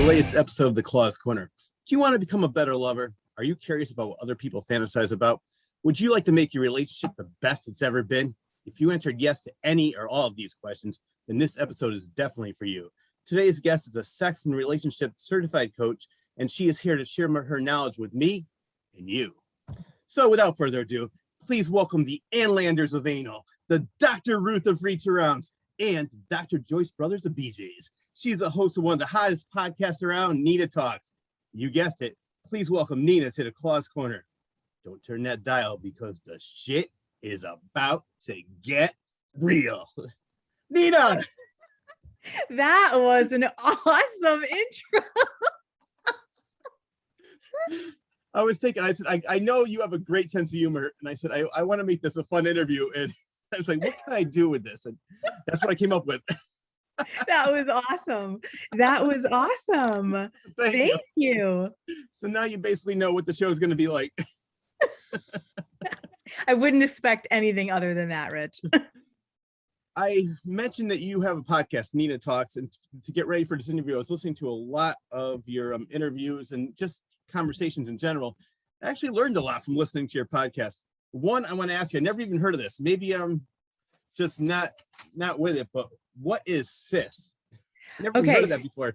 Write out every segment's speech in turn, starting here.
latest episode of The Claw's Corner. Do you want to become a better lover? Are you curious about what other people fantasize about? Would you like to make your relationship the best it's ever been? If you answered yes to any or all of these questions, then this episode is definitely for you. Today's guest is a sex and relationship certified coach, and she is here to share her knowledge with me and you. So without further ado, please welcome the Anlanders of Anal, the Dr. Ruth of Reach Arounds, and Dr. Joyce Brothers of BJ's. She's the host of one of the hottest podcasts around, Nina Talks. You guessed it. Please welcome Nina to The Claw's Corner. Don't turn that dial because the shit is about to get real. Nina! That was an awesome intro. I was thinking, I said, I know you have a great sense of humor. And I said, I want to make this a fun interview. And I was like, what can I do with this? And that's what I came up with. That was awesome. That was awesome. Thank you. So now you basically know what the show is going to be like. I wouldn't expect anything other than that, Rich. I mentioned that you have a podcast, Nina Talks, and to get ready for this interview, I was listening to a lot of your interviews and just conversations in general. I actually learned a lot from listening to your podcast. One, I want to ask you, I never even heard of this. Maybe I'm just not with it, but what is cis? Never even heard of that before.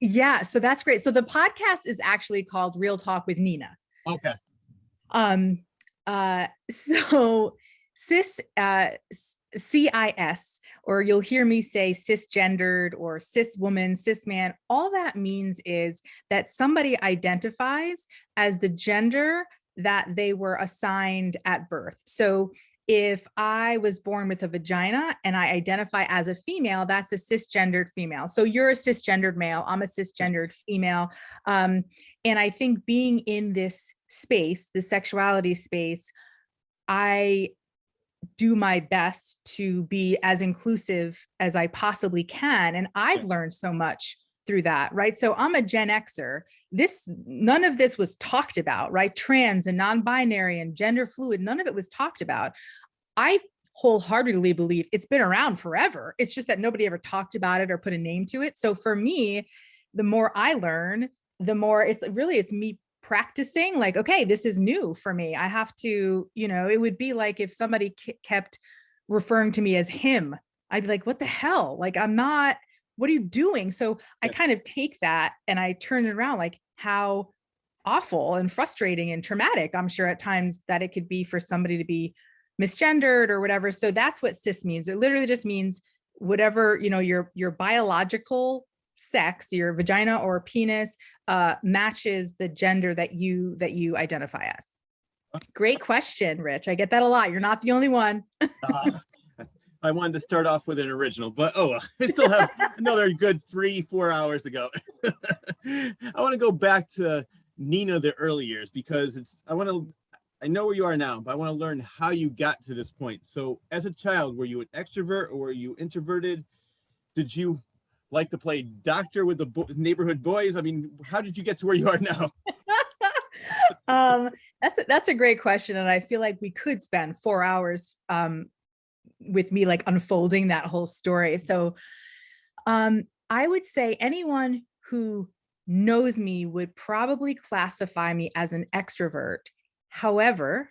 Yeah, so that's great. So the podcast is actually called Real Talk with Nina. Okay. So cis, CIS, or you'll hear me say cisgendered or cis woman, cis man, all that means is that somebody identifies as the gender that they were assigned at birth. So if I was born with a vagina and I identify as a female, that's a cisgendered female. So you're a cisgendered male, I'm a cisgendered female. And I think being in this space, the sexuality space, I do my best to be as inclusive as I possibly can. And I've learned so much through that, right? So I'm a Gen Xer. None of this was talked about, right? Trans and non-binary and gender fluid, none of it was talked about. I wholeheartedly believe it's been around forever. It's just that nobody ever talked about it or put a name to it. So for me, the more I learn, the more it's me practicing, like, okay, this is new for me. I have to, it would be like if somebody kept referring to me as him, I'd be like, what the hell? Like, I'm not, what are you doing? So I kind of take that and I turn it around, like how awful and frustrating and traumatic, I'm sure at times that it could be for somebody to be misgendered or whatever. So that's what cis means. It literally just means whatever, your biological sex, your vagina or penis matches the gender that you identify as. Great question, Rich. I get that a lot. You're not the only one. I wanted to start off with an original, but I still have another good 3-4 hours to go. I want to go back to Nina, the early years, because I know where you are now, but I want to learn how you got to this point. So as a child, were you an extrovert or were you introverted? Did you like to play doctor with the neighborhood boys? I mean, how did you get to where you are now? That's a great question. And I feel like we could spend 4 hours with me like unfolding that whole story. So I would say anyone who knows me would probably classify me as an extrovert. However,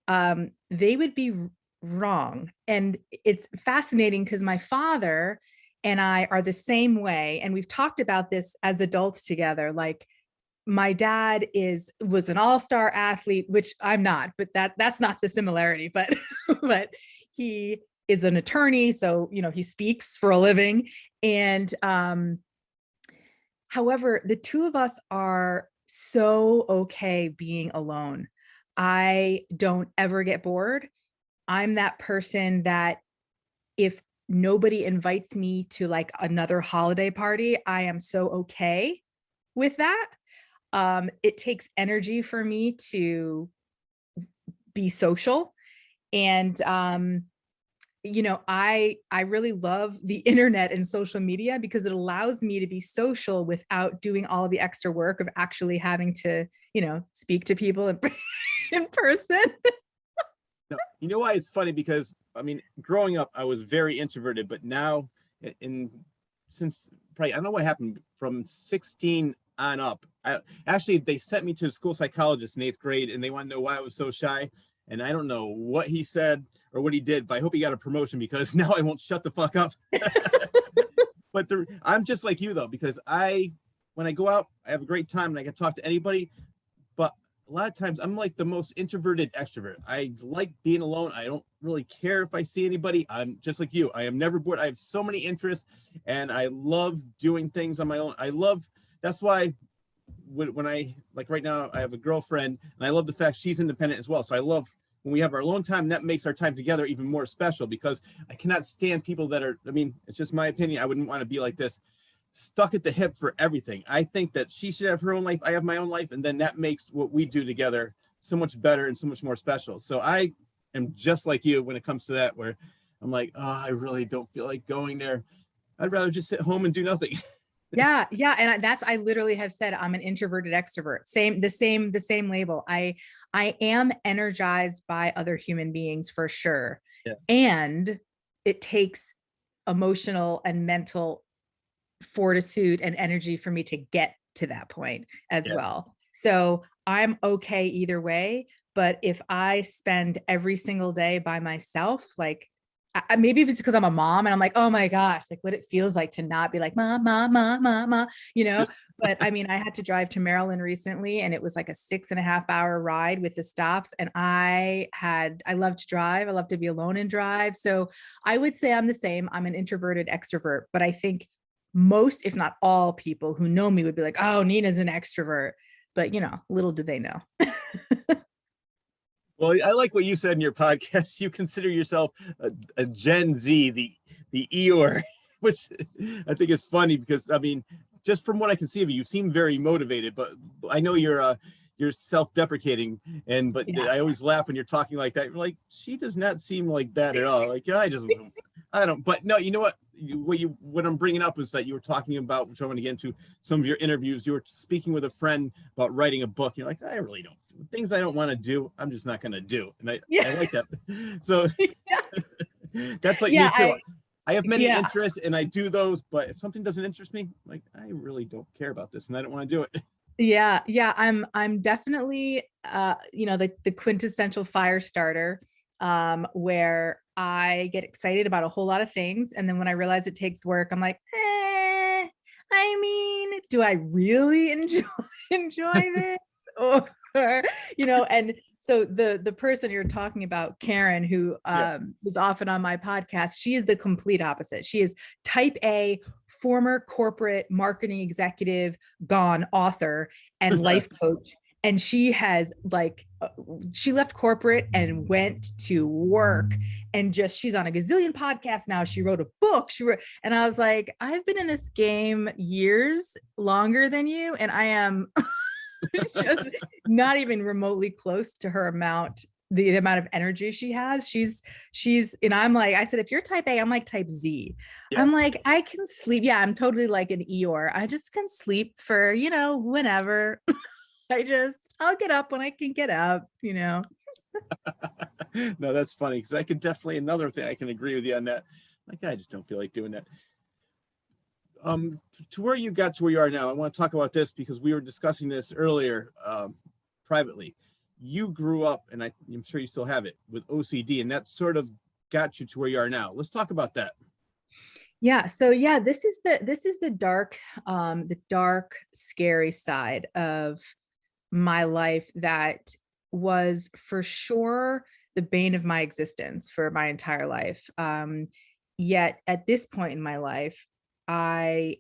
they would be wrong. And it's fascinating because my father and I are the same way. And we've talked about this as adults together. Like my dad was an all-star athlete, which I'm not, but that's not the similarity, but he is an attorney. So, he speaks for a living. And however, the two of us are so okay being alone. I don't ever get bored. I'm that person that if nobody invites me to like another holiday party, I am so okay with that. It takes energy for me to be social. And, I really love the internet and social media because it allows me to be social without doing all the extra work of actually having to, speak to people in person. No, you know why it's funny? Because growing up, I was very introverted, but now since probably, I don't know what happened from 16 on up. Actually, they sent me to a school psychologist in 8th grade, and they want to know why I was so shy. And I don't know what he said or what he did, but I hope he got a promotion, because now I won't shut the fuck up. But I'm just like you though, because when I go out, I have a great time and I can talk to anybody. But a lot of times I'm like the most introverted extrovert. I like being alone. I don't really care if I see anybody. I'm just like you. I am never bored. I have so many interests, and I love doing things on my own. That's why when I, like right now, I have a girlfriend, and I love the fact she's independent as well. So I love when we have our alone time. That makes our time together even more special, because I cannot stand people that are, I mean, it's just my opinion. I wouldn't want to be like this, stuck at the hip for everything. I think that she should have her own life. I have my own life. And then that makes what we do together so much better and so much more special. So I am just like you when it comes to that, where I'm like, oh, I really don't feel like going there. I'd rather just sit home and do nothing. Yeah. Yeah. And I literally have said I'm an introverted extrovert. The same label. I am energized by other human beings for sure. Yeah. And it takes emotional and mental fortitude and energy for me to get to that point as well. So I'm okay either way. But if I spend every single day by myself, like maybe it's because I'm a mom and I'm like, oh my gosh, like what it feels like to not be like, ma, ma, ma, ma, ma, you know? But I mean, I had to drive to Maryland recently, and it was like a 6.5-hour ride with the stops. And I love to drive. I love to be alone and drive. So I would say I'm the same. I'm an introverted extrovert, but I think most, if not all people who know me would be like, oh, Nina's an extrovert, but little do they know. Well, I like what you said in your podcast. You consider yourself a Gen Z, the Eeyore, which I think is funny, because I mean, just from what I can see of you, you seem very motivated. But I know you're self-deprecating, but yeah. I always laugh when you're talking like that. You're like, she does not seem like that at all. Like, I don't. But no, you know what? What I'm bringing up is that you were talking about, which I want to get into some of your interviews. You were speaking with a friend about writing a book. You're like, I really don't. Things I don't want to do, I'm just not going to do. And I like that. So that's like me too. I have many interests and I do those, but if something doesn't interest me, like, I really don't care about this and I don't want to do it. Yeah. I'm definitely, the quintessential fire starter, where I get excited about a whole lot of things. And then when I realize it takes work, I'm like, I mean, do I really enjoy this? Or, and so the person you're talking about, Karen, who was often on my podcast, she is the complete opposite. She is type A, former corporate marketing executive, gone author and life coach. And she has she left corporate and went to work, and she's on a gazillion podcasts now. She wrote a book. And I was like, I've been in this game years longer than you. And I am just not even remotely close to her the amount of energy she has. And I'm like, I said, if you're type A, I'm like type Z. Yeah. I'm like, I can sleep. Yeah, I'm totally like an Eeyore. I just can sleep for, whenever. I'll get up when I can get up, No, that's funny, because I could definitely, another thing I can agree with you on that. Like, I just don't feel like doing that. To where you got to where you are now, I want to talk about this because we were discussing this earlier privately. You grew up, and I'm sure you still have it, with OCD, and that sort of got you to where you are now. Let's talk about that. Yeah. So this is the dark, scary side of my life that was for sure the bane of my existence for my entire life. Yet at this point in my life, I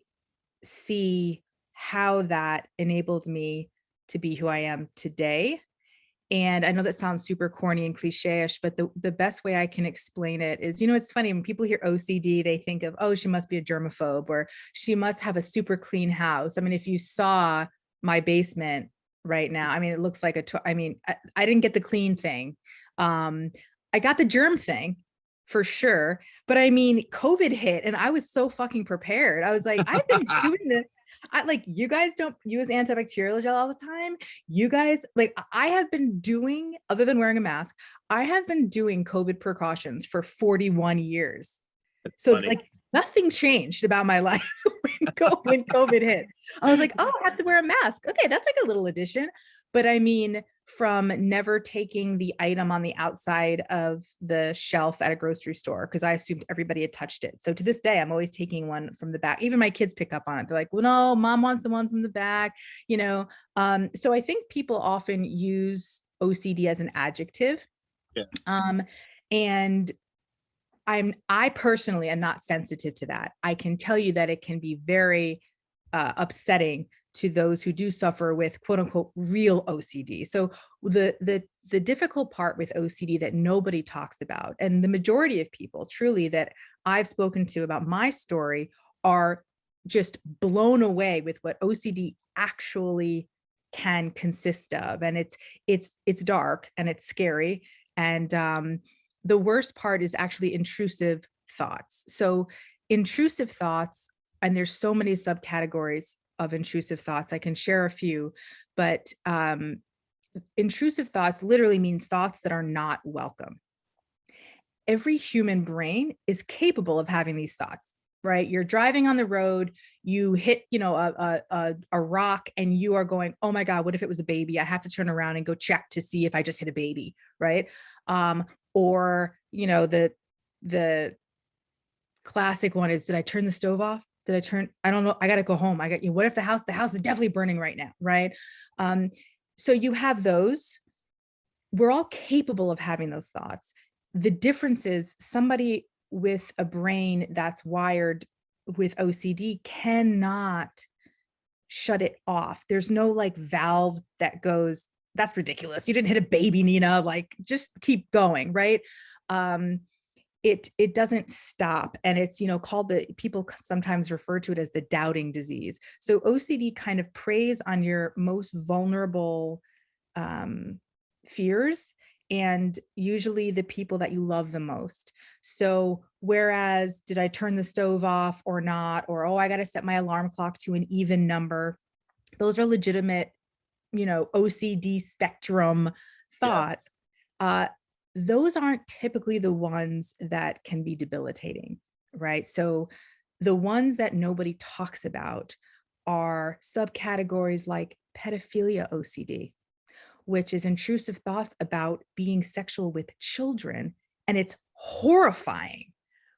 see how that enabled me to be who I am today. And I know that sounds super corny and cliche-ish, but the best way I can explain it is, it's funny when people hear OCD, they think of, oh, she must be a germaphobe, or she must have a super clean house. I mean, if you saw my basement right now, I mean, it looks like I didn't get the clean thing. I got the germ thing for sure. But I mean, COVID hit and I was so fucking prepared. I was like, I've been doing this. You guys don't use antibacterial gel all the time. You guys, I have been doing, other than wearing a mask, I have been doing COVID precautions for 41 years. That's so funny. nothing changed about my life when COVID hit. I was like, oh, I have to wear a mask. Okay, that's like a little addition. But I mean, from never taking the item on the outside of the shelf at a grocery store because I assumed everybody had touched it. So to this day, I'm always taking one from the back. Even my kids pick up on it. They're like, well, no, mom wants the one from the back, you know? So I think people often use OCD as an adjective. Yeah. And I personally am not sensitive to that. I can tell you that it can be very upsetting to those who do suffer with quote unquote real OCD. So the difficult part with OCD that nobody talks about, and the majority of people truly that I've spoken to about my story are just blown away with what OCD actually can consist of. And it's dark and it's scary. And the worst part is actually intrusive thoughts. So intrusive thoughts, and there's so many subcategories of intrusive thoughts. I can share a few, but intrusive thoughts literally means thoughts that are not welcome. Every human brain is capable of having these thoughts, right? You're driving on the road, you hit, a rock, and you are going, oh my God, what if it was a baby? I have to turn around and go check to see if I just hit a baby, right? Or the classic one is, did I turn the stove off? I don't know. I got to go home. What if the house is definitely burning right now. Right. So you have those, we're all capable of having those thoughts. The difference is somebody with a brain that's wired with OCD cannot shut it off. There's no like valve that goes, that's ridiculous. You didn't hit a baby, Nina, like just keep going. Right. It doesn't stop. And it's, called people sometimes refer to it as the doubting disease. So OCD kind of preys on your most vulnerable fears, and usually the people that you love the most. So whereas, did I turn the stove off or not? Or, oh, I got to set my alarm clock to an even number. Those are legitimate, OCD spectrum thoughts. Yeah. Those aren't typically the ones that can be debilitating, right? So the ones that nobody talks about are subcategories like pedophilia OCD, which is intrusive thoughts about being sexual with children. And it's horrifying,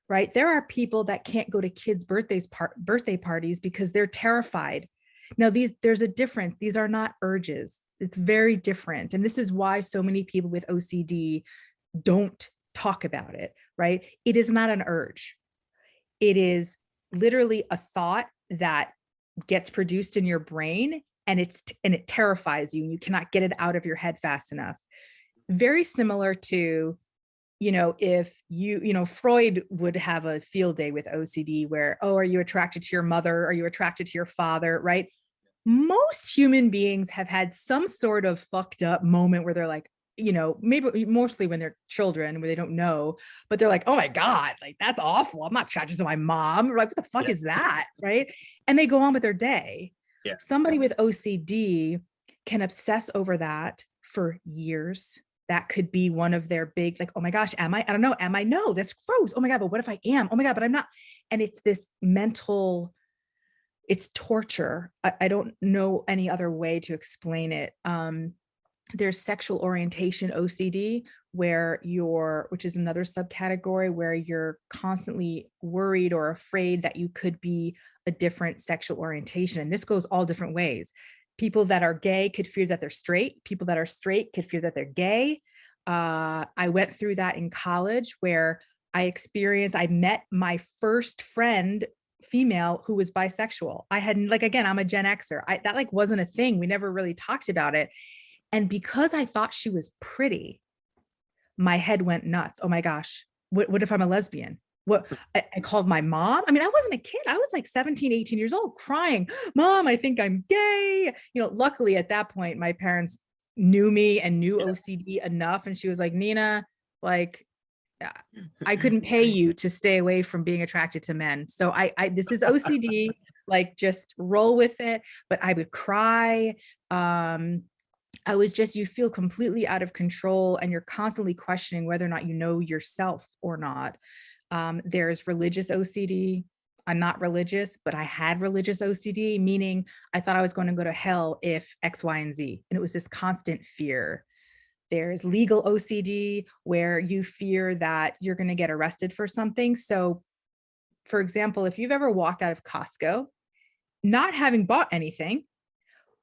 right? There are people that can't go to kids' birthday parties because they're terrified. Now, there's a difference. These are not urges. It's very different. And this is why so many people with OCD don't talk about it, right? It is not an urge. It is literally a thought that gets produced in your brain, and it terrifies you, and you cannot get it out of your head fast enough. Very similar to, if Freud would have a field day with OCD where, oh, are you attracted to your mother? Are you attracted to your father? Right? Most human beings have had some sort of fucked up moment where they're like, maybe mostly when they're children where they don't know, but they're like, oh my God, like that's awful. I'm not attracted to my mom. We're like, what the fuck is that? Right. And they go on with their day. Yeah. Somebody with OCD can obsess over that for years. That could be one of their big, like, oh my gosh, I don't know. No, that's gross. Oh my God, but what if I am? Oh my God, but I'm not. And it's this mental, it's torture. I don't know any other way to explain it. There's sexual orientation OCD, which is another subcategory where you're constantly worried or afraid that you could be a different sexual orientation. And this goes all different ways. People that are gay could fear that they're straight. People that are straight could fear that they're gay. I went through that in college where I met my first friend, female, who was bisexual. I hadn't, again, I'm a Gen Xer. That wasn't a thing. We never really talked about it. And because I thought she was pretty, my head went nuts. Oh my gosh, what if I'm a lesbian? I called my mom. I mean, I wasn't a kid. I was like 17, 18 years old crying, Mom, I think I'm gay. Luckily at that point, my parents knew me and knew OCD enough. And she was like, Nina, I couldn't pay you to stay away from being attracted to men. So this is OCD, just roll with it. But I would cry. You feel completely out of control, and you're constantly questioning whether or not you know yourself or not. There's religious OCD. I'm not religious, but I had religious OCD, meaning I thought I was going to go to hell if X, Y, and Z. And it was this constant fear. There's legal OCD, where you fear that you're going to get arrested for something. So, for example, if you've ever walked out of Costco, not having bought anything,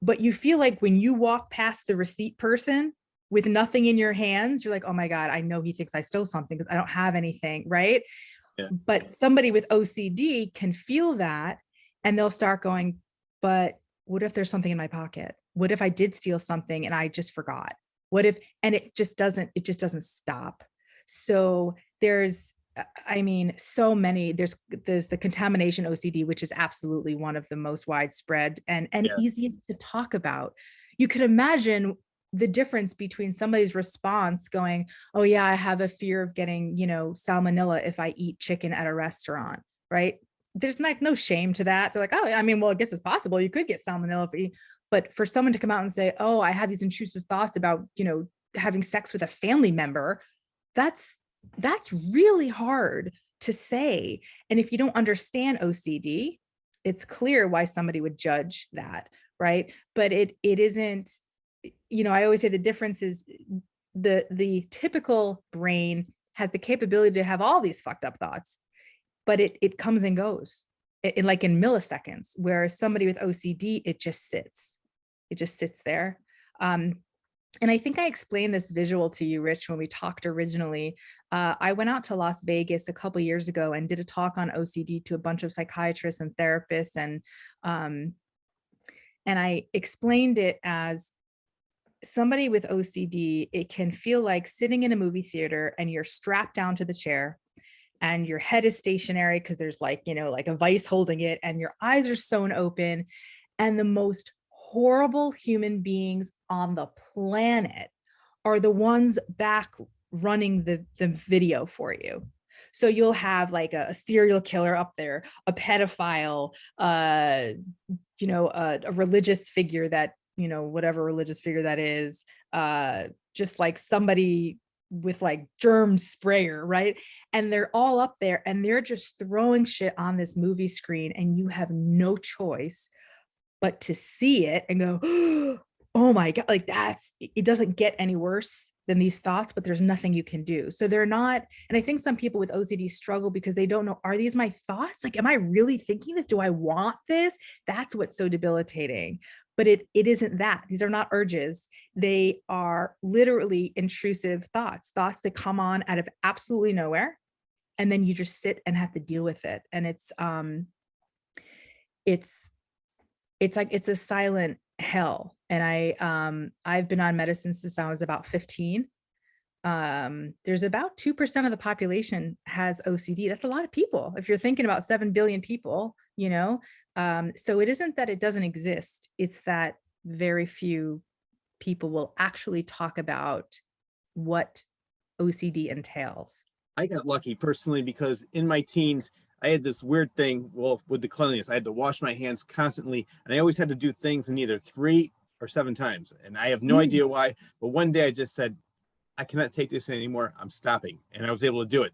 but you feel like when you walk past the receipt person with nothing in your hands, you're like, oh my God, I know he thinks I stole something because I don't have anything, right? Yeah. But somebody with OCD can feel that, and they'll start going, but what if there's something in my pocket? What if I did steal something and I just forgot? What if, and it just doesn't stop. So there's, I mean, so many, there's the contamination OCD, which is absolutely one of the most widespread and Yeah. easiest to talk about. You can imagine the difference between somebody's response going, oh yeah, I have a fear of getting, salmonella if I eat chicken at a restaurant, right? There's like no shame to that. They're like, oh, I mean, well, I guess it's possible you could get salmonella if you, but for someone to come out and say, oh, I have these intrusive thoughts about, having sex with a family member, that's really hard to say. And if you don't understand OCD, it's clear why somebody would judge that, right? But it isn't, I always say the difference is the typical brain has the capability to have all these fucked up thoughts, but it comes and goes like in milliseconds, whereas somebody with OCD, it just sits there. And I think I explained this visual to you, Rich, when we talked originally. I went out to Las Vegas a couple of years ago and did a talk on OCD to a bunch of psychiatrists and therapists. And I explained it as somebody with OCD, it can feel like sitting in a movie theater and you're strapped down to the chair and your head is stationary because there's like a vice holding it, and your eyes are sewn open, and the most horrible human beings on the planet are the ones back running the video for you. So you'll have like a serial killer up there, a pedophile, a religious figure that, whatever religious figure that is, just like somebody with like germ sprayer, right? And they're all up there and they're just throwing shit on this movie screen, and you have no choice but to see it and go, oh my God, like it doesn't get any worse than these thoughts, but there's nothing you can do. So they're not, and I think some people with OCD struggle because they don't know, are these my thoughts? Like, am I really thinking this? Do I want this? That's what's so debilitating. But it isn't that. These are not urges. They are literally intrusive thoughts that come on out of absolutely nowhere. And then you just sit and have to deal with it. And it's like, it's a silent hell. And I've been on medicine since I was about 15. There's about 2% of the population has OCD. That's a lot of people. If you're thinking about 7 billion people, so it isn't that it doesn't exist. It's that very few people will actually talk about what OCD entails. I got lucky personally because in my teens, I had this weird thing, well, with the cleanliness. I had to wash my hands constantly, and I always had to do things in either 3 or 7 times. And I have no idea why, but one day I just said, I cannot take this anymore. I'm stopping. And I was able to do it.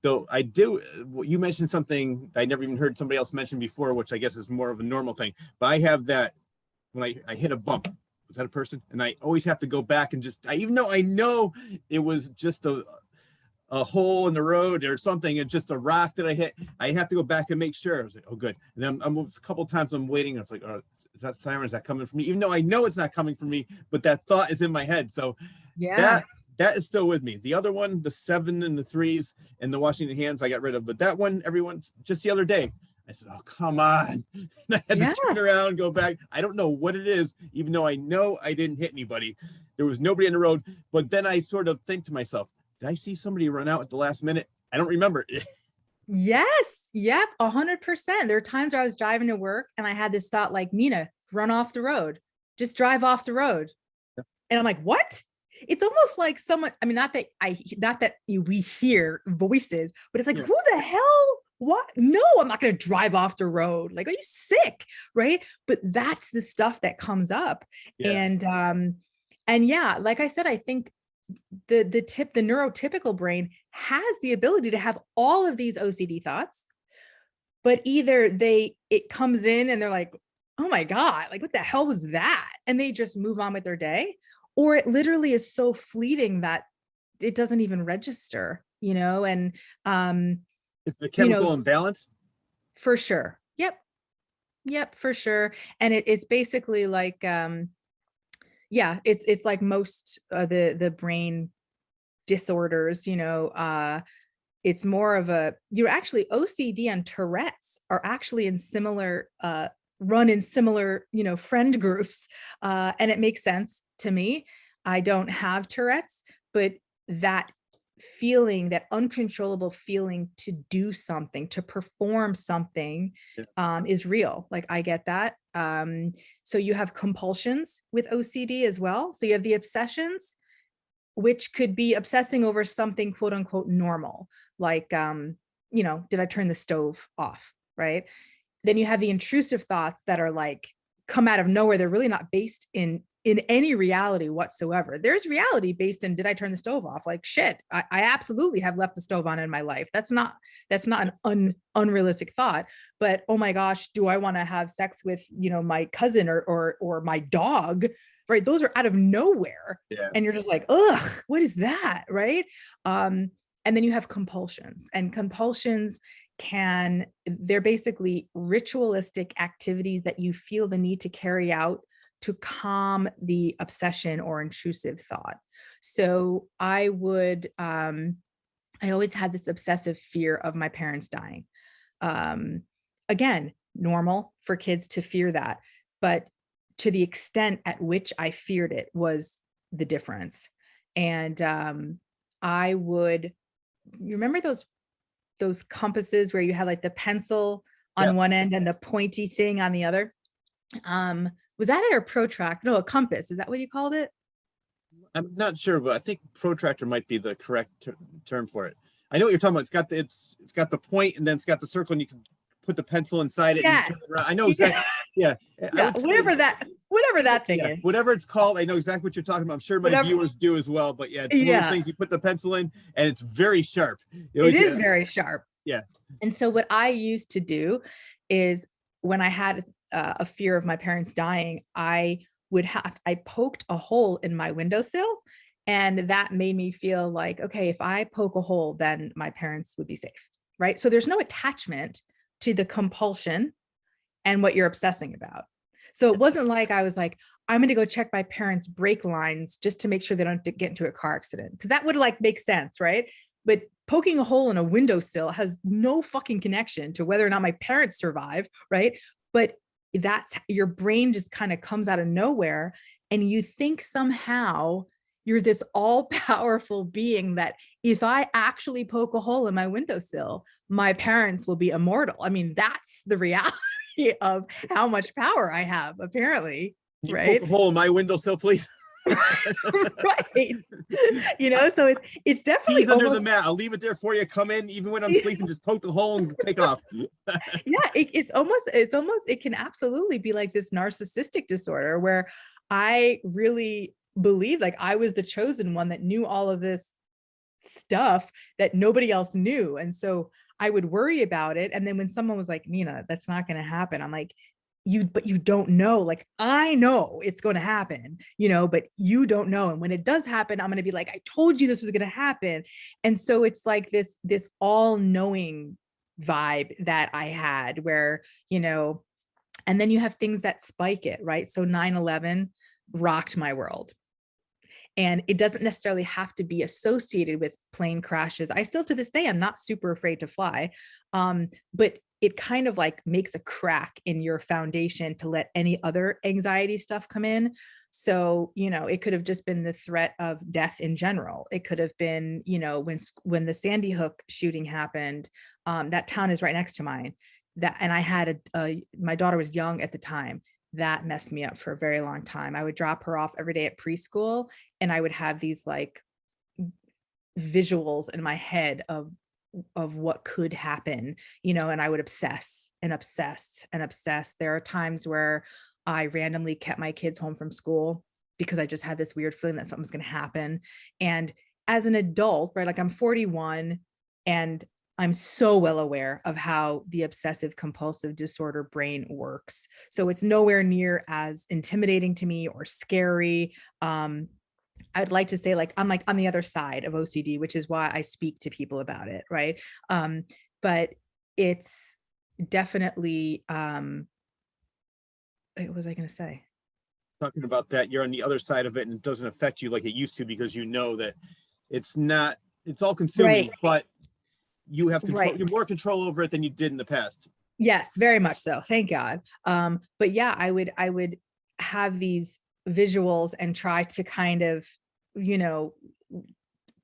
Though I do, you mentioned something I never even heard somebody else mention before, which I guess is more of a normal thing. But I have that when I hit a bump. Was that a person? And I always have to go back and even though I know it was just a hole in the road or something, it's just a rock that I hit, I have to go back and make sure. I was like, oh, good. And then I'm a couple of times I'm waiting. I was like, oh, is that siren? Is that coming from me? Even though I know it's not coming from me, but that thought is in my head. So yeah, that is still with me. The other one, the 7 and the 3s and the washing the hands, I got rid of. But that one, everyone, just the other day, I said, oh, come on. And I had to turn around and go back. I don't know what it is, even though I know I didn't hit anybody. There was nobody on the road. But then I sort of think to myself, did I see somebody run out at the last minute? I don't remember. Yes. Yep. 100%. There are times where I was driving to work and I had this thought like, Mina, run off the road. Just drive off the road. And I'm like, what? It's almost like someone, I mean, not that we hear voices, but it's like, who the hell? What? No, I'm not going to drive off the road. Like, are you sick? Right. But that's the stuff that comes up. Yeah. And yeah, like I said, I think the neurotypical brain has the ability to have all of these OCD thoughts, but either it comes in and they're like, oh my God, like what the hell was that? And they just move on with their day. Or it literally is so fleeting that it doesn't even register, and Is it a you know, chemical imbalance? for sure. Yep, for sure. And it's basically like, yeah, it's like most the brain disorders, it's more of you're actually OCD and Tourette's are actually in similar, run in similar, friend groups. And it makes sense to me. I don't have Tourette's, but that feeling, that uncontrollable feeling to do something, to perform something, Yeah. is real. Like I get that. So you have compulsions with OCD as well. So you have the obsessions, which could be obsessing over something quote unquote normal, like, did I turn the stove off? Right. Then you have the intrusive thoughts that are like come out of nowhere. They're really not based in any reality whatsoever. There's reality based in, did I turn the stove off? Like shit, I absolutely have left the stove on in my life. That's not an unrealistic thought. But oh my gosh, do I want to have sex with, my cousin or my dog? Right. Those are out of nowhere. Yeah. And you're just like, ugh, what is that? Right. And then you have compulsions, and compulsions they're basically ritualistic activities that you feel the need to carry out to calm the obsession or intrusive thought. So I always had this obsessive fear of my parents dying. Again, normal for kids to fear that, but to the extent at which I feared it was the difference. And you remember those compasses where you had like the pencil Yeah. on one end and the pointy thing on the other? Was that it, or protract? No, a compass. Is that what you called it? I'm not sure, but I think protractor might be the correct term for it. I know what you're talking about. It's got the point, and then it's got the circle, and you can put the pencil inside it and you Yes. turn it around. I know exactly. Yeah. I Yeah, would say, whatever that thing is. whatever it's called. I know exactly what you're talking about. I'm sure my Whatever. viewers do as well. But yeah, it's one of those Yeah, things you put the pencil in, and it's very sharp. it is very sharp. Yeah. And so what I used to do is when I had a fear of my parents dying, I poked a hole in my windowsill, and that made me feel like, okay, if I poke a hole, then my parents would be safe, right? So there's no attachment to the compulsion and what you're obsessing about. So it wasn't like I was like, I'm going to go check my parents' brake lines just to make sure they don't get into a car accident, because that would like make sense, right? But poking a hole in a windowsill has no fucking connection to whether or not my parents survive, right? But that's, your brain just kind of comes out of nowhere, and you think somehow you're this all-powerful being that if I actually poke a hole in my windowsill, my parents will be immortal. I mean, that's the reality of how much power I have, apparently. Can you right? poke a hole in my windowsill, please? Right. So it's definitely He's under almost, the mat. I'll leave it there for you. Come in, even when I'm sleeping, just poke the hole and take off. yeah, it's almost, it can absolutely be like this narcissistic disorder where I really believe like I was the chosen one that knew all of this stuff that nobody else knew. And so I would worry about it. And then when someone was like, Nina, that's not going to happen, I'm like, but you don't know. Like, I know it's going to happen, but you don't know. And when it does happen, I'm going to be like, I told you this was going to happen. And so it's like this all knowing vibe that I had where, and then you have things that spike it, right? So 9/11 rocked my world. And it doesn't necessarily have to be associated with plane crashes. I still, to this day, I'm not super afraid to fly. But it kind of like makes a crack in your foundation to let any other anxiety stuff come in. So, it could have just been the threat of death in general. It could have been, when the Sandy Hook shooting happened, that town is right next to mine. And I had my daughter was young at the time. That messed me up for a very long time. I would drop her off every day at preschool, and I would have these like visuals in my head of what could happen, and I would obsess and obsess and obsess. There are times where I randomly kept my kids home from school because I just had this weird feeling that something's going to happen. And as an adult, right? Like I'm 41 and I'm so well aware of how the obsessive compulsive disorder brain works. So it's nowhere near as intimidating to me or scary. I'd like to say like I'm like on the other side of OCD, which is why I speak to people about it, right? But it's definitely what was I going to say? Talking about that, you're on the other side of it and it doesn't affect you like it used to because you know that it's not, it's all consuming, Right, but you have control, right. you're more control over it than you did in the past. Yes, very much so. Thank God. But yeah, I would have these visuals and try to kind of, you know,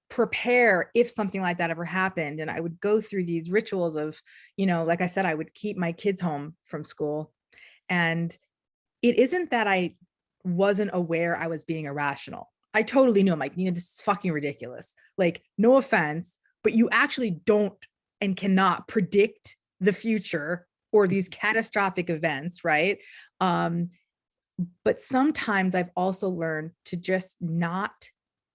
prepare if something like that ever happened. And I would go through these rituals of, like I said, I would keep my kids home from school. And it isn't that I wasn't aware I was being irrational. I totally knew. I'm like, this is fucking ridiculous. Like, no offense, but you actually don't and cannot predict the future or these catastrophic events, right? Um, but sometimes I've also learned to just not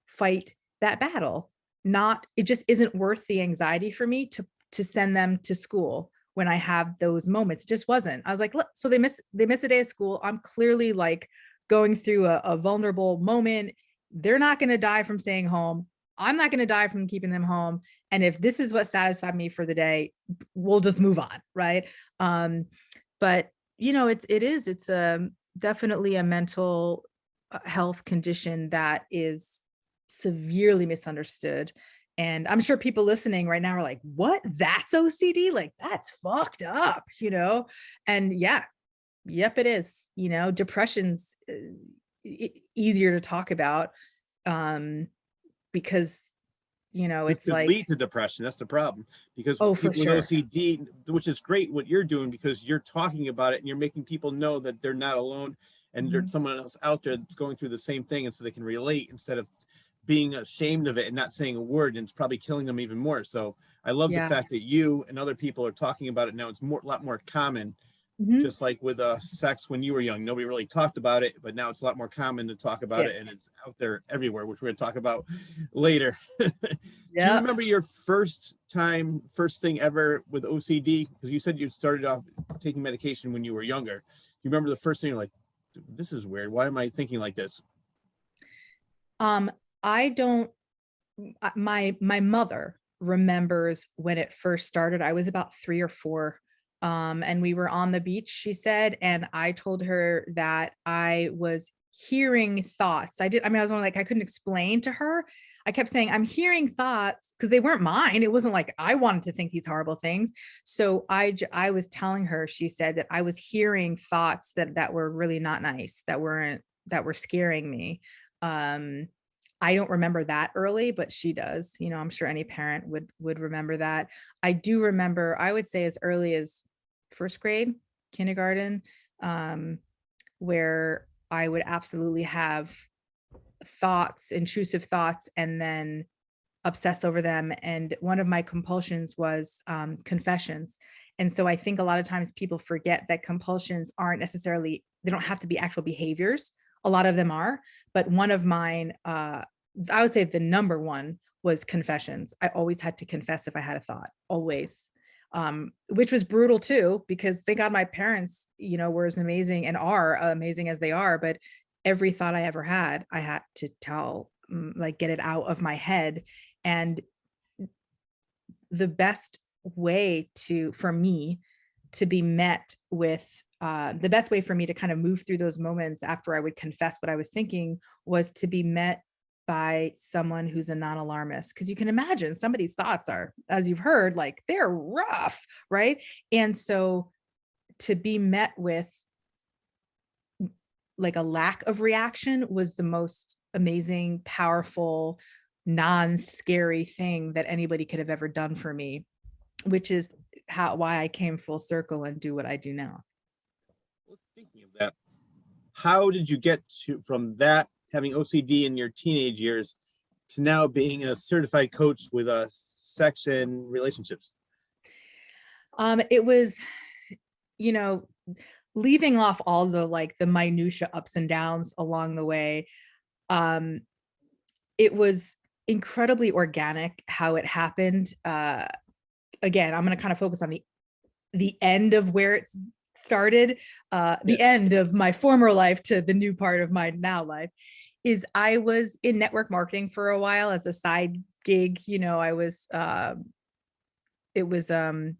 fight that battle. Not, it just isn't worth the anxiety for me to send them to school when I have those moments. It just wasn't. I was like, look, so they miss a day of school. I'm clearly like going through a vulnerable moment. They're not going to die from staying home. I'm not going to die from keeping them home. And if this is what satisfied me for the day, we'll just move on, right? But it's definitely a mental health condition that is severely misunderstood. And I'm sure people listening right now are like, what? That's OCD? Like, that's fucked up, And yeah, yep, it is. Depression's easier to talk about because, This it's could like, lead to depression. That's the problem because oh, for people with sure. OCD, which is great what you're doing because you're talking about it and you're making people know that they're not alone and there's Mhm. someone else out there that's going through the same thing, and so they can relate instead of being ashamed of it and not saying a word, and it's probably killing them even more. So I love the Yeah. fact that you and other people are talking about it now. It's a lot more common, Mhm. just like with sex when you were young. Nobody really talked about it, but now it's a lot more common to talk about Yeah. it, and it's out there everywhere, which we're going to talk about later. Do you Yeah. remember your first thing ever with OCD? Because you said you started off taking medication when you were younger. Do you remember the first thing you're like, this is weird. Why am I thinking like this? Um, I don't my mother remembers when it first started. I was about 3 or 4. And we were on the beach, she said, and I told her that I was hearing thoughts. I was only like, I couldn't explain to her. I kept saying, I'm hearing thoughts because they weren't mine. It wasn't like I wanted to think these horrible things. So I was telling her, she said that I was hearing thoughts that were really not nice, that were scaring me. Um, I don't remember that early, but she does. I'm sure any parent would remember that. I do remember, I would say as early as first grade, kindergarten, um, where I would absolutely have thoughts, intrusive thoughts, and then obsess over them. And one of my compulsions was confessions. And so I think a lot of times people forget that compulsions aren't necessarily, they don't have to be actual behaviors. A lot of them are, but one of mine, I would say the number one was confessions. I always had to confess if I had a thought, always. Which was brutal too, because thank God my parents, were as amazing and are amazing as they are. But every thought I ever had, I had to tell, like get it out of my head. And the best way for me to be met with the best way for me to kind of move through those moments after I would confess what I was thinking was to be met by someone who's a non-alarmist. Because you can imagine some of these thoughts are, as you've heard, like they're rough, right? And so to be met with like a lack of reaction was the most amazing, powerful, non-scary thing that anybody could have ever done for me, which is why I came full circle and do what I do now. Well, thinking of that, how did you get from that having OCD in your teenage years to now being a certified coach with sex and relationships? It was, you know, leaving off all the minutia ups and downs along the way. Um, it was incredibly organic how it happened. Again, I'm going to kind of focus on the end of where it started, the end of my former life to the new part of my now life. Is I was in network marketing for a while as a side gig. I was it was a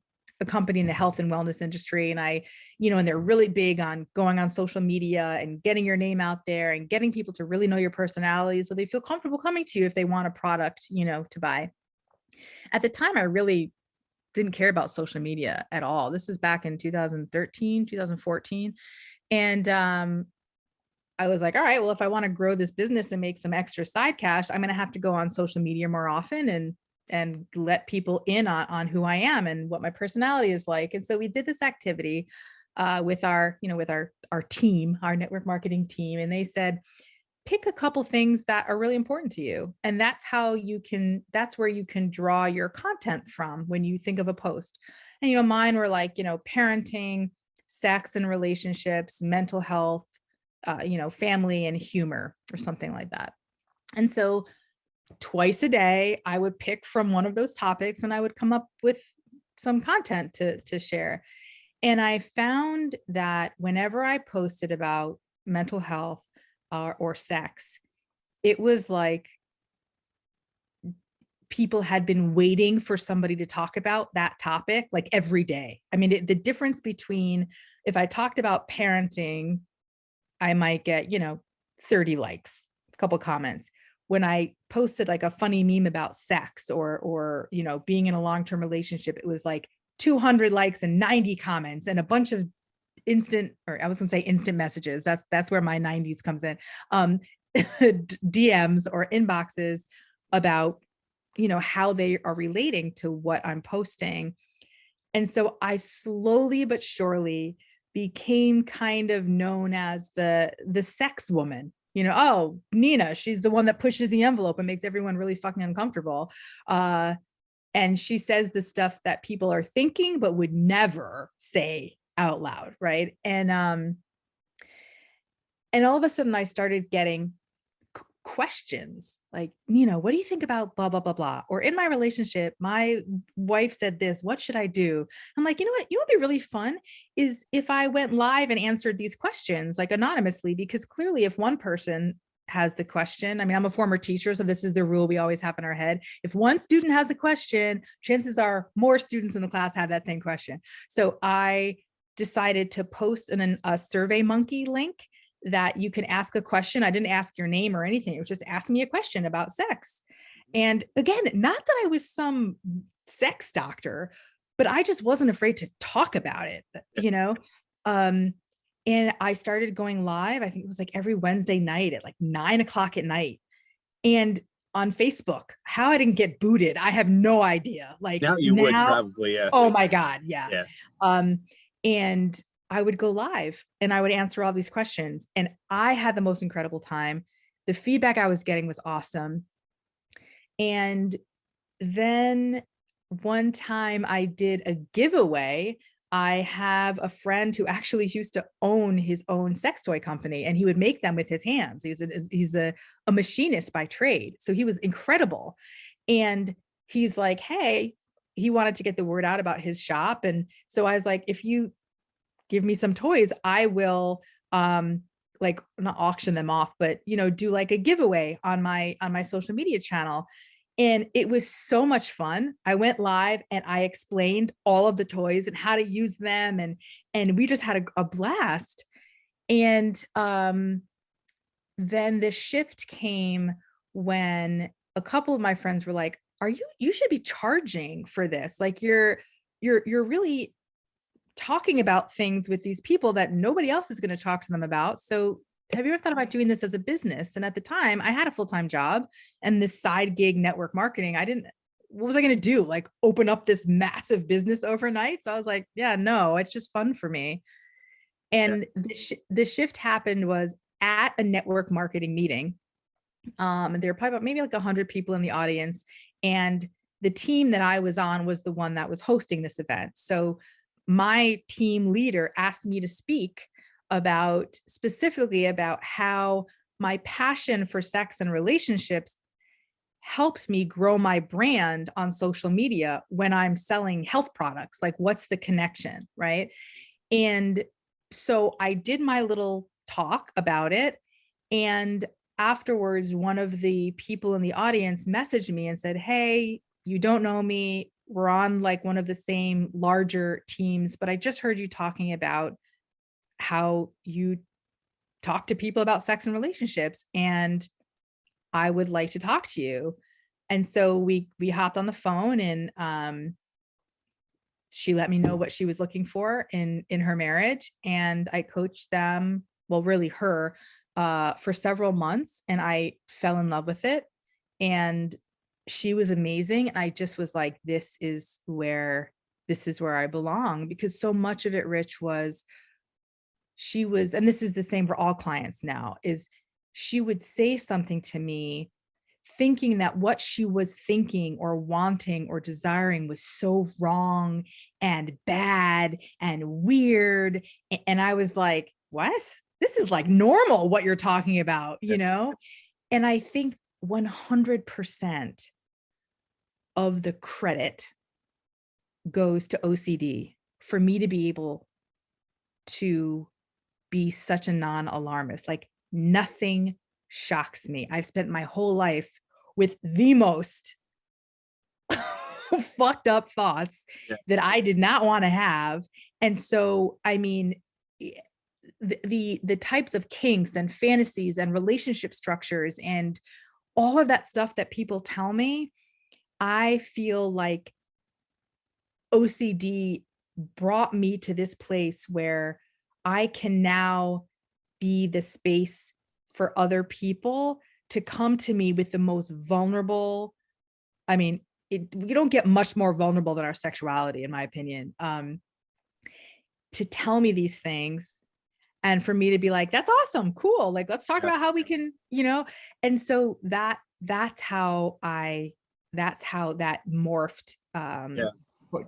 company in the health and wellness industry, and and they're really big on going on social media and getting your name out there and getting people to really know your personality so they feel comfortable coming to you if they want a product, to buy. At the time, I really didn't care about social media at all. This is back in 2013, 2014. And I was like, all right, well, if I want to grow this business and make some extra side cash, I'm going to have to go on social media more often and let people in on who I am and what my personality is like. And so we did this activity with our team, our network marketing team. And they said, pick a couple things that are really important to you. And that's where you can draw your content from when you think of a post. And, mine were like, parenting, sex and relationships, mental health, family and humor or something like that. And so twice a day, I would pick from one of those topics and I would come up with some content to share. And I found that whenever I posted about mental health or sex, it was like people had been waiting for somebody to talk about that topic like every day. I mean, the difference between if I talked about parenting, I might get, 30 likes, a couple comments. When I posted like a funny meme about sex or being in a long-term relationship, it was like 200 likes and 90 comments and a bunch of instant messages. That's where my 90s comes in. DMs or inboxes about, how they are relating to what I'm posting. And so I slowly but surely became kind of known as the sex woman. Oh, Nina, she's the one that pushes the envelope and makes everyone really fucking uncomfortable. And she says the stuff that people are thinking but would never say out loud, right? And all of a sudden I started getting questions like, Nina, what do you think about blah, blah, blah, blah? Or in my relationship, my wife said this, what should I do? I'm like, you know what would be really fun is if I went live and answered these questions like anonymously, because clearly if one person has the question, I mean, I'm a former teacher, so this is the rule we always have in our head. If one student has a question, chances are more students in the class have that same question. So I decided to post a Survey Monkey link that you can ask a question. I didn't ask your name or anything. It was just ask me a question about sex. And again, not that I was some sex doctor, but I just wasn't afraid to talk about it, and I started going live. I think it was like every Wednesday night at like 9:00 at night. And on Facebook, how I didn't get booted, I have no idea. Like Now you would probably, yeah. Oh my God. Yeah. Yeah. And I would go live and I would answer all these questions. And I had the most incredible time. The feedback I was getting was awesome. And then one time I did a giveaway. I have a friend who actually used to own his own sex toy company, and he would make them with his hands. He's a machinist by trade. So he was incredible. And he's like, hey, he wanted to get the word out about his shop. And so I was like, if you give me some toys, I will like not auction them off, but do like a giveaway on my social media channel. And it was so much fun. I went live and I explained all of the toys and how to use them, and we just had a blast. And then the shift came when a couple of my friends were like, you should be charging for this. Like you're really talking about things with these people that nobody else is going to talk to them about. So have you ever thought about doing this as a business? And at the time I had a full-time job and this side gig network marketing. What was I going to do? Like open up this massive business overnight? So I was like, yeah, no, it's just fun for me. And the shift happened was at a network marketing meeting. And there were probably about maybe like 100 people in the audience. And the team that I was on was the one that was hosting this event. So my team leader asked me to speak specifically about how my passion for sex and relationships helps me grow my brand on social media when I'm selling health products. Like, what's the connection, right? And so I did my little talk about it. And afterwards, one of the people in the audience messaged me and said, "Hey, you don't know me. We're on like one of the same larger teams, but I just heard you talking about how you talk to people about sex and relationships, and I would like to talk to you." And so we hopped on the phone, and she let me know what she was looking for in her marriage, and I coached them, well, really her, for several months, and I fell in love with it. And she was amazing, and I just was like, this is where I belong, because so much of it, Rich, was she was, and this is the same for all clients now, is she would say something to me thinking that what she was thinking or wanting or desiring was so wrong and bad and weird. And I was like, what? This is like normal what you're talking about, you know? And I think 100% of the credit goes to OCD for me to be able to be such a non-alarmist. Like, nothing shocks me. I've spent my whole life with the most fucked up thoughts Yeah. that I did not want to have. And so, I mean, the types of kinks and fantasies and relationship structures and all of that stuff that people tell me, I feel like OCD brought me to this place where I can now be the space for other people to come to me with the most vulnerable. I mean, we don't get much more vulnerable than our sexuality, in my opinion. To tell me these things, and for me to be like, that's awesome, cool. Like, let's talk Yeah. about how we can, you know. And so that's how that morphed Yeah.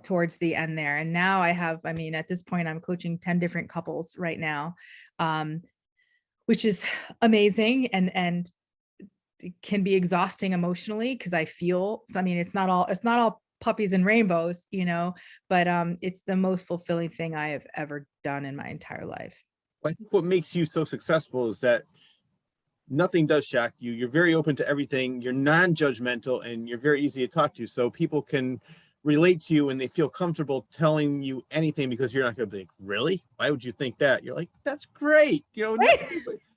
towards the end there. And now I have, I mean, at this point, I'm coaching 10 different couples right now, which is amazing, and it can be exhausting emotionally, because I feel, so, I mean, it's not all puppies and rainbows, you know, but it's the most fulfilling thing I have ever done in my entire life. I think what makes you so successful is that nothing does shock you. You're very open to everything. You're non-judgmental, and you're very easy to talk to. So people can relate to you and they feel comfortable telling you anything, because you're not going to be like, really? Why would you think that? You're like, that's great.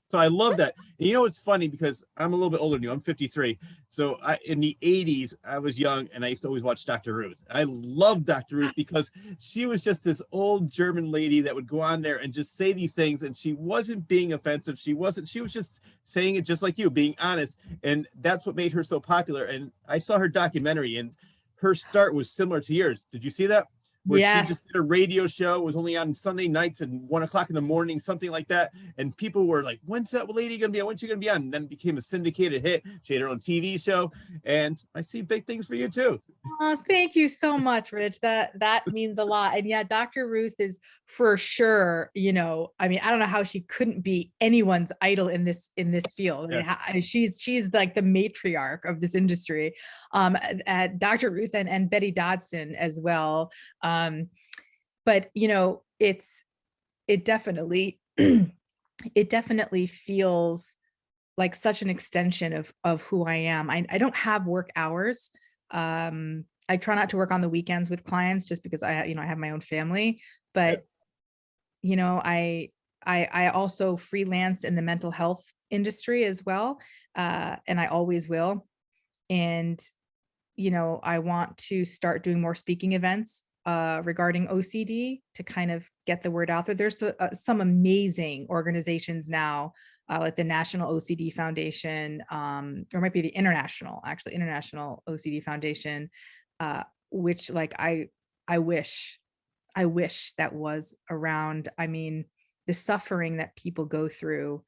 So I love that. And it's funny, because I'm a little bit older than you. I'm 53. So in the 80s, I was young, and I used to always watch Dr. Ruth. I loved Dr. Ruth because she was just this old German lady that would go on there and just say these things. And she wasn't being offensive. She was just saying it just like you, being honest. And that's what made her so popular. And I saw her documentary, and her start was similar to yours. Did you see that? Where she Yes. just did a radio show. It was only on Sunday nights at 1 o'clock in the morning, something like that. And people were like, when's that lady going to be on? When's she going to be on? And then it became a syndicated hit. She had her own TV show. And I see big things for you too. Oh, thank you so much, Rich. That means a lot. And yeah, Dr. Ruth is for sure, I mean, I don't know how she couldn't be anyone's idol in this field. I mean, she's like the matriarch of this industry. At Dr. Ruth and Betty Dodson as well. But it definitely it definitely feels like such an extension of who I am. I don't have work hours. I try not to work on the weekends with clients, just because I have my own family, but I also freelance in the mental health industry as well. And I always will. And, I want to start doing more speaking events regarding OCD to kind of get the word out there. There's some amazing organizations now, like the National OCD Foundation, or it might be the International OCD Foundation, which, like, I wish that was around. I mean, the suffering that people go through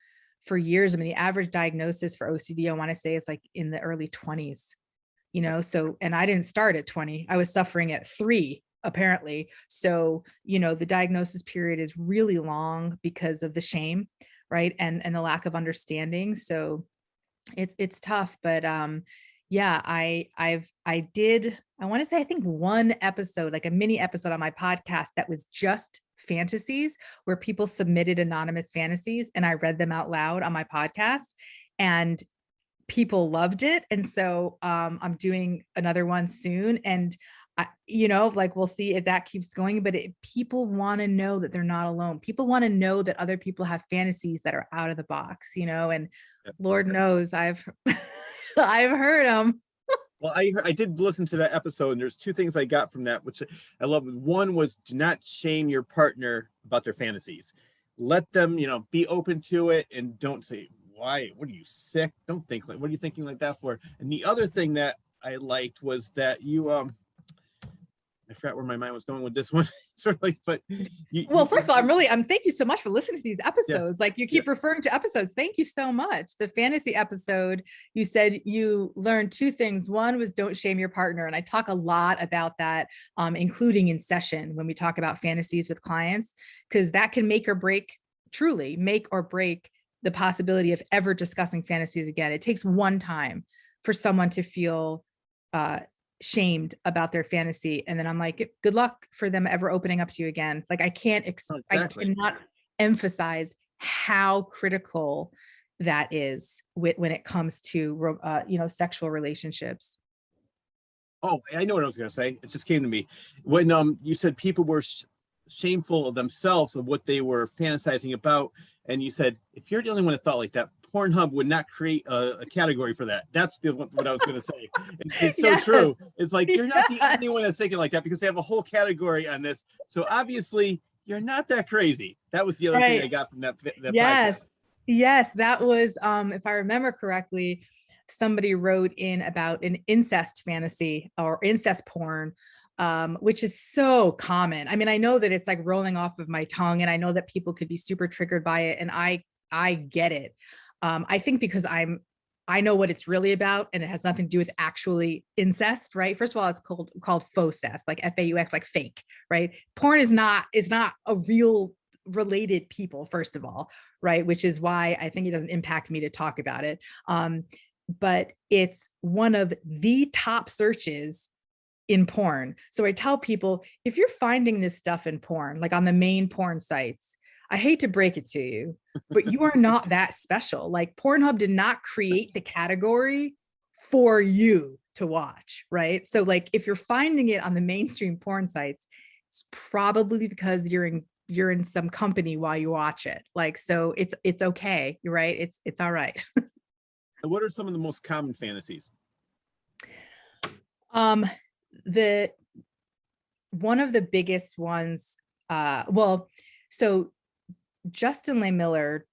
for years. I mean, the average diagnosis for OCD, I want to say, is like in the early 20s, so, and I didn't start at 20. I was suffering at 3, apparently. So, the diagnosis period is really long because of the shame, right? And the lack of understanding. So it's tough, but Yeah, I want to say I think one episode, like a mini episode on my podcast that was just fantasies where people submitted anonymous fantasies and I read them out loud on my podcast and people loved it. And so I'm doing another one soon. And like we'll see if that keeps going, but people want to know that they're not alone. People want to know that other people have fantasies that are out of the box, and Yep. Lord knows I've I've heard them. Well, I did listen to that episode, and there's two things I got from that, which I love. One was do not shame your partner about their fantasies. Let them, be open to it, and don't say, "Why? What are you sick?" Don't think like, "What are you thinking like that for?" And the other thing that I liked was that you, I forgot where my mind was going with this one, sort of like, but Well, first of all, I'm thank you so much for listening to these yeah, episodes. Like you yeah. keep referring to episodes. Thank you so much. The fantasy episode, you said you learned two things. One was don't shame your partner. And I talk a lot about that, including in session when we talk about fantasies with clients, because that can truly make or break the possibility of ever discussing fantasies again. It takes one time for someone to feel shamed about their fantasy, and then I'm like, good luck for them ever opening up to you again. Like I Oh, I exactly. cannot emphasize how critical that is when it comes to sexual relationships. Oh, I know what I was going to say. It just came to me when you said people were shameful of themselves of what they were fantasizing about, and you said if you're the only one that thought like that, Pornhub would not create a category for that. That's what I was going to say. It's so Yes. true. It's like you're not the Yes. only one that's thinking like that because they have a whole category on this. So obviously you're not that crazy. That was the other thing I Right. got from that podcast. Yes. Yes. That was, if I remember correctly, somebody wrote in about an incest fantasy or incest porn, which is so common. I mean, I know that it's like rolling off of my tongue, and I know that people could be super triggered by it, and I get it. I think because I know what it's really about, and it has nothing to do with actually incest, right? First of all, it's called faux cest, like FAUX, like fake, right? Porn is not a real related people, first of all, right? Which is why I think it doesn't impact me to talk about it. But it's one of the top searches in porn. So I tell people, if you're finding this stuff in porn, like on the main porn sites, I hate to break it to you, but you are not that special. Like Pornhub did not create the category for you to watch, right? So like if you're finding it on the mainstream porn sites, it's probably because you're in some company while you watch it. Like so it's okay. You're right. It's all right. What are some of the most common fantasies? The one of the biggest ones, so Justin Lay Miller,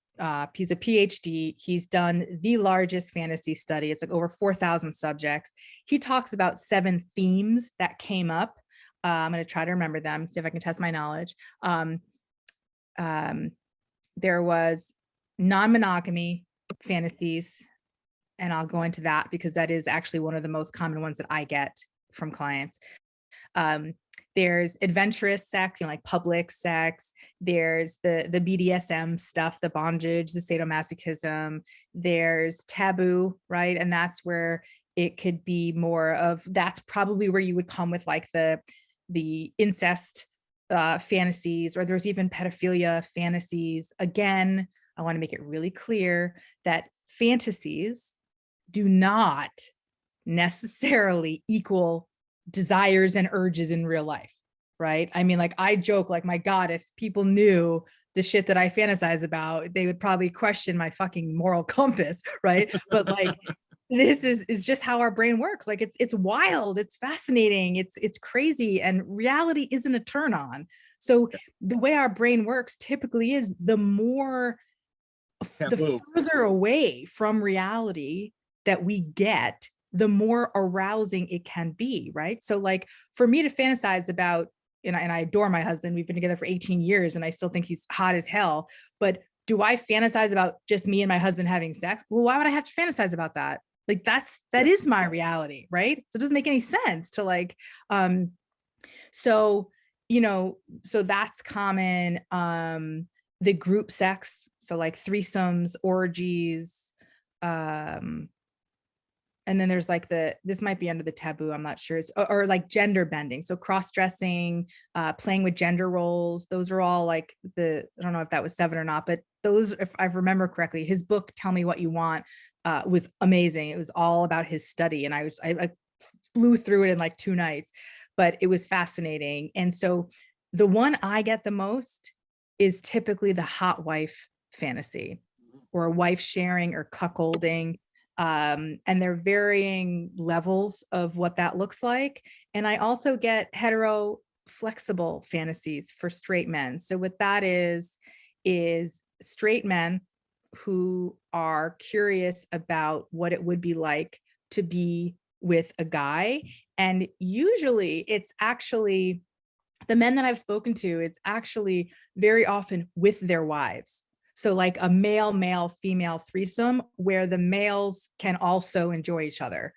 he's a PhD. He's done the largest fantasy study. It's like over 4,000 subjects. He talks about 7 themes that came up. I'm going to try to remember them, see if I can test my knowledge. There was non-monogamy fantasies, and I'll go into that because that is actually one of the most common ones that I get from clients. There's adventurous sex, like public sex. There's the BDSM stuff, the bondage, the sadomasochism. There's taboo, right? And that's where it could be more of, that's probably where you would come with like the incest fantasies, or there's even pedophilia fantasies. Again, I want to make it really clear that fantasies do not necessarily equal desires and urges in real life, right? I mean, like I joke, like, my God, if people knew the shit that I fantasize about, they would probably question my fucking moral compass, right? But like, this is just how our brain works. Like it's wild, it's fascinating, it's crazy, and reality isn't a turn on. So the way our brain works typically is the further away from reality that we get, the more arousing it can be, right? So like for me to fantasize about, and I adore my husband, we've been together for 18 years and I still think he's hot as hell, but do I fantasize about just me and my husband having sex? Well, why would I have to fantasize about that? Like that is my reality, right? So it doesn't make any sense to like, so so that's common. The group sex, so like threesomes, orgies, and then there's like this might be under the taboo, I'm not sure. Or like gender bending. So cross-dressing, playing with gender roles. Those are all like I don't know if that was 7 or not, but those, if I remember correctly, his book, Tell Me What You Want, was amazing. It was all about his study. And I flew through it in like 2 nights, but it was fascinating. And so the one I get the most is typically the hot wife fantasy, or a wife sharing or cuckolding. And there are varying levels of what that looks like. And I also get hetero flexible fantasies for straight men. So what that is straight men who are curious about what it would be like to be with a guy. And usually it's actually the men that I've spoken to, it's actually very often with their wives. So like a male, male, female threesome where the males can also enjoy each other.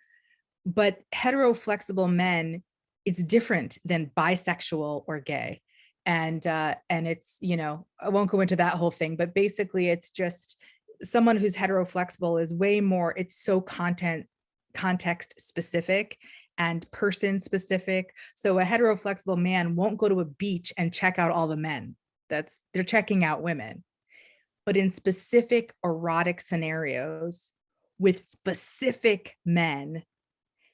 But hetero flexible men, it's different than bisexual or gay. And it's, I won't go into that whole thing, but basically it's just someone who's hetero flexible is way more, it's so context specific and person specific. So a hetero flexible man won't go to a beach and check out all the men. They're checking out women. But in specific erotic scenarios with specific men,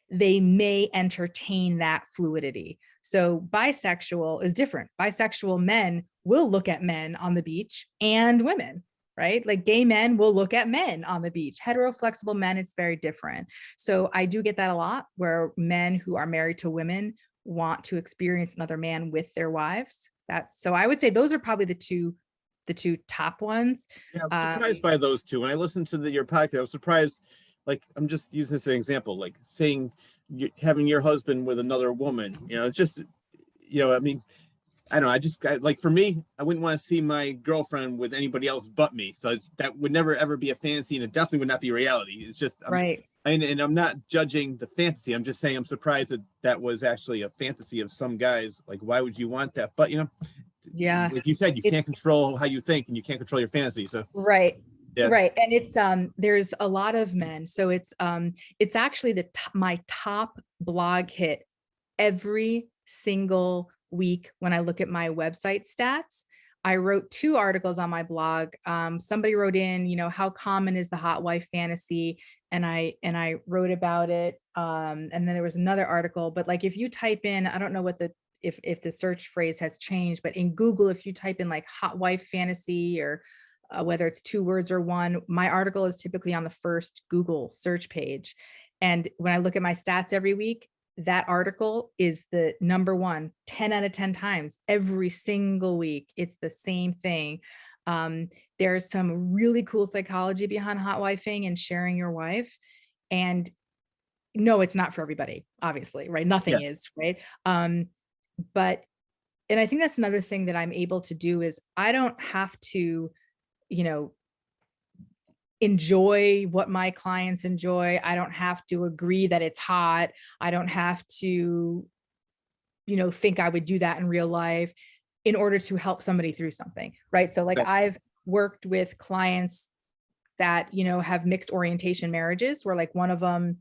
they may entertain that fluidity. So bisexual is different. Bisexual men will look at men on the beach and women, right? Like gay men will look at men on the beach. Hetero flexible men, it's very different. So I do get that a lot, where men who are married to women want to experience another man with their wives. So I would say those are probably the two top ones. Yeah, I'm surprised by those two. When I listened to your podcast, I was surprised. Like, I'm just using this as an example, like saying having your husband with another woman. It's just, I mean, I don't know. Like, for me, I wouldn't want to see my girlfriend with anybody else but me. So that would never ever be a fantasy, and it definitely would not be reality. It's just right. And I'm not judging the fantasy. I'm just saying I'm surprised that was actually a fantasy of some guys. Like, why would you want that? But Yeah, like you said, you can't control how you think, and you can't control your fantasy. So right. yeah. Right. And it's there's a lot of men. So it's actually my top blog hit every single week. When I look at my website stats, I wrote 2 articles on my blog. Somebody wrote in, how common is the hot wife fantasy? And I wrote about it. And then there was another article, but like, if you type in, I don't know what if the search phrase has changed, but in Google, if you type in like hot wife fantasy, or whether it's 2 words or 1, my article is typically on the first Google search page. And when I look at my stats every week, that article is the number 1, 10 out of 10 times every single week. It's the same thing. There's some really cool psychology behind hot wifing and sharing your wife. And no, it's not for everybody, obviously, right? Nothing is, right? But, and I think that's another thing that I'm able to do is I don't have to, enjoy what my clients enjoy. I don't have to agree that it's hot. I don't have to, think I would do that in real life in order to help somebody through something, right? So like I've worked with clients that, have mixed orientation marriages where like one of them,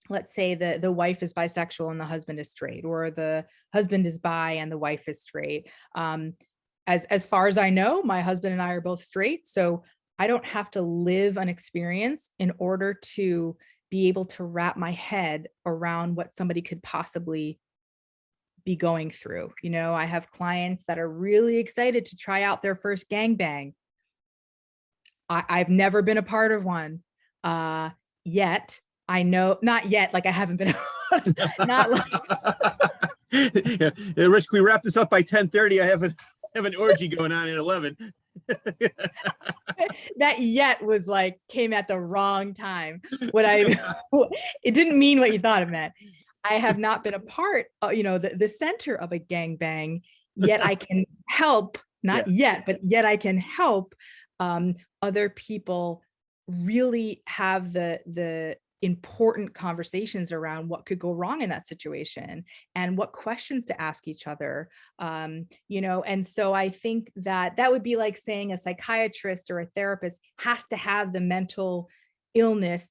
let's say the wife is bisexual and the husband is straight, or the husband is bi and the wife is straight. As far as I know, my husband and I are both straight. So I don't have to live an experience in order to be able to wrap my head around what somebody could possibly be going through. I have clients that are really excited to try out their first gangbang. I've never been a part of one yet. I know, not yet, like I haven't been, not like. Yeah, Rich, can we wrap this up by 10:30? I have an orgy going on at 11. That yet was like, came at the wrong time. It didn't mean what you thought it meant. I have not been a part, the center of a gangbang, yet I can help, not yet, but yet I can help other people really have the important conversations around what could go wrong in that situation and what questions to ask each other. And so I think that would be like saying a psychiatrist or a therapist has to have the mental illness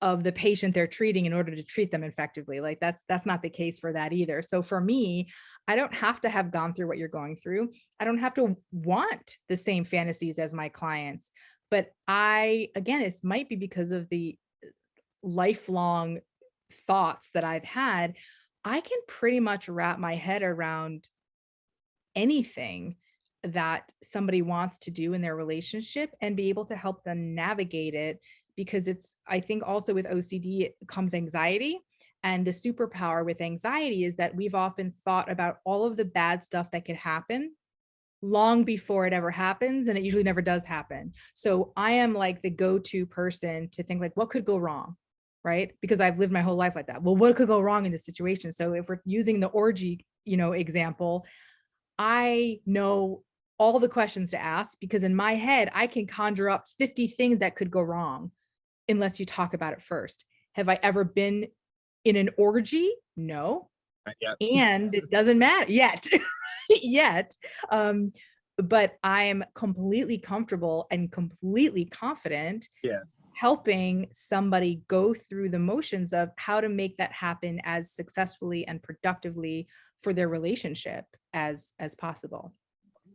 of the patient they're treating in order to treat them effectively. Like that's not the case for that either. So for me, I don't have to have gone through what you're going through. I don't have to want the same fantasies as my clients. But again, it might be because of the lifelong thoughts that I've had. I can pretty much wrap my head around anything that somebody wants to do in their relationship and be able to help them navigate it, because I think also with OCD comes anxiety. And the superpower with anxiety is that we've often thought about all of the bad stuff that could happen long before it ever happens, and it usually never does happen. So I am like the go-to person to think like, what could go wrong, right? Because I've lived my whole life like that. Well, what could go wrong in this situation? So if we're using the orgy, example, I know all the questions to ask, because in my head, I can conjure up 50 things that could go wrong unless you talk about it first. Have I ever been in an orgy? No. Yeah. And it doesn't matter yet, yet. But I am completely comfortable and completely confident helping somebody go through the motions of how to make that happen as successfully and productively for their relationship as possible.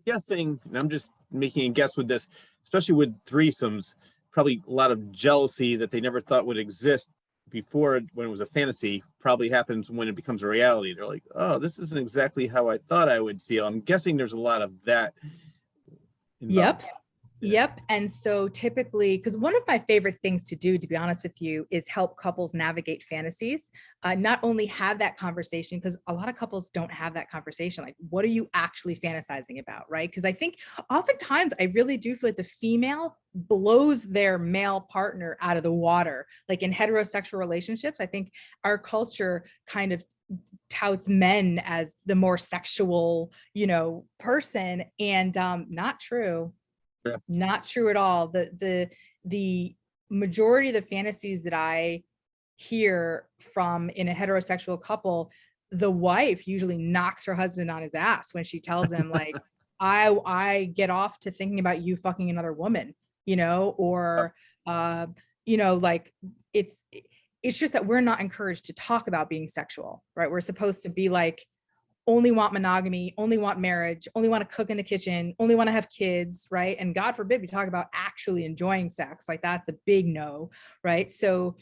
Guessing, and I'm just making a guess with this, especially with threesomes, probably a lot of jealousy that they never thought would exist before, when it was a fantasy, probably happens when it becomes a reality. They're like, oh, this isn't exactly how I thought I would feel. I'm guessing there's a lot of that involved. Yep. Yep. And so typically, because one of my favorite things to do, to be honest with you, is help couples navigate fantasies. Not only have that conversation, because a lot of couples don't have that conversation. Like, what are you actually fantasizing about? Right. Because I think oftentimes I really do feel like the female blows their male partner out of the water. Like in heterosexual relationships, I think our culture kind of touts men as the more sexual, person, and not true. Yeah. Not true at all. The majority of the fantasies that I hear from in a heterosexual couple, the wife usually knocks her husband on his ass when she tells him like, I get off to thinking about you fucking another woman, or like it's just that we're not encouraged to talk about being sexual, right? We're supposed to be like, only want monogamy, only want marriage, only want to cook in the kitchen, only want to have kids, right? And God forbid we talk about actually enjoying sex, like that's a big no, right? So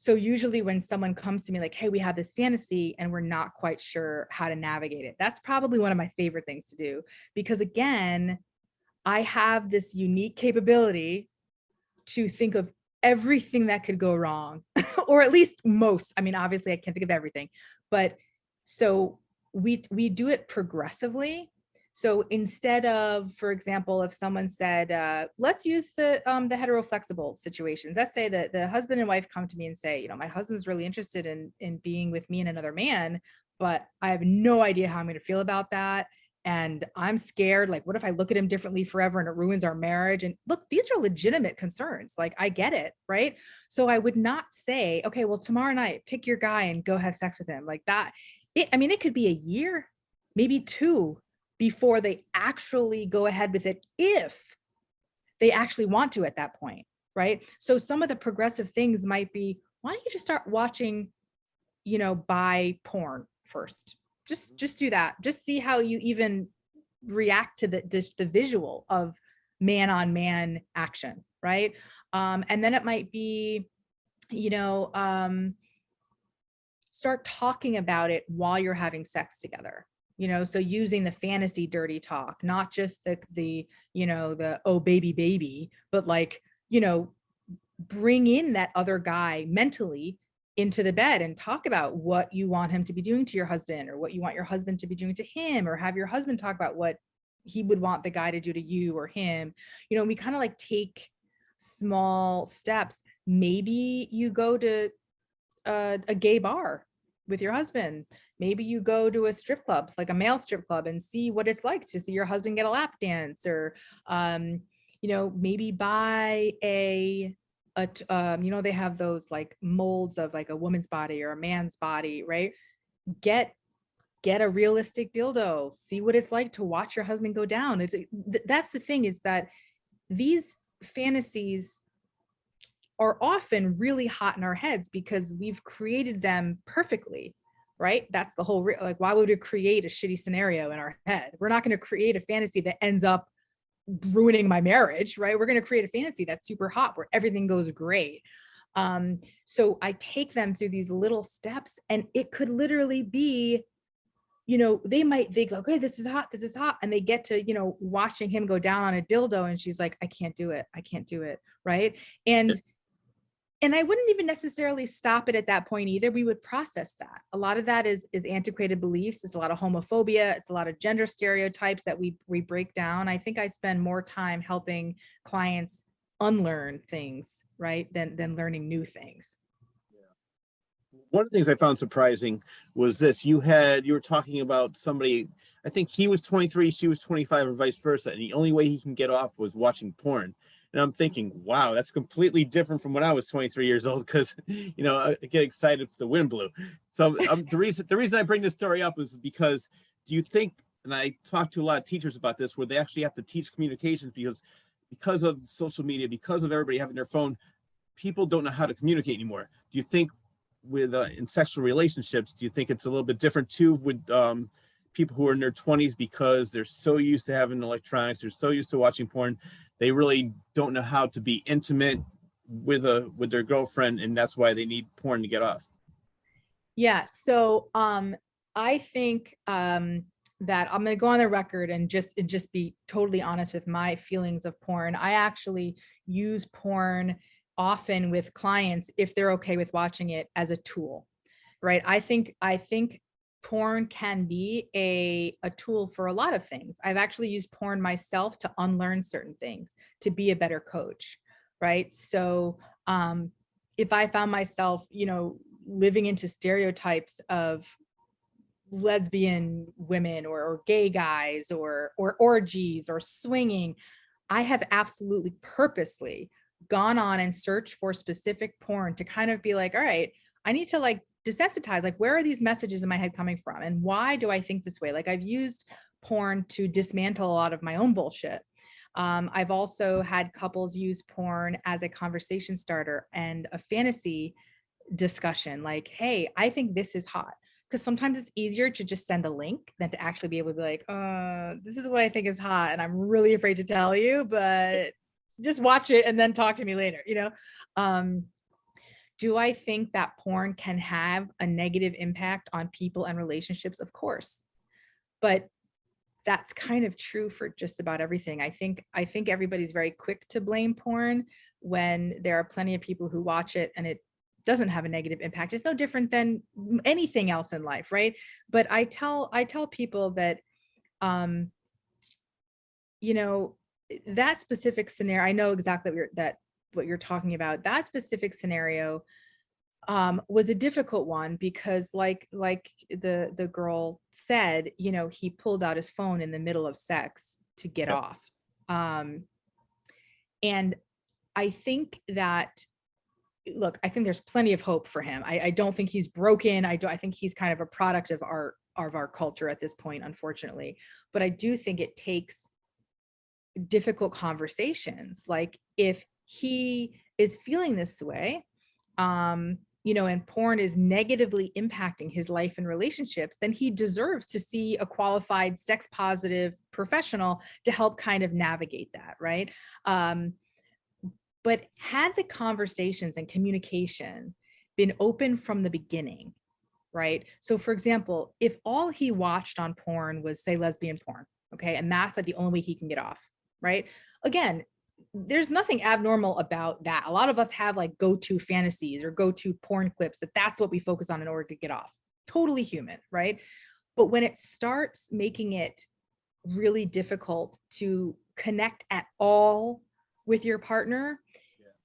usually when someone comes to me like, hey, we have this fantasy and we're not quite sure how to navigate it, that's probably one of my favorite things to do, because again, I have this unique capability to think of everything that could go wrong, or at least most. I mean, obviously I can't think of everything, but so we do it progressively. So instead of, for example, if someone said, let's use the heteroflexible situations. Let's say that the husband and wife come to me and say, my husband's really interested in being with me and another man, but I have no idea how I'm going to feel about that. And I'm scared, like, what if I look at him differently forever and it ruins our marriage? And look, these are legitimate concerns. Like, I get it, right? So I would not say, okay, well, tomorrow night, pick your guy and go have sex with him like that. It could be a year, maybe 2, before they actually go ahead with it, if they actually want to at that point, right? So some of the progressive things might be, why don't you just start watching, bi porn first? Just do that. Just see how you even react to the visual of man on man action, right? And then it might be, start talking about it while you're having sex together. So using the fantasy dirty talk, not just the oh baby, but like, bring in that other guy mentally into the bed and talk about what you want him to be doing to your husband, or what you want your husband to be doing to him, or have your husband talk about what he would want the guy to do to you or him. We kind of like take small steps. Maybe you go to a gay bar with your husband. Maybe you go to a strip club, like a male strip club, and see what it's like to see your husband get a lap dance, or maybe buy they have those like molds of like a woman's body or a man's body, right? Get a realistic dildo, see what it's like to watch your husband go down. That's the thing, is that these fantasies are often really hot in our heads because we've created them perfectly, right? That's the whole, like, why would we create a shitty scenario in our head? We're not going to create a fantasy that ends up ruining my marriage, right? We're going to create a fantasy that's super hot where everything goes great. So I take them through these little steps, and it could literally be, they might think, okay, this is hot, and they get to, watching him go down on a dildo, and she's like, I can't do it, right? And I wouldn't even necessarily stop it at that point either. We would process that. A lot of that is antiquated beliefs. It's a lot of homophobia. It's a lot of gender stereotypes that we break down. I think I spend more time helping clients unlearn things, right, than learning new things. One of the things I found surprising was this. You were talking about somebody, I think he was 23, she was 25, or vice versa, and the only way he can get off was watching porn. And I'm thinking, wow, that's completely different from when I was 23 years old, because I get excited if the wind blew. So the reason I bring this story up is because, do you think, and I talked to a lot of teachers about this, where they actually have to teach communications because of social media, because of everybody having their phone, people don't know how to communicate anymore. Do you think in sexual relationships, do you think it's a little bit different too with people who are in their 20s, because they're so used to having electronics, they're so used to watching porn, they really don't know how to be intimate with their girlfriend, and that's why they need porn to get off? Yeah. So I think that I'm going to go on the record and just be totally honest with my feelings of porn. I actually use porn often with clients if they're okay with watching it as a tool, right? I think porn can be a tool for a lot of things. I've actually used porn myself to unlearn certain things, to be a better coach, right? So if I found myself, living into stereotypes of lesbian women or gay guys or orgies or swinging, I have absolutely purposely gone on and searched for specific porn to kind of be like, all right, I need to like desensitize, like, where are these messages in my head coming from? And why do I think this way? Like, I've used porn to dismantle a lot of my own bullshit. I've also had couples use porn as a conversation starter and a fantasy discussion. Like, hey, I think this is hot. Because sometimes it's easier to just send a link than to actually be able to be like, this is what I think is hot, and I'm really afraid to tell you, but just watch it and then talk to me later, Do I think that porn can have a negative impact on people and relationships? Of course. But that's kind of true for just about everything. I think everybody's very quick to blame porn when there are plenty of people who watch it and it doesn't have a negative impact. It's no different than anything else in life, right? But I tell people that that specific scenario, I know exactly what you're talking about. That specific scenario was a difficult one because like the girl said, he pulled out his phone in the middle of sex to get Yep. off. And I think that, look, I think there's plenty of hope for him. I don't think he's broken. I think he's kind of a product of our culture at this point, unfortunately. But I do think it takes difficult conversations. Like, if he is feeling this way, and porn is negatively impacting his life and relationships, then he deserves to see a qualified sex positive professional to help kind of navigate that, right? But had the conversations and communication been open from the beginning, right? So for example, if all he watched on porn was, say, lesbian porn, okay, and that's like the only way he can get off, right? Again, there's nothing abnormal about that. A lot of us have like go-to fantasies or go-to porn clips that's what we focus on in order to get off. Totally human, right? But when it starts making it really difficult to connect at all with your partner,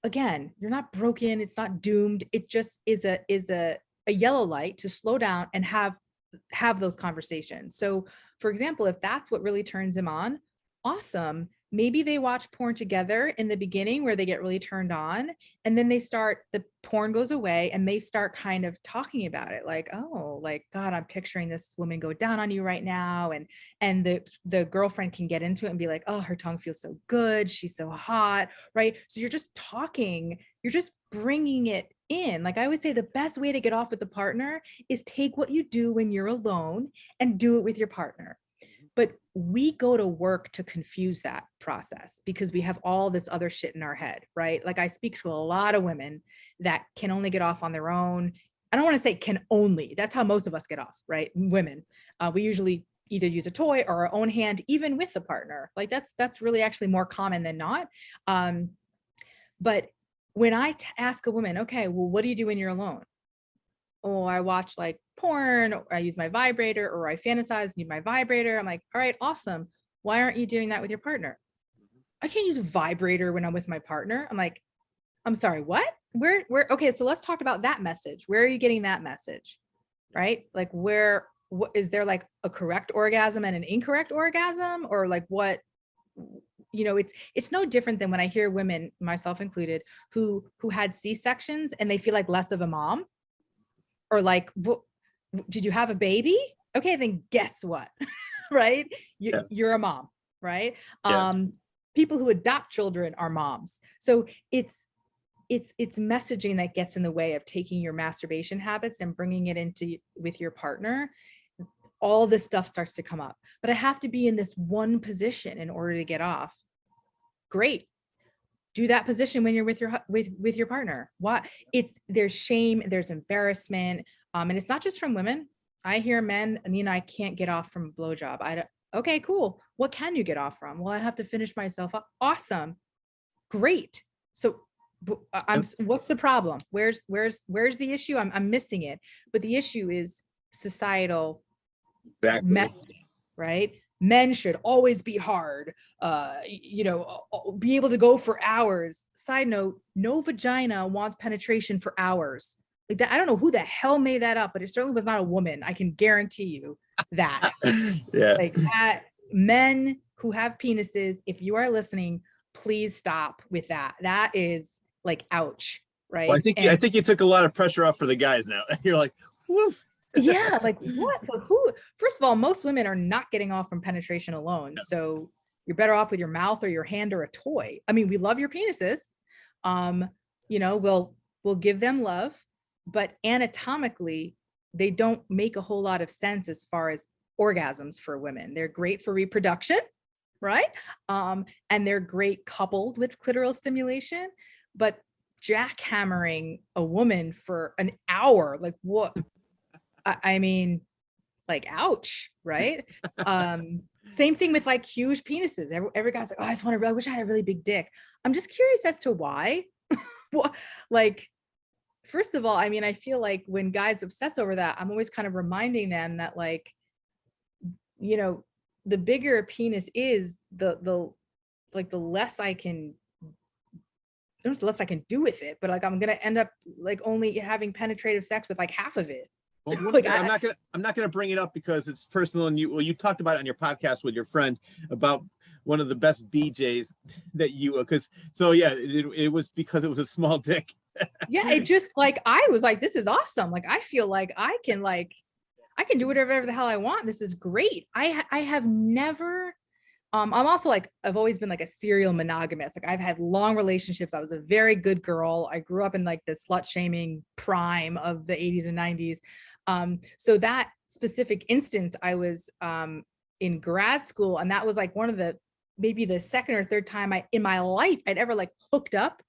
again, you're not broken, it's not doomed. It just is a yellow light to slow down and have those conversations. So for example, if that's what really turns him on, awesome. maybe they watch porn together in the beginning where they get really turned on, and then the porn goes away and they start kind of talking about it, like, oh, like, God, I'm picturing this woman go down on you right now. And the girlfriend can get into it and be like, oh, her tongue feels so good, she's so hot, right? So you're just talking, you're just bringing it in. Like I would say the best way to get off with the partner is take what you do when you're alone and do it with your partner. But we go to work to confuse that process because we have all this other shit in our head, right? Like I speak to a lot of women that can only get off on their own. I don't want to say can only, that's how most of us get off, right? Women, we usually either use a toy or our own hand, even with the partner. Like that's really actually more common than not. But when I ask a woman, okay, well, what do you do when you're alone? Oh, I watch like porn, or I use my vibrator, or I fantasize, need my vibrator. I'm like, all right, awesome. Why aren't you doing that with your partner? I can't use a vibrator when I'm with my partner. I'm like, I'm sorry, what? Where, okay, so let's talk about that message. Where are you getting that message? Right? Like what is there, like a correct orgasm and an incorrect orgasm? Or like what, it's no different than when I hear women, myself included, who had C-sections and they feel like less of a mom. Or like, did you have a baby? Okay, then guess what? Right? You're a mom, right? Yeah. People who adopt children are moms. So it's messaging that gets in the way of taking your masturbation habits and bringing it into with your partner. All this stuff starts to come up. But I have to be in this one position in order to get off. Great. Do that position when you're with your partner. Why? There's shame, there's embarrassment, and it's not just from women. I hear men, I can't get off from a blowjob. Okay, cool. What can you get off from? Well, I have to finish myself up. Awesome, great. So, what's the problem? Where's the issue? I'm missing it. But the issue is societal messaging, right? Men should always be hard, be able to go for hours. Side note, no vagina wants penetration for hours. Like that, I don't know who the hell made that up, but it certainly was not a woman. I can guarantee you that. Yeah. Like that, men who have penises, if you are listening, please stop with that. That is like, ouch, right? Well, I think you took a lot of pressure off for the guys now. You're like, woof. Yeah, like what? Who? First of all, most women are not getting off from penetration alone. So you're better off with your mouth or your hand or a toy. I mean, we love your penises. We'll give them love, but anatomically, they don't make a whole lot of sense as far as orgasms for women. They're great for reproduction, right? And they're great coupled with clitoral stimulation, but jackhammering a woman for an hour, like what? I mean, like, ouch, right? Same thing with like huge penises. Every guy's like, oh, I wish I had a really big dick. I'm just curious as to why. Like, first of all, I mean, I feel like when guys obsess over that, I'm always kind of reminding them that, like, the bigger a penis is, the less I can, there's less I can do with it, but like I'm gonna end up like only having penetrative sex with like half of it. Well, Like, I'm not gonna bring it up because it's personal, and you talked about it on your podcast with your friend about one of the best BJs that it was because it was a small dick. Yeah, it just, like, I was like, this is awesome. Like, I feel like I can do whatever the hell I want. This is great. I have never, I'm also like, I've always been like a serial monogamist. Like, I've had long relationships. I was a very good girl. I grew up in like the slut shaming prime of the 80s and 90s. So that specific instance, I was in grad school, and that was like maybe the second or third time in my life I'd ever like hooked up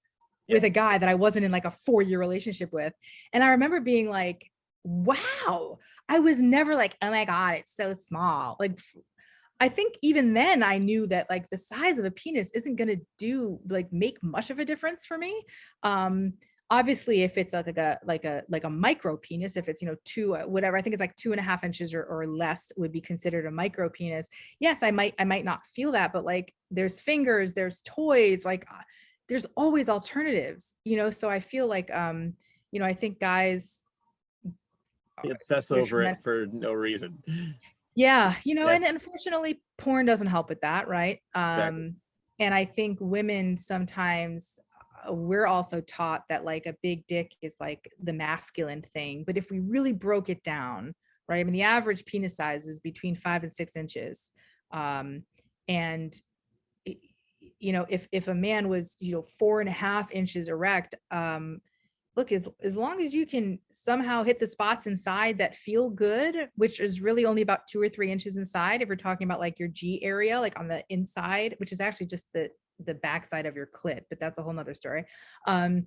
with a guy that I wasn't in like a 4-year relationship with. And I remember being like, wow, I was never like, oh my God, it's so small. Like, I think even then I knew that like the size of a penis isn't going to make much of a difference for me. Obviously if it's like a micro penis, if it's, whatever, I think it's like 2.5 inches or less would be considered a micro penis. Yes, I might not feel that, but like there's fingers, there's toys, like there's always alternatives, so I feel like, I think guys obsess over it for no reason. Yeah, and unfortunately porn doesn't help with that, right? Exactly. And I think women sometimes, we're also taught that like a big dick is like the masculine thing. But if we really broke it down, right? I mean, the average penis size is between 5 and 6 inches. Um, and if a man was 4.5 inches erect, look, as long as you can somehow hit the spots inside that feel good, which is really only about 2 or 3 inches inside, if you're talking about like your G area, like on the inside, which is actually just the backside of your clit, but that's a whole nother story. um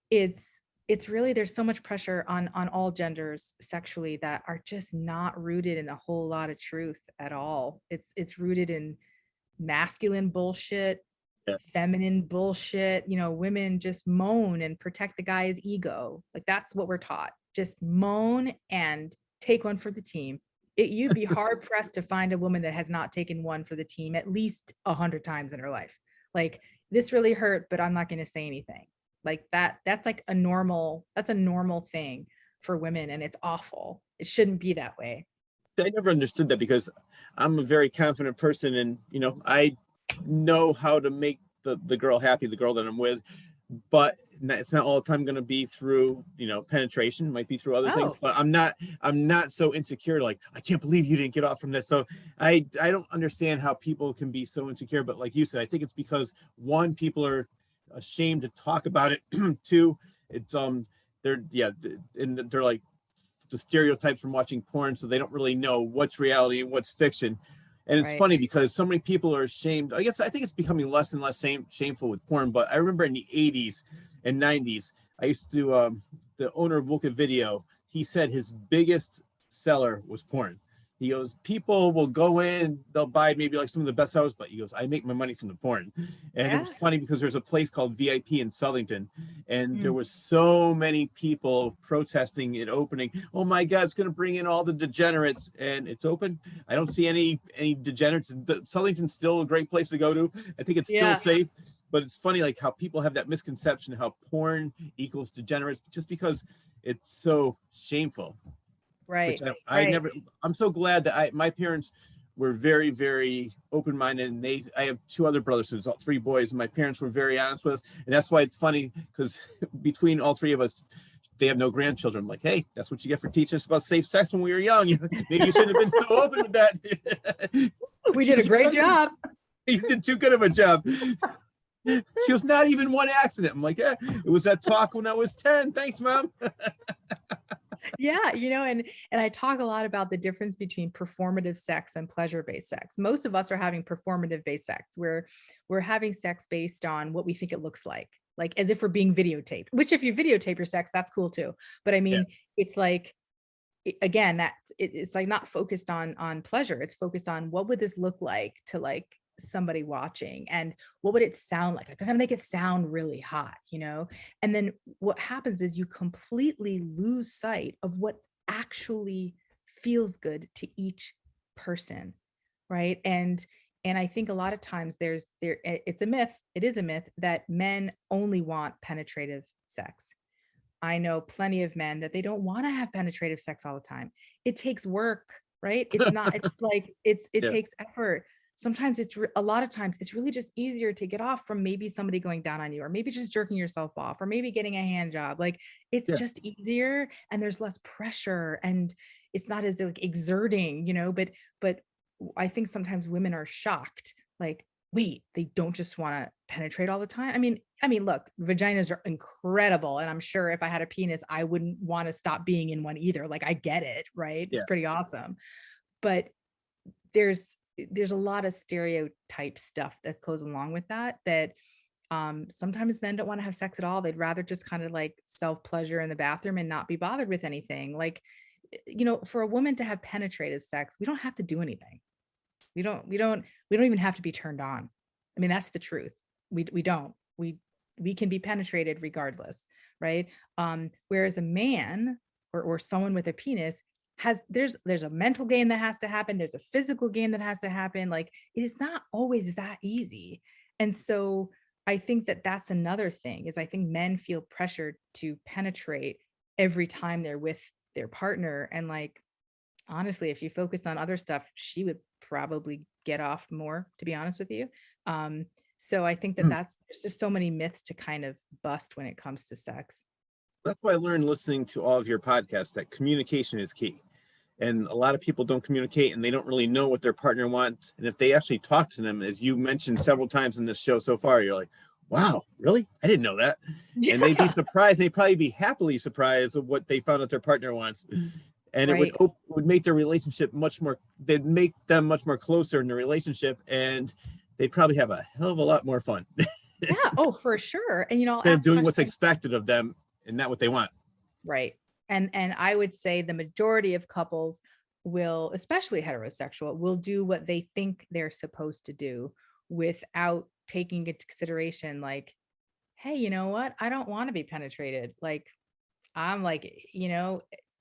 it's really, there's so much pressure on all genders sexually that are just not rooted in a whole lot of truth at all. It's rooted in masculine bullshit, Yeah. feminine bullshit. Women just moan and protect the guy's ego. Like that's what we're taught. Just moan and take one for the team. You'd be hard pressed to find a woman that has not taken one for the team at least 100 times in her life. Like, this really hurt, but I'm not going to say anything. Like that's like that's a normal thing for women, and it's awful. It shouldn't be that way. I never understood that because I'm a very confident person, and I know how to make the girl happy, the girl that I'm with, but it's not all the time going to be through penetration. It might be through other things, Oh, but I'm not so insecure, like I can't believe you didn't get off from this. So I don't understand how people can be so insecure. But like you said, I think it's because, one, people are ashamed to talk about it. Two, it's they're yeah and they're like the stereotypes from watching porn, so they don't really know what's reality and what's fiction. And it's right. funny because so many people are ashamed. I think it's becoming less and less shameful with porn. But I remember in the 80s and 90s, I used to the owner of Book Video. He said his biggest seller was porn. He goes, people will go in, they'll buy maybe like some of the best sellers, but he goes, I make my money from the porn. And it Yeah. was funny because there's a place called VIP in Southington, and there Mm. was so many people protesting it opening. Oh my God, it's going to bring in all the degenerates, and it's open. I don't see any degenerates. Southington's still a great place to go to. I think it's still Yeah. safe. But it's funny, like how people have that misconception how porn equals degenerates, just because it's so shameful. Which Right. I Right. never. I'm so glad that my parents were very, very open-minded, and I have two other brothers, so it's all three boys, and my parents were very honest with us, and that's why it's funny because between all three of us, they have no grandchildren. I'm like, hey, that's what you get for teaching us about safe sex when we were young. Maybe you shouldn't have been so open with that. We She did a was, great job. you did too good of a job. She was not even one accident. I'm like, yeah, it was that talk when I was 10. Thanks, Mom. Yeah, and I talk a lot about the difference between performative sex and pleasure-based sex. Most of us are having performative-based sex, where we're having sex based on what we think it looks like as if we're being videotaped. Which, if you videotape your sex, that's cool too. But I Yeah. mean, it's like, again, it's like not focused on pleasure. It's focused on, what would this look like to like somebody watching, and what would it sound like? Like, I gotta make it sound really hot. And then what happens is you completely lose sight of what actually feels good to each person, right? And I think a lot of times it's a myth. It is a myth that men only want penetrative sex. I know plenty of men that they don't want to have penetrative sex all the time. It takes work, right? It's not, it's like, it Yeah. takes effort. Sometimes a lot of times it's really just easier to get off from maybe somebody going down on you, or maybe just jerking yourself off, or maybe getting a hand job. Like, it's Yeah. just easier, and there's less pressure, and it's not as like exerting. But I think sometimes women are shocked, like, wait, they don't just want to penetrate all the time. I mean, look, vaginas are incredible, and I'm sure if I had a penis, I wouldn't want to stop being in one either. Like, I get it, right? It's Yeah. pretty awesome. But there's a lot of stereotype stuff that goes along with that sometimes men don't want to have sex at all. They'd rather just kind of like self pleasure in the bathroom and not be bothered with anything. Like, for a woman to have penetrative sex, we don't have to do anything. We don't even have to be turned on. I mean, that's the truth. We don't. We can be penetrated regardless, right? Whereas a man, or someone with a penis, there's a mental game that has to happen, there's a physical game that has to happen. Like, it is not always that easy. And so I think that that's another thing, is I think men feel pressured to penetrate every time they're with their partner. And like, honestly, if you focused on other stuff, she would probably get off more, to be honest with you. So I think that Hmm. there's just so many myths to kind of bust when it comes to sex. That's why I learned listening to all of your podcasts that communication is key. And a lot of people don't communicate and they don't really know what their partner wants. And if they actually talk to them, as you mentioned several times in this show so far, you're like, wow, really? I didn't know that. And they'd be Yeah, surprised. They'd probably be happily surprised of what they found out their partner wants. And it right. would make their relationship much more, they'd make them much more closer in the relationship. And they'd probably have a hell of a lot more fun Yeah. Oh, for sure. And I'll instead of ask doing what's questions. expected of them and not what they want. Right. And I would say the majority of couples will, especially heterosexual, will do what they think they're supposed to do without taking into consideration, like, hey, you know what? I don't want to be penetrated. Like, I'm like,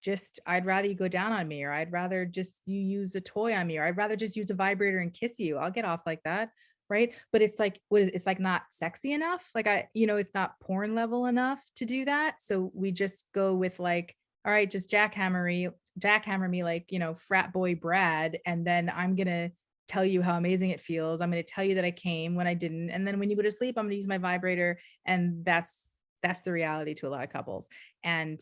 just I'd rather you go down on me, or I'd rather just you use a toy on me, or I'd rather just use a vibrator and kiss you. I'll get off like that. Right. But it's like, it's like not sexy enough. Like it's not porn level enough to do that. So we just go with like, all right, just jackhammer me like, frat boy Brad. And then I'm gonna tell you how amazing it feels. I'm gonna tell you that I came when I didn't. And then when you go to sleep, I'm gonna use my vibrator. And that's the reality to a lot of couples. And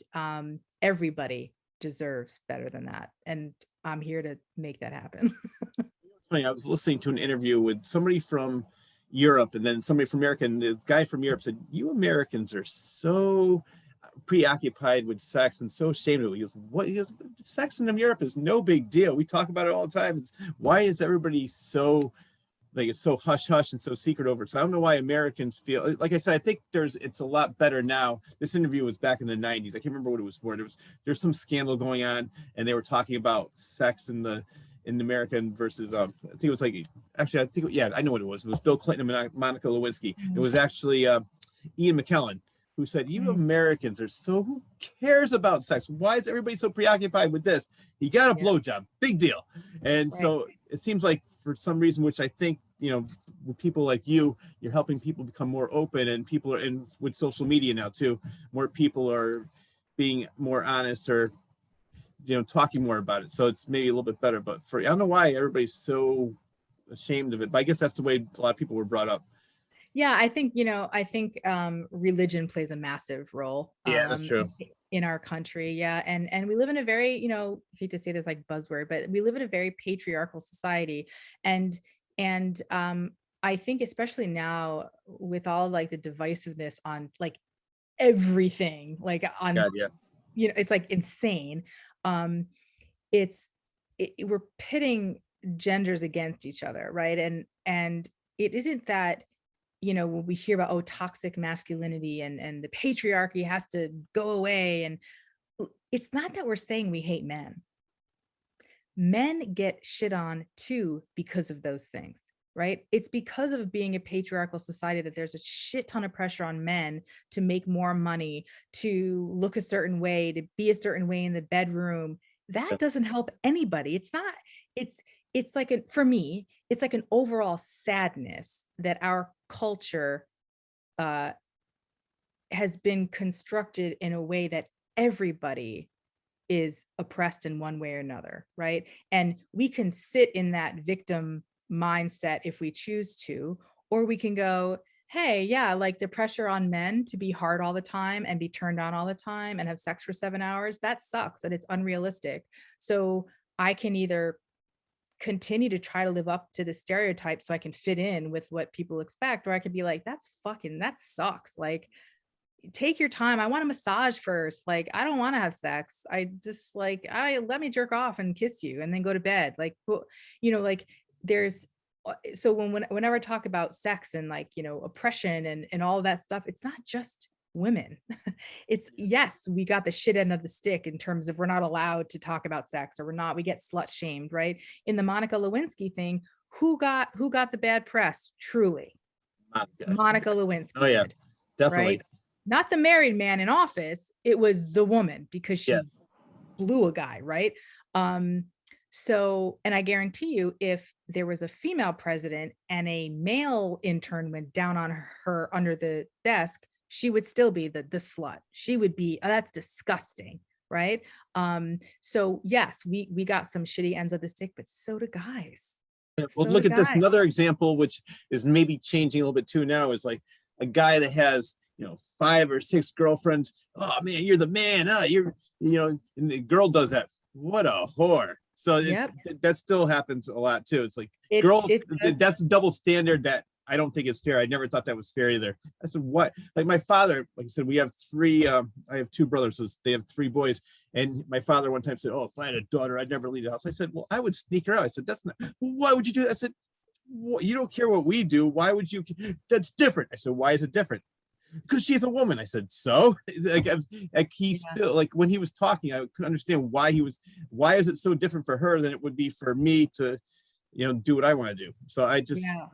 everybody deserves better than that. And I'm here to make that happen. It's funny. I was listening to an interview with somebody from Europe and then somebody from America, and the guy from Europe said, "You Americans are so preoccupied with sex and so ashamed of it." He goes, "What?" He goes, "Sex in Europe is no big deal. We talk about it all the time. Why is everybody so like it's so hush hush and so secret over it?" So I don't know why Americans feel like I said. I think it's a lot better now. This interview was back in the '90s. I can't remember what it was for. There's some scandal going on, and they were talking about sex in America versus I think it was like actually I think yeah I know what it was. It was Bill Clinton and Monica Lewinsky. It Mm, was actually Ian McKellen who said, "You mm, Americans are so who cares about sex? Why is everybody so preoccupied with this? He got a yeah, blowjob, big deal." And right. so it seems like for some reason, which I think with people like you're helping people become more open, and people are in with social media now too. More people are being more honest or talking more about it. So it's maybe a little bit better. But I don't know why everybody's so ashamed of it. But I guess that's the way a lot of people were brought up. Yeah, I think religion plays a massive role Yeah, that's true. in our country. Yeah. And we live in a very, hate to say this like buzzword, but we live in a very patriarchal society. And I think especially now with all like the divisiveness on like everything, like on, God, yeah. it's like insane. Um, it's we're pitting genders against each other, right? And it isn't that, when we hear about, oh, toxic masculinity and the patriarchy has to go away, and it's not that we're saying we hate men. Men get shit on too because of those things, right? It's because of being a patriarchal society that there's a shit ton of pressure on men to make more money, to look a certain way, to be a certain way in the bedroom. That doesn't help anybody. It's not, it's like for me, it's like an overall sadness that our culture uh has been constructed in a way that everybody is oppressed in one way or another, right? And we can sit in that victim mindset if we choose to, or we can go, hey, yeah, like the pressure on men to be hard all the time and be turned on all the time and have sex for 7 hours, that sucks and it's unrealistic. So I can either continue to try to live up to the stereotype so I can fit in with what people expect, or I could be like, that sucks. Like, take your time. I want a massage first. Like, I don't want to have sex. I just like, I let me jerk off and kiss you and then go to bed. Like, like there's so whenever I talk about sex and like, oppression and all of that stuff, it's not just women. It's, yes, we got the shit end of the stick in terms of we're not allowed to talk about sex, or we get slut shamed, right? In the Monica Lewinsky thing, who got the bad press? Truly, Monica. Monica Oh Lewinsky yeah, did, definitely. right? Not the married man in office, it was the woman because she Yes. blew a guy, right? Um, so, and I guarantee you, if there was a female president and a male intern went down on her under the desk, she would still be the slut. She would be, oh, that's disgusting, right? So yes, we got some shitty ends of the stick, but so do guys. Well, So do look at this. guys. Another example, which is maybe changing a little bit too now, is like a guy that has, 5 or 6 girlfriends. Oh man, you're the man. And the girl does that. What a whore. So Yep. that still happens a lot too. It's like girls, It does. that's a double standard that I don't think it's fair. I never thought that was fair either. I said, what? Like my father, like I said, we have three, I have 2 brothers, so they have 3 boys. And my father one time said, oh, if I had a daughter, I'd never leave the house. I said, well, I would sneak her out. I said, that's not, why would you do that? I said, you don't care what we do. Why would you? That's different. I said, why is it different? Because she's a woman. I said, so like he Yeah. still, like when he was talking, I couldn't understand why is it so different for her than it would be for me to, do what I want to do. So I just, Yeah.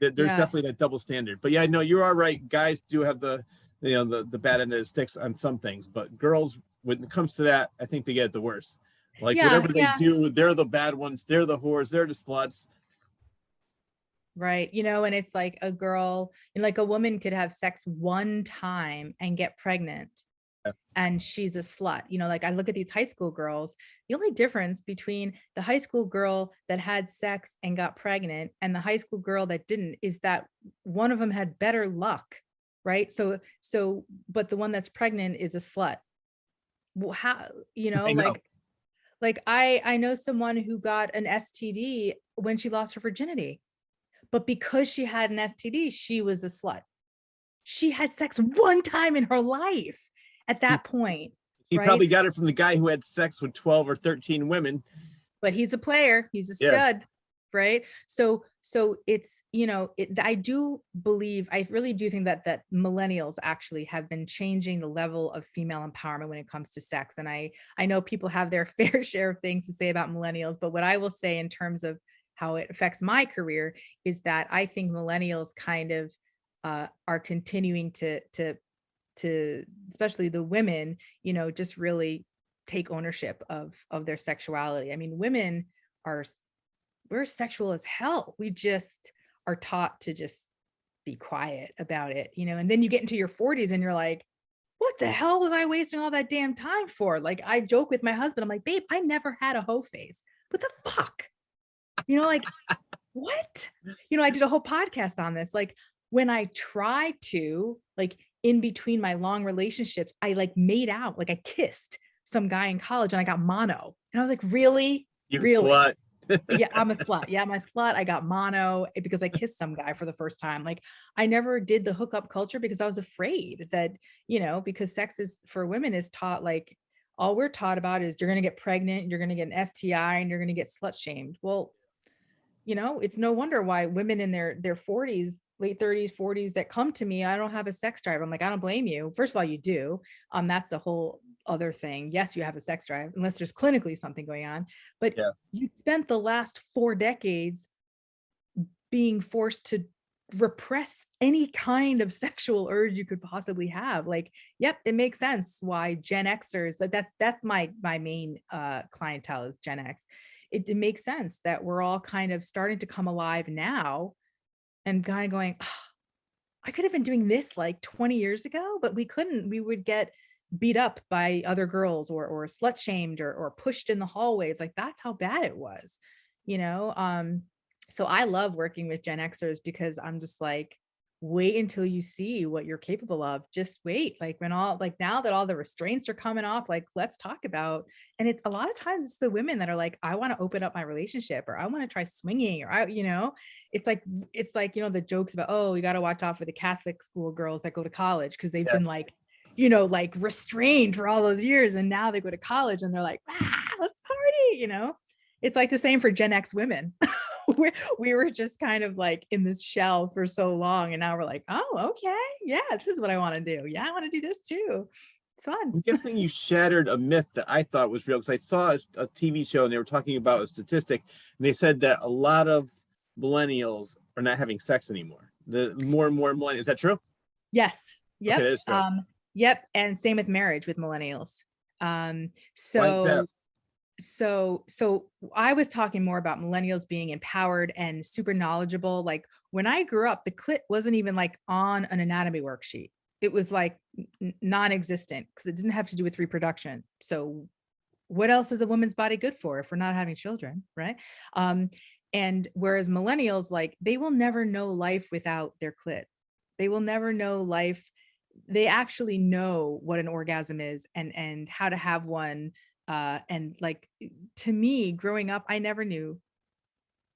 there's Yeah. definitely that double standard. But yeah, no, you are right. Guys do have the bad end of the sticks on some things, but girls, when it comes to that, I think they get the worst. Like Yeah. whatever they Yeah. do, they're the bad ones. They're the whores. They're the sluts. Right. And it's like a girl, and like a woman could have sex one time and get pregnant and she's a slut. Like I look at these high school girls, the only difference between the high school girl that had sex and got pregnant and the high school girl that didn't is that one of them had better luck. Right. But the one that's pregnant is a slut. How, I know. like I know someone who got an STD when she lost her virginity. But because she had an STD, she was a slut. She had sex one time in her life at that point, He right? probably got it from the guy who had sex with 12 or 13 women. But he's a player, he's a Yeah. stud, right? So it's, I do believe, I really do think that millennials actually have been changing the level of female empowerment when it comes to sex. And I know people have their fair share of things to say about millennials, but what I will say in terms of how it affects my career is that I think millennials kind of are continuing to especially the women, just really take ownership of their sexuality. I mean, women are, we're sexual as hell. We just are taught to just be quiet about it, and then you get into your 40s and you're like, what the hell was I wasting all that damn time for? Like I joke with my husband, I'm like, babe, I never had a hoe phase. What the fuck? Like, what? I did a whole podcast on this. Like, when I try to, like, in between my long relationships, I like made out, like I kissed some guy in college and I got mono. And I was like, really? You Really? slut. Yeah, I'm a slut. Yeah, I'm a slut. I got mono because I kissed some guy for the first time. Like, I never did the hookup culture because I was afraid that, because sex is for women is taught like all we're taught about is you're going to get pregnant, you're going to get an STI, and you're going to get slut shamed. Well, it's no wonder why women in their 40s, late 30s, 40s that come to me, I don't have a sex drive. I'm like, I don't blame you. First of all, you do. That's a whole other thing. Yes, you have a sex drive, unless there's clinically something going on. But Yeah. you spent the last 4 decades being forced to repress any kind of sexual urge you could possibly have. Like, yep, it makes sense why Gen Xers, like that's my main clientele is Gen X. It makes sense that we're all kind of starting to come alive now and kind of going, oh, I could have been doing this like 20 years ago, but we couldn't. We would get beat up by other girls or slut shamed or pushed in the hallways. Like that's how bad it was, you know? So I love working with Gen Xers because I'm just like, wait until you see what you're capable of. Just wait. Like when all, like now that all the restraints are coming off, like let's talk about, and it's a lot of times it's the women that are like, I want to open up my relationship or I want to try swinging or it's like, the jokes about, oh, you got to watch out for the Catholic school girls that go to college because they've been like, like restrained for all those years. And now they go to college and they're like, let's party, it's like the same for Gen X women. we were just kind of like in this shell for so long. And now we're like, oh, okay. Yeah, this is what I want to do. Yeah, I want to do this too. It's fun. I'm guessing you shattered a myth that I thought was real because I saw a TV show and they were talking about a statistic and they said that a lot of millennials are not having sex anymore. The more and more millennials. Is that true? Yes. Yep. Okay, that is true. Yep. And same with marriage with millennials. Why is that? So I was talking more about millennials being empowered and super knowledgeable. Like when I grew up, the clit wasn't even like on an anatomy worksheet. It was like non-existent because it didn't have to do with reproduction. So what else is a woman's body good for if we're not having children, right? And whereas millennials, like, they will never know life without their clit. They will never know life. They actually know what an orgasm is and how to have one. And like, to me, growing up, I never knew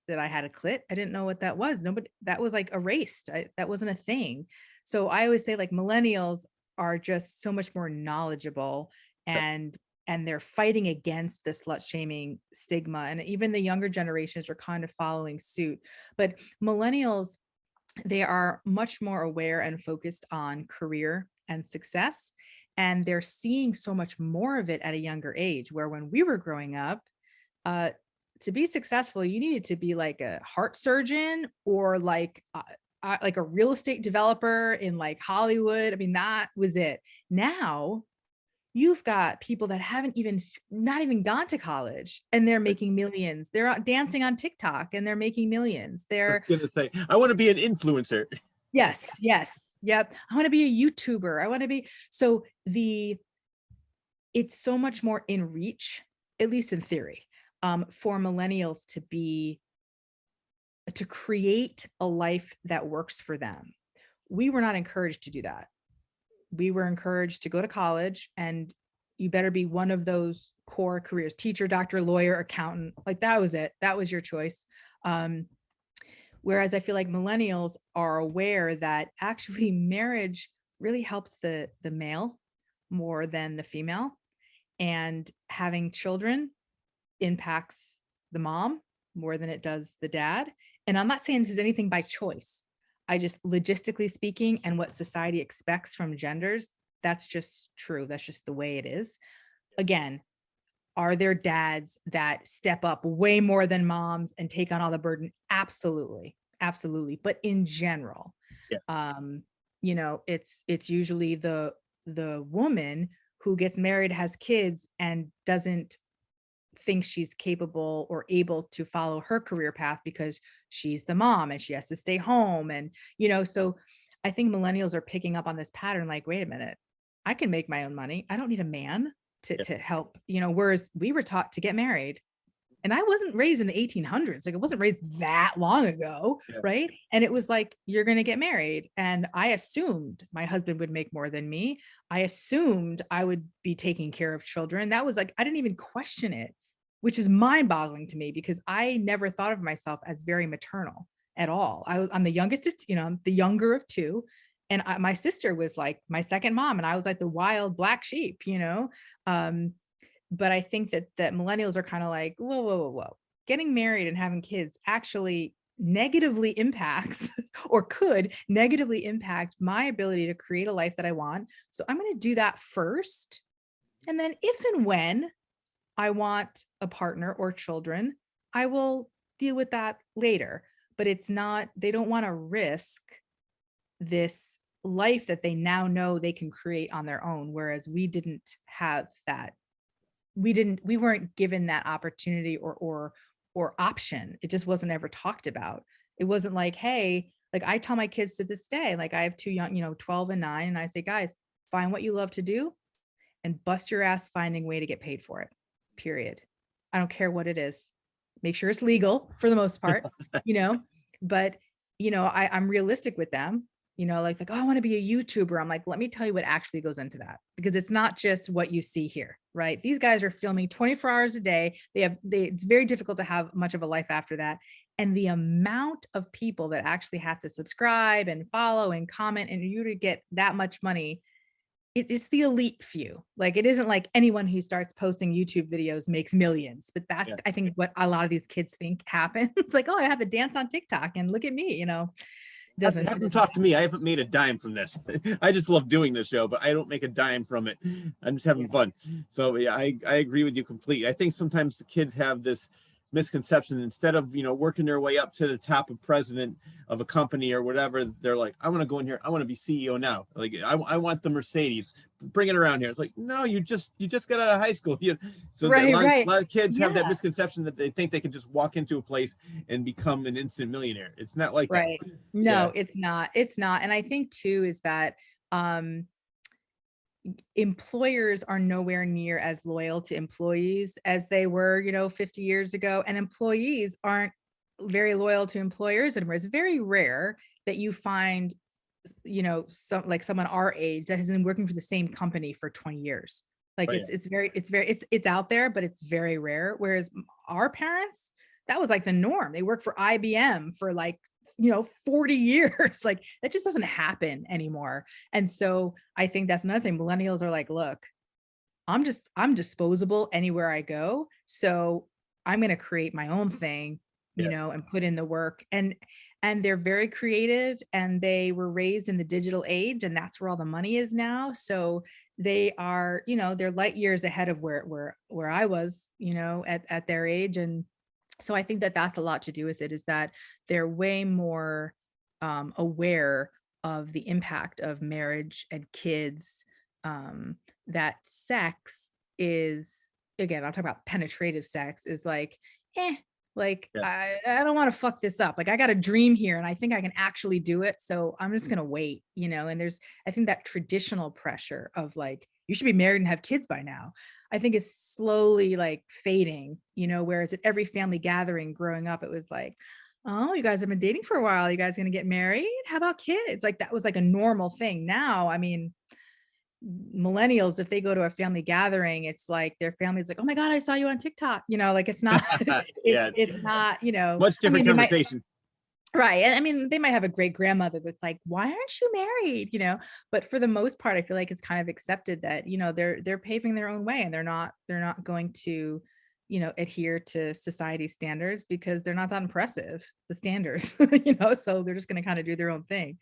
that I had a clit. I didn't know what that was. Nobody, that was like erased. That wasn't a thing. So I always say, like, millennials are just so much more knowledgeable, Yep. and they're fighting against the slut shaming stigma. And even the younger generations are kind of following suit. But millennials, they are much more aware and focused on career and success. And they're seeing so much more of it at a younger age, where when we were growing up, uh, to be successful, you needed to be like a heart surgeon or like a real estate developer in like Hollywood. I mean, that was it. Now you've got people that haven't even not even gone to college, and they're Right. making millions. They're out dancing on TikTok and they're making millions. I was They're gonna say, I want to be an influencer. yes, yes, yep. I want to be a YouTuber. I want to be so the it's so much more in reach, at least in theory, for millennials to create a life that works for them. We were not encouraged to do that. We were encouraged to go to college, and you better be one of those core careers: teacher, doctor, lawyer, accountant. Like, that was it. That was your choice. Um, Whereas I feel like millennials are aware that actually marriage really helps the male more than the female, and having children impacts the mom more than it does the dad. And I'm not saying this is anything by choice. I just, logistically speaking, and what society expects from genders, that's just true. That's just the way it is. Again, are there dads that step up way more than moms and take on all the burden? Absolutely. Absolutely. But in general, Yeah. um, it's usually the woman who gets married, has kids, and doesn't think she's capable or able to follow her career path because she's the mom and she has to stay home. And, so I think millennials are picking up on this pattern, like, wait a minute, I can make my own money. I don't need a man to, Yeah. to help, whereas we were taught to get married. And I wasn't raised in the 1800s. Like, I wasn't raised that long ago. Yeah. Right. And it was like, you're going to get married. And I assumed my husband would make more than me. I assumed I would be taking care of children. That was like, I didn't even question it, which is mind boggling to me, because I never thought of myself as very maternal at all. I'm the youngest of, I'm the younger of two. And my sister was like my second mom, and I was like the wild black sheep. Um, but I think that millennials are kind of like, whoa, whoa, whoa, whoa. Getting married and having kids actually negatively impacts or could negatively impact my ability to create a life that I want. So I'm going to do that first. And then if and when I want a partner or children, I will deal with that later. But it's not, they don't want to risk this life that they now know they can create on their own. Whereas we didn't have that, we weren't given that opportunity or option. It just wasn't ever talked about. It wasn't like, hey, like, I tell my kids to this day, like, I have two young, 12 and 9, and I say, guys, find what you love to do and bust your ass finding a way to get paid for it, period. I don't care what it is. Make sure it's legal for the most part, you know but I'm realistic with them. Like, oh, I want to be a YouTuber. I'm like, let me tell you what actually goes into that, because it's not just what you see here, right? These guys are filming 24 hours a day. It's very difficult to have much of a life after that. And the amount of people that actually have to subscribe and follow and comment, and you to get that much money, it's the elite few. Like, it isn't like anyone who starts posting YouTube videos makes millions, but that's, Yeah. I think, what a lot of these kids think happens. Like, oh, I have to dance on TikTok and look at me, Have them talk to me. I haven't made a dime from this. I just love doing this show, but I don't make a dime from it. I'm just having yeah, fun. So yeah, I agree with you completely. I think sometimes the kids have this misconception, instead of working their way up to the top of president of a company or whatever, they're like, I want to go in here, I want to be CEO now. Like, I want the Mercedes, bring it around here. It's like, no, you just got out of high school. So that a right, lot, right. a lot of kids have that Yeah, misconception that they think they can just walk into a place and become an instant millionaire. It's not like that. right. Yeah. No, it's not. And I think too is that um employers are nowhere near as loyal to employees as they were, 50 years ago, and employees aren't very loyal to employers, and it's very rare that you find, some like someone our age that has been working for the same company for 20 years. Like Right. it's out there, but it's very rare. Whereas our parents, that was like the norm. They worked for IBM for like, 40 years. Like that just doesn't happen anymore. And so I think that's another thing. Millennials are like, look, I'm disposable anywhere I go. So I'm going to create my own thing, Yeah. and put in the work. And they're very creative, and they were raised in the digital age, and that's where all the money is now. So they are, they're light years ahead of where I was, at their age. And so I think that that's a lot to do with it, is that they're way more aware of the impact of marriage and kids, um, that sex is, again, I'm talking about penetrative sex, is like, like Yeah. I don't want to fuck this up. Like I got a dream here and I think I can actually do it. So I'm just gonna wait, and there's, I think that traditional pressure of like, you should be married and have kids by now, I think is slowly like fading, whereas at every family gathering growing up, it was like, oh, you guys have been dating for a while. You guys gonna get married? How about kids? Like that was like a normal thing. Now, I mean, millennials, if they go to a family gathering, it's like their family's like, oh my God, I saw you on TikTok. Like it's not, Yeah. it's not, Much I mean, different they might, conversation. right. And I mean, they might have a great grandmother that's like, why aren't you married? But for the most part, I feel like it's kind of accepted that, they're paving their own way, and they're not going to, adhere to society standards, because they're not that impressive, the standards, so they're just going to kind of do their own thing.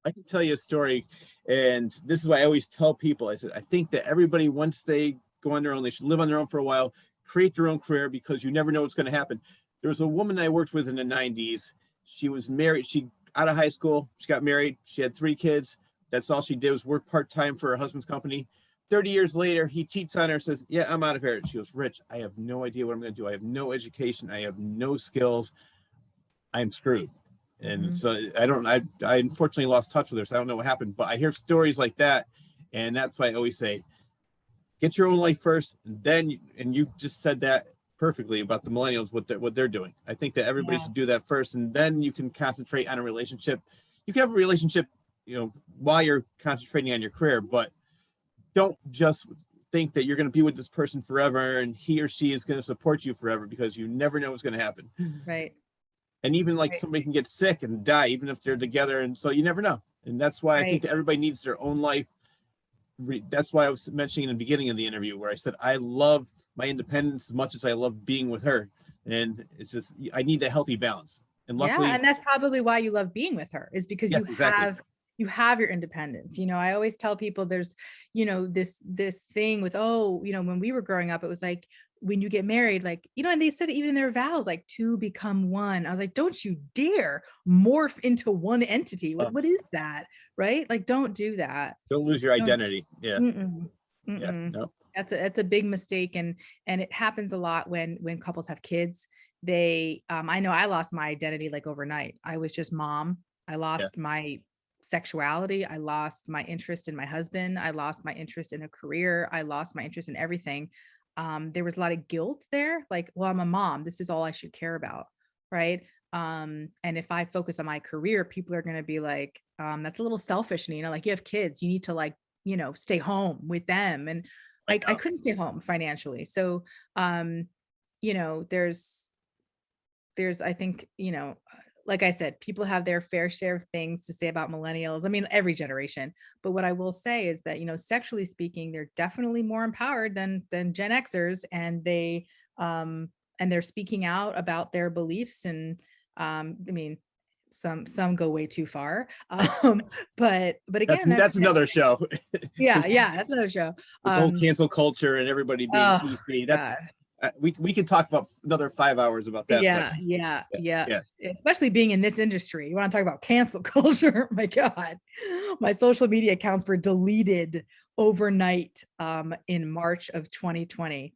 I can tell you a story, and this is why I always tell people. I said, I think that everybody, once they go on their own, they should live on their own for a while, create their own career, because you never know what's going to happen. There was a woman I worked with in the 90s. She was married. She out of high school. She got married. She had 3 kids. That's all she did was work part-time for her husband's company. 30 years later, he cheats on her, says, yeah, I'm out of here. She goes, Rich, I have no idea what I'm going to do. I have no education. I have no skills. I'm screwed. And Mhm. so I unfortunately lost touch with her. So I don't know what happened, but I hear stories like that. And that's why I always say, get your own life first. And then, and you just said that perfectly about the millennials, what they're doing. I think that everybody Yeah. should do that first. And then you can concentrate on a relationship. You can have a relationship, while you're concentrating on your career, but don't just think that you're going to be with this person forever and he or she is going to support you forever, because you never know what's going to happen. Right. And even like Right. somebody can get sick and die even if they're together, and so you never know. And that's why I think Right. that everybody needs their own life. That's why I was mentioning in the beginning of the interview where I said I love my independence as much as I love being with her, and it's just I need that healthy balance. And Yeah, luckily, and that's probably why you love being with her, is because yes, exactly. you have your independence. I always tell people there's, this thing with, oh, when we were growing up, it was like, when you get married, like, and they said even in their vows, like, to become one. I was like, don't you dare morph into one entity. What is that? Right? Like, don't do that. Don't lose your Don't. identity. Yeah. Mm-mm, Yeah. mm-mm. No. That's a big mistake, and it happens a lot when couples have kids. They, I know I lost my identity like overnight. I was just mom. I Yeah. lost my sexuality. I lost my interest in my husband. I lost my interest in a career. I lost my interest in everything. There was a lot of guilt there. Like, well, I'm a mom. This is all I should care about, right? And if I focus on my career, people are going to be like, that's a little selfish. And, like, you have kids, you need to, like, stay home with them. And I I know. couldn't stay home financially. So, um, there's, I think, like I said, people have their fair share of things to say about millennials. I mean, every generation. But what I will say is that, sexually speaking, they're definitely more empowered than Gen Xers, and they're speaking out about their beliefs. And I mean, some go way too far. But That's again, that's another show. yeah, yeah, that's another show. With the whole Um, cancel culture and everybody being oh PC. That's God. we could talk about another 5 hours about that, but Yeah, yeah, yeah, yeah. yeah. Especially being in this industry. You want to talk about cancel culture? My God. My social media accounts were deleted overnight in March of 2020.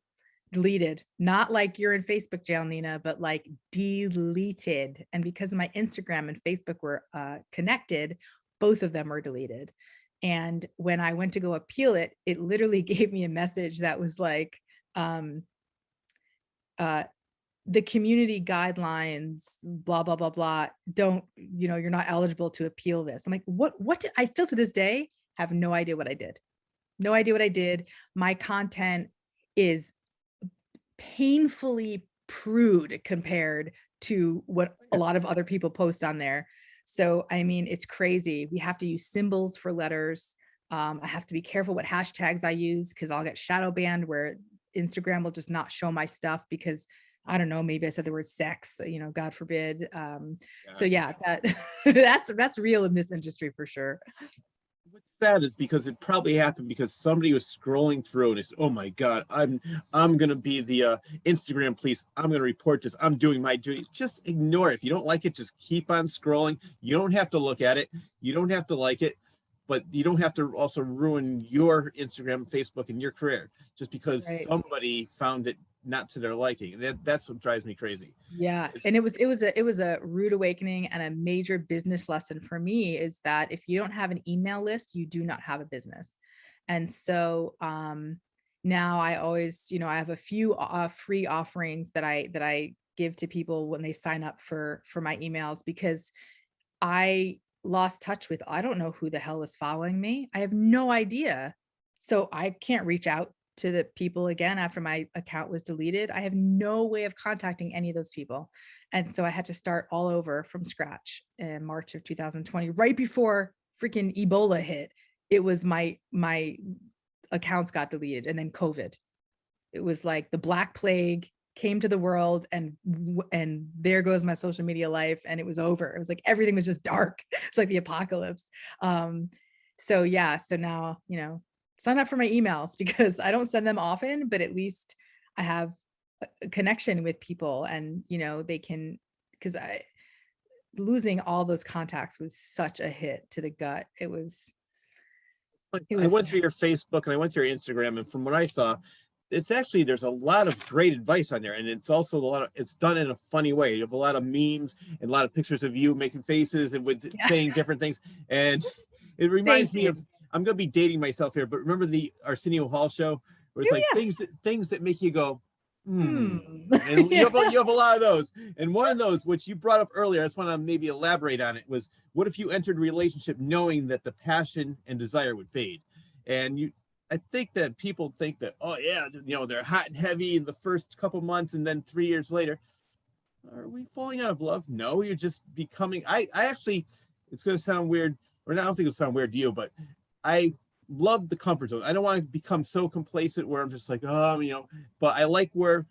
Deleted. Not like you're in Facebook jail, Nina, but like deleted. And because my Instagram and Facebook were connected, both of them were deleted. And when I went to go appeal it, it literally gave me a message that was like, um, uh, the community guidelines, blah, blah, blah, blah, don't, you're not eligible to appeal this. I'm like, what did I still to this day have no idea what I did. No idea what I did. My content is painfully prude compared to what a lot of other people post on there. So, I mean, it's crazy. We have to use symbols for letters. I have to be careful what hashtags I use because I'll get shadow banned where Instagram will just not show my stuff because I don't know, maybe I said the word sex, God forbid. So God. yeah, that that's real in this industry for sure. What's sad is because it probably happened because somebody was scrolling through and they said, "Oh my God, I'm gonna be the Instagram police. I'm gonna report this. I'm doing my duty." Just ignore it. If you don't like it, just keep on scrolling. You don't have to look at it. You don't have to like it, but you don't have to also ruin your Instagram, Facebook, and your career just because Right. somebody found it not to their liking. That's what drives me crazy. Yeah. It's And it was a rude awakening and a major business lesson for me is that if you don't have an email list, you do not have a business. And so now I always, I have a few free offerings that I give to people when they sign up for my emails because I lost touch with, I don't know who the hell is following me. I have no idea. So I can't reach out to the people again after my account was deleted. I have no way of contacting any of those people. And so I had to start all over from scratch in March of 2020, right before freaking Ebola hit. It was my accounts got deleted and then COVID. It was like the Black Plague came to the world and there goes my social media life and it was over. It was like everything was just dark. It's like the apocalypse. So yeah, so now, sign up for my emails because I don't send them often, but at least I have a connection with people and they can, because I losing all those contacts was such a hit to the gut. It I was went through your Facebook and I went through your Instagram, and from what I saw, it's actually there's a lot of great advice on there, and it's also it's done in a funny way. You have a lot of memes and a lot of pictures of you making faces and with yeah. saying different things, and it Thank reminds me you. of I'm gonna be dating myself here, but remember the Arsenio Hall show where it's Oh like yeah. things that make you go Hmm. and Yeah. you have a lot of those, and one of those which you brought up earlier, I just want to maybe elaborate on it, was what if you entered a relationship knowing that the passion and desire would fade, and I think that people think that, oh yeah, they're hot and heavy in the first couple months and then 3 years later. Are we falling out of love? No, you're just becoming. I actually, it's going to sound weird, or I don't think it'll sound weird to you, but I love the comfort zone. I don't want to become so complacent where I'm just like, but I like where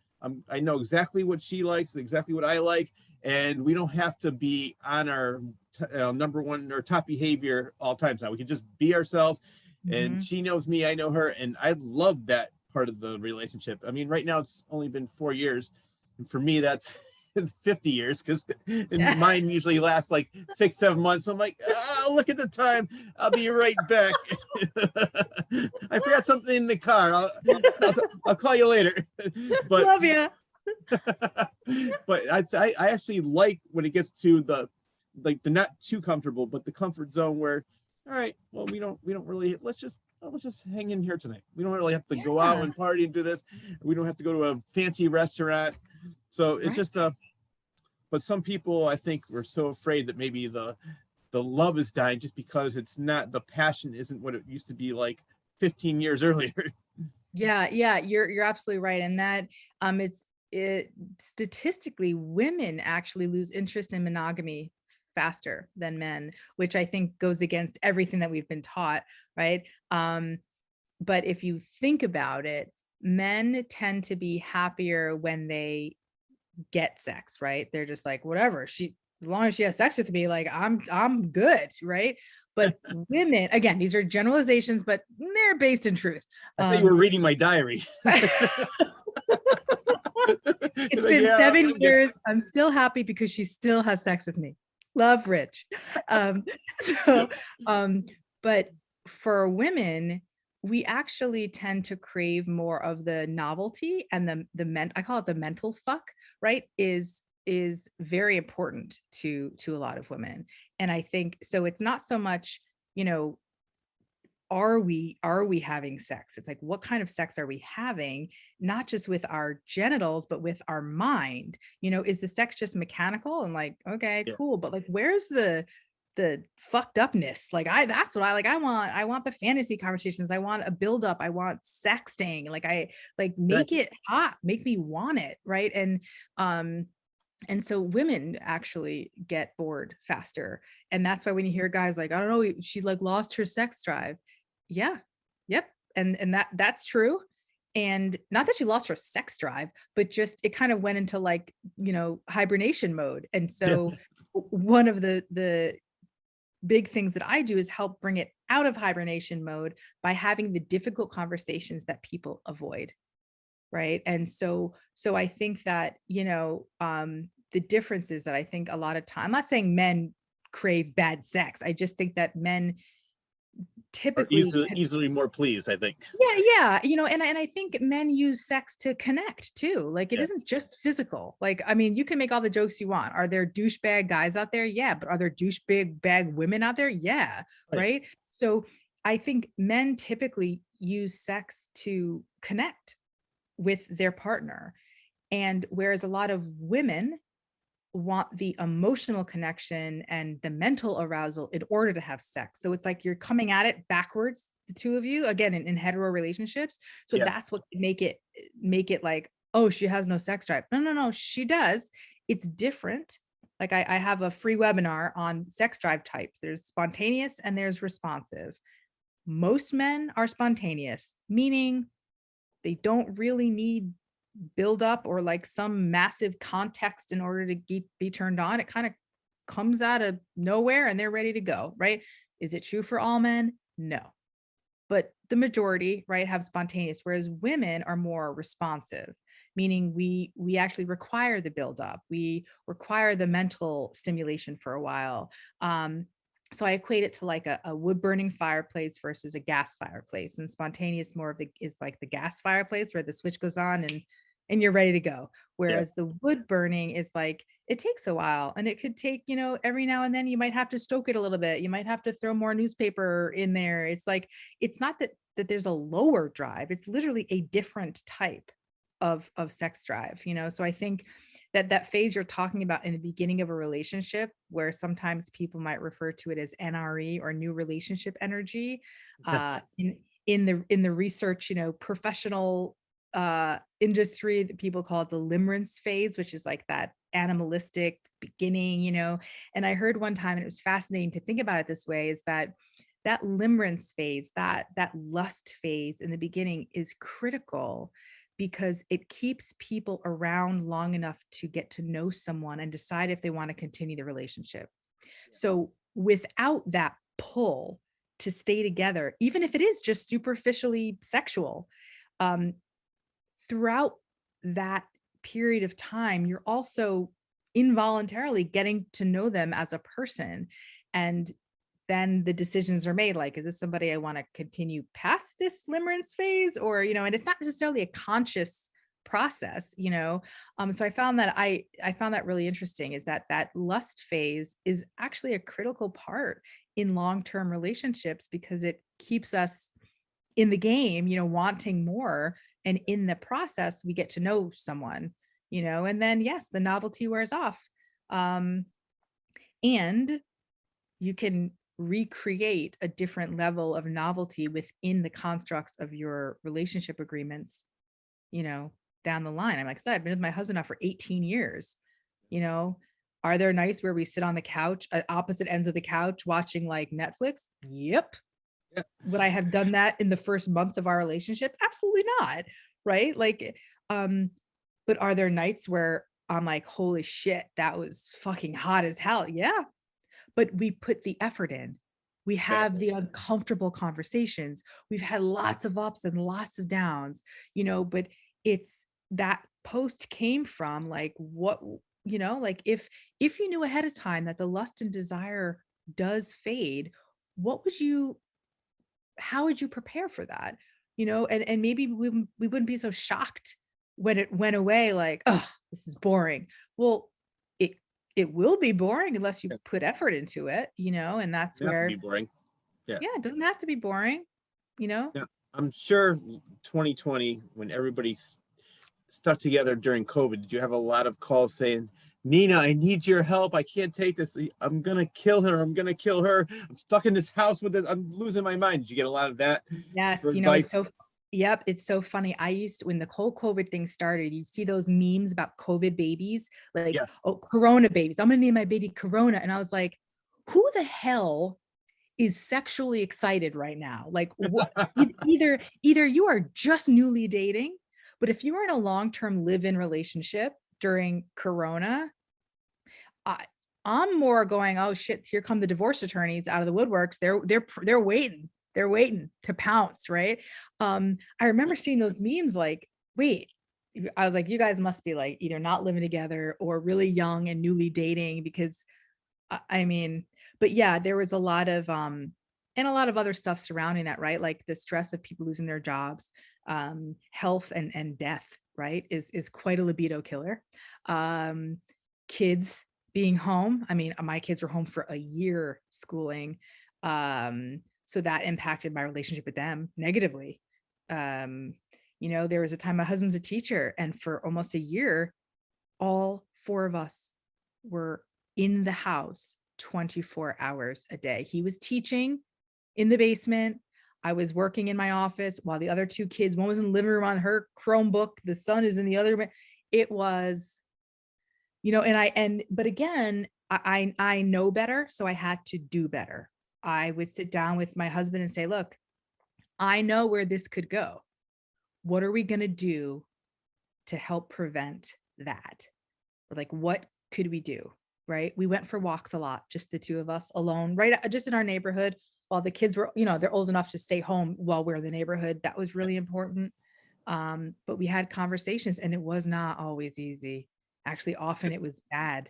I know exactly what she likes, exactly what I like, and we don't have to be on our number one or top behavior all times. Now we can just be ourselves, and Mhm. she knows me, I know her, and I love that part of the relationship. I mean, right now it's only been 4 years, and for me that's 50 years because Yeah. mine usually lasts like 6 7 months. I'm like, look at the time, I'll be right back. I forgot something in the car. I'll call you later. But Love you. but I actually like when it gets to the not too comfortable but the comfort zone where, all right, well, we don't really, let's just hang in here tonight. We don't really have to go out Yeah. and party and do this. We don't have to go to a fancy restaurant. So it's Right. just but some people, I think, were so afraid that maybe the love is dying just because it's not, the passion isn't what it used to be like 15 years earlier. Yeah, yeah, you're absolutely right. And that it statistically women actually lose interest in monogamy faster than men, which I think goes against everything that we've been taught, right? But if you think about it, men tend to be happier when they get sex, right? They're just like, whatever, as long as she has sex with me, like I'm good, right? But women, again, these are generalizations, but they're based in truth. I thought you were reading my diary. It's Like, been yeah, 7 years. I'm still happy because she still has sex with me. Love Rich. Um, so, um, but for women, we actually tend to crave more of the novelty and I call it the mental fuck, right? Is very important to a lot of women. And I think so it's not so much, you know, are we having sex? It's like, what kind of sex are we having? Not just with our genitals, but with our mind. Is the sex just mechanical and like, okay, Yeah. cool, but like, where's the fucked upness? Like, that's what I like. I want the fantasy conversations. I want a buildup. I want sexting. Like, I like, make Exactly. it hot, make me want it, right? And so women actually get bored faster. And that's why when you hear guys like, I don't know, she like lost her sex drive. Yeah. Yep. And that's true. And not that she lost her sex drive, but just it kind of went into like, hibernation mode. And Yeah. so one of the big things that I do is help bring it out of hibernation mode by having the difficult conversations that people avoid. Right. And so I think that, the difference is that I think a lot of time, I'm not saying men crave bad sex. I just think that men Or typically, easily more pleased, I think. yeah, and I think men use sex to connect too. Like, it Yeah. isn't just physical. Like, I mean, you can make all the jokes you want. Are there douchebag guys out there? Yeah. But are there douchebag bag women out there? Yeah. Oh, yeah. Right. So I think men typically use sex to connect with their partner. And whereas a lot of women want the emotional connection and the mental arousal in order to have sex. So it's like you're coming at it backwards, the two of you, again, in hetero relationships. So Yeah. that's what can make it like, oh, she has no sex drive. No, she does. It's different. Like, I have a free webinar on sex drive types. There's spontaneous and there's responsive. Most men are spontaneous, meaning they don't really need build up or like some massive context in order to be turned on. It kind of comes out of nowhere and they're ready to go, right? Is it true for all men? No. But the majority, right, have spontaneous, whereas women are more responsive, meaning we actually require the build up. We require the mental stimulation for a while. So I equate it to like a wood burning fireplace versus a gas fireplace, and spontaneous more of the is like the gas fireplace where the switch goes on and you're ready to go. Yeah. Whereas the wood burning is like, it takes a while, and it could take, every now and then you might have to stoke it a little bit. You might have to throw more newspaper in there. It's like, it's not that there's a lower drive. It's literally a different type of sex drive. So I think that phase you're talking about in the beginning of a relationship, where sometimes people might refer to it as NRE or new relationship energy, in the research, professional industry, that people call it the limerence phase, which is like that animalistic beginning. And I heard one time, and it was fascinating to think about it this way, is that limerence phase, that lust phase in the beginning is critical because it keeps people around long enough to get to know someone and decide if they want to continue the relationship. So without that pull to stay together, even if it is just superficially sexual, um, throughout that period of time, you're also involuntarily getting to know them as a person. And then the decisions are made, like, is this somebody I want to continue past this limerence phase? Or, and it's not necessarily a conscious process. So I found that really interesting, is that lust phase is actually a critical part in long-term relationships, because it keeps us in the game, wanting more. And in the process, we get to know someone, and then yes, the novelty wears off. Um, and you can recreate a different level of novelty within the constructs of your relationship agreements, down the line. I'm like I said, I've been with my husband now for 18 years. You know, are there nights where we sit on the couch, opposite ends of the couch, watching like Netflix? Yep. Yeah. Would I have done that in the first month of our relationship? Absolutely not. Right. Like, but are there nights where I'm like, holy shit, that was fucking hot as hell? Yeah. But we put the effort in. We Yeah. have the uncomfortable conversations. We've had lots of ups and lots of downs, but it's that post came from like like if you knew ahead of time that the lust and desire does fade, what would you how would you prepare for that? And maybe we wouldn't be so shocked when it went away, like, oh, this is boring. Well, it it will be boring unless you Yeah. put effort into it, and that's You have to where, be boring. Yeah. yeah, it doesn't have to be boring. you know? Now, I'm sure 2020, when everybody's stuck together during COVID, did you have a lot of calls saying, Nina, I need your help. I can't take this. I'm gonna kill her. I'm gonna kill her. I'm stuck in this house with it. I'm losing my mind. Did you get a lot of that Yes, for you know, it's advice? so yep, it's so funny. I used to when the whole COVID thing started, you'd see those memes about COVID babies, like, Yes. "Oh, Corona babies. I'm gonna name my baby Corona." And I was like, "Who the hell is sexually excited right now? Like, what either you are just newly dating, but if you were in a long-term live-in relationship during Corona, I I'm more going, "Oh shit, here come the divorce attorneys out of the woodworks. They're waiting. They're waiting to pounce," right? I remember seeing those memes like, "Wait," I was like, "You guys must be like either not living together or really young and newly dating," because I mean, but yeah, there was a lot of and a lot of other stuff surrounding that, right? Like the stress of people losing their jobs, health and death, right? Is quite a libido killer. Um, kids being home. I mean, my kids were home for a year schooling. So that impacted my relationship with them negatively. Um, you know, there was a time my husband's a teacher, and for almost a year, all four of us were in the house 24 hours a day. He was teaching in the basement. I was working in my office while the other two kids, one was in the living room on her Chromebook, the son is in the other room. It was, you know, but again, I know better, so I had to do better. I would sit down with my husband and say, "Look, I know where this could go. What are we going to do to help prevent that? Like, what could we do?" Right? We went for walks a lot, just the two of us alone, right? Just in our neighborhood while the kids were, you know, they're old enough to stay home while we're in the neighborhood. That was really important. But we had conversations and it was not always easy. Actually, often it was bad.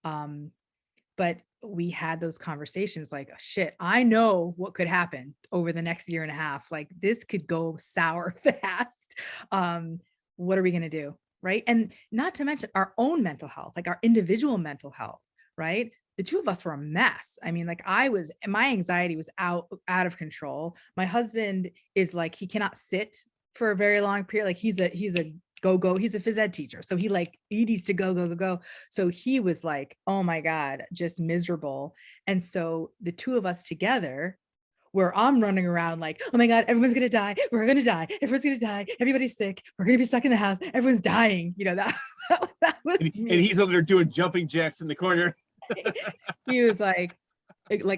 Um, but we had those conversations like, shit, I know what could happen over the next year and a half. Like this could go sour fast. Um, what are we going to do? Right. And not to mention our own mental health, like our individual mental health, right? The two of us were a mess. I mean, like my anxiety was out of control. My husband is like, he cannot sit for a very long period. Like he's a go, he's a phys ed teacher. So he needs to go. So he was like, oh my God, just miserable. And so the two of us together, where I'm running around like, oh my God, everyone's gonna die. We're gonna die. Everyone's gonna die. Everybody's sick. We're gonna be stuck in the house. Everyone's dying. You know, that was And me. he's over there doing jumping jacks in the corner. He was like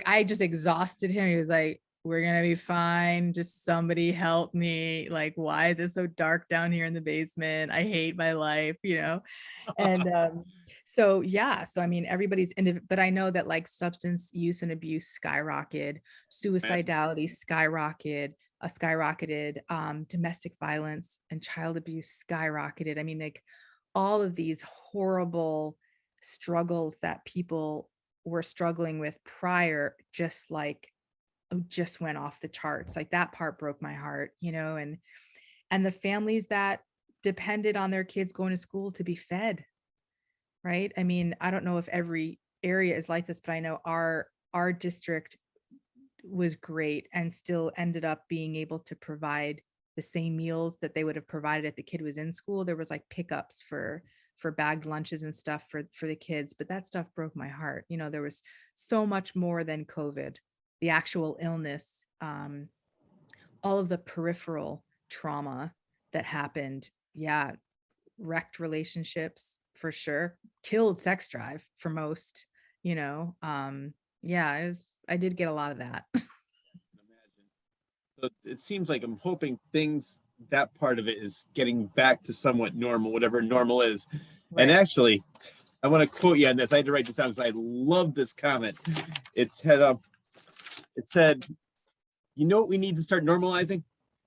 I just exhausted him. He was like, we're gonna be fine. Just somebody help me. Like, why is it so dark down here in the basement? I hate my life, you know? And so yeah, so I mean everybody's but I know that like substance use and abuse skyrocketed, suicidality skyrocketed, domestic violence and child abuse skyrocketed. I mean, like all of these horrible struggles that people were struggling with prior just went off the charts. Like that part broke my heart, you know, and the families that depended on their kids going to school to be fed, right? I mean, I don't know if every area is like this, but I know our district was great and still ended up being able to provide the same meals that they would have provided if the kid was in school. There was like pickups for bagged lunches and stuff for the kids, but that stuff broke my heart. You know, there was so much more than COVID, the actual illness, all of the peripheral trauma that happened. Yeah, wrecked relationships for sure, killed sex drive for most, you know. Yeah, I did get a lot of that. So it seems like I'm hoping that part of it is getting back to somewhat normal, whatever normal is. And Right. actually, I want to quote you on this. I had to write this down because I love this comment. It said, you know what we need to start normalizing?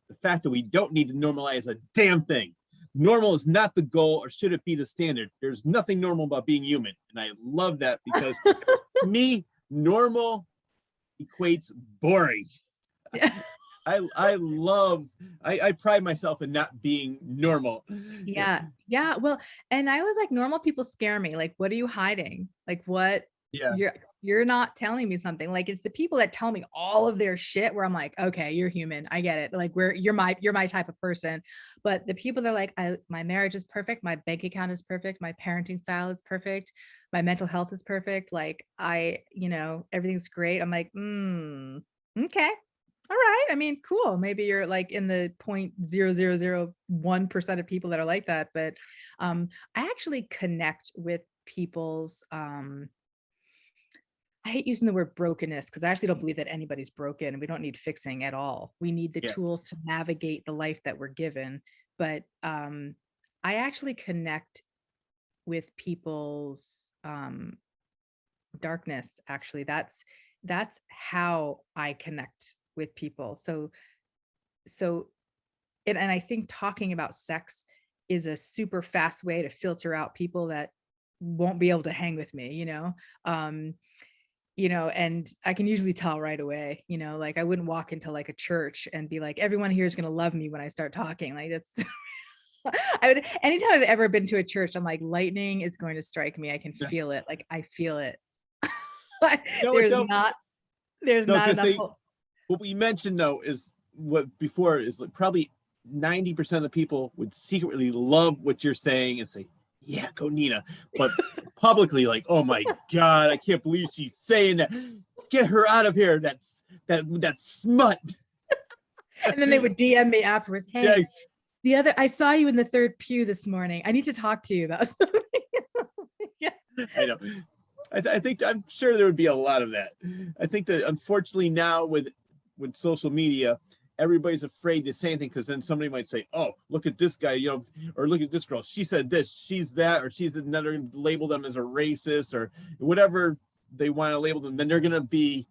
The fact that we don't need to normalize a damn thing. Normal is not the goal, or should it be the standard? There's nothing normal about being human. And I love that because to me, normal equates boring. Yeah. I pride myself in not being normal. Yeah. Yeah. Well, and I was like, normal people scare me. Like, what are you hiding? Like, what Yeah. you're you're not telling me something. Like, it's the people that tell me all of their shit where I'm like, okay, you're human. I get it. Like, you're my type of person. But the people that are like, my marriage is perfect. My bank account is perfect. My parenting style is perfect. My mental health is perfect. Like, everything's great. I'm like, okay. All right. I mean, cool. Maybe you're like in the 0.0001% of people that are like that. But I actually connect with people's I hate using the word brokenness because I actually don't believe that anybody's broken and we don't need fixing at all. We need the Yeah. tools to navigate the life that we're given. But I actually connect with people's darkness. Actually, that's how I connect with people. So and I think talking about sex is a super fast way to filter out people that won't be able to hang with me, Um, and I can usually tell right away, like I wouldn't walk into like a church and be like, everyone here is going to love me when I start talking. Like that's, anytime I've ever been to a church, I'm like, lightning is going to strike me. I can Yeah. feel it. Like I feel it. No, there's no, not, there's no, I was not gonna enough. say, what we mentioned though is what before is like probably 90% of the people would secretly love what you're saying and say, yeah, go Nina. But publicly, like, oh my God, I can't believe she's saying that. Get her out of here. That smut. And then they would DM me afterwards. Yeah, Hey, I saw you in the third pew this morning. I need to talk to you about something. Yeah. I know. I think I'm sure there would be a lot of that. I think that unfortunately now with social media, everybody's afraid to say anything because then somebody might say, "Oh, look at this guy," or "Look at this girl. She said this, she's that, or she's another." Label them as a racist or whatever they want to label them. Then they're gonna be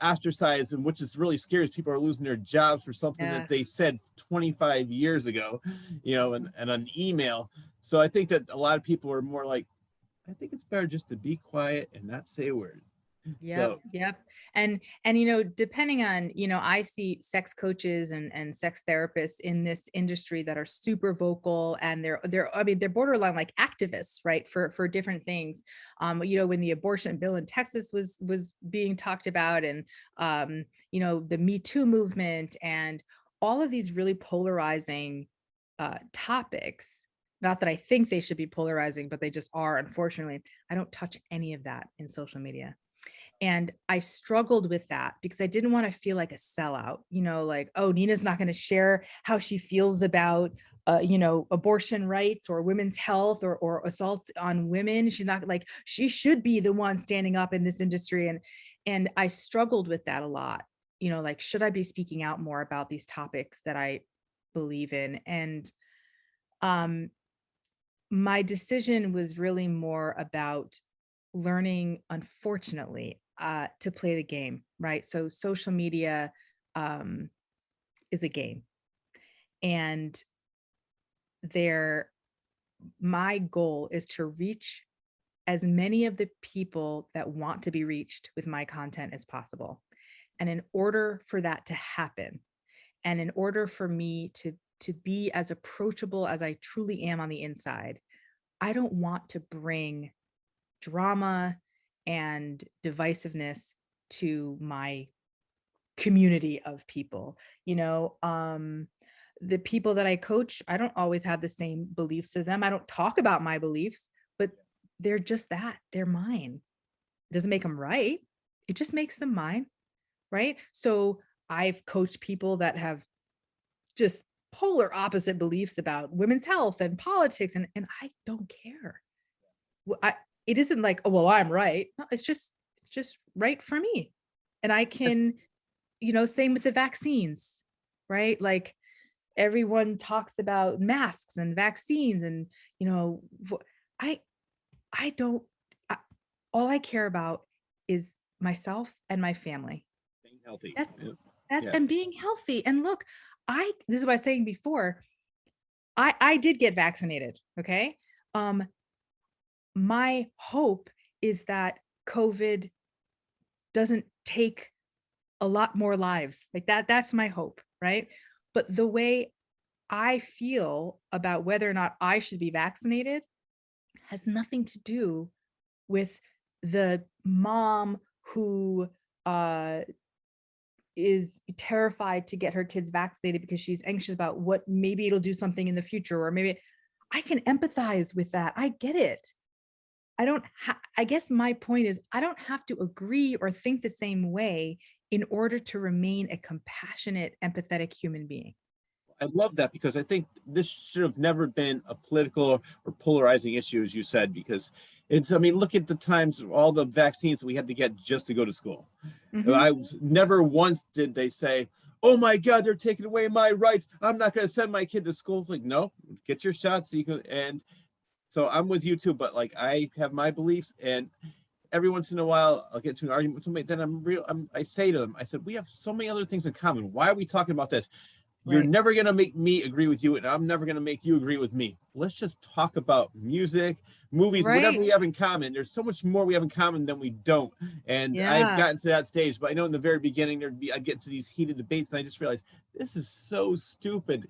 ostracized, and which is really scary. Is people are losing their jobs for something Yeah. that they said 25 years ago, and an email. So I think that a lot of people are more like, I think it's better just to be quiet and not say a word. Yep, So yep. And depending on, I see sex coaches and sex therapists in this industry that are super vocal and they're borderline like activists, right? For different things. When the abortion bill in Texas was being talked about and the Me Too movement and all of these really polarizing topics. Not that I think they should be polarizing, but they just are, unfortunately. I don't touch any of that in social media. And I struggled with that because I didn't want to feel like a sellout, like, oh, Nina's not going to share how she feels about, abortion rights or women's health or assault on women. She's not like, she should be the one standing up in this industry. And I struggled with that a lot, like, should I be speaking out more about these topics that I believe in? And my decision was really more about learning, unfortunately, to play the game, right? So social media um, is a game, and there, my goal is to reach as many of the people that want to be reached with my content as possible. And in order for that to happen, and in order for me to be as approachable as I truly am on the inside, I don't want to bring drama and divisiveness to my community of people. The people that I coach, I don't always have the same beliefs as them. I don't talk about my beliefs, but they're just that. They're mine. It doesn't make them right. It just makes them mine, right? So I've coached people that have just polar opposite beliefs about women's health and politics, and I don't care. It isn't like, oh, well, I'm right. No, it's just right for me. And I can, same with the vaccines, right? Like everyone talks about masks and vaccines and, I, I don't, I, all I care about is myself and my family. being healthy. That's, Yeah. that's, Yeah. and being healthy. And look, this is what I was saying before. I did get vaccinated. Okay. Um, my hope is that COVID doesn't take a lot more lives. Like that's my hope, right? But the way I feel about whether or not I should be vaccinated has nothing to do with the mom who is terrified to get her kids vaccinated because she's anxious about what maybe it'll do something in the future, or maybe I can empathize with that. I get it. I guess my point is I don't have to agree or think the same way in order to remain a compassionate, empathetic human being. I love that, because I think this should have never been a political or polarizing issue, as you said, because it's, I mean, look at the times, all the vaccines we had to get just to go to school. Mhm. Never once did they say, oh my God, they're taking away my rights, I'm not going to send my kid to school. It's like, no, get your shots so you can. And so I'm with you too, but like, I have my beliefs, and every once in a while I'll get to an argument with somebody, then I say to them, I said, we have so many other things in common. Why are we talking about this? You're Right. never going to make me agree with you, and I'm never going to make you agree with me. Let's just talk about music, movies, whatever Right. we have in common. There's so much more we have in common than we don't. And I've Yeah. gotten to that stage, but I know in the very beginning I'd get to these heated debates, and I just realized this is so stupid.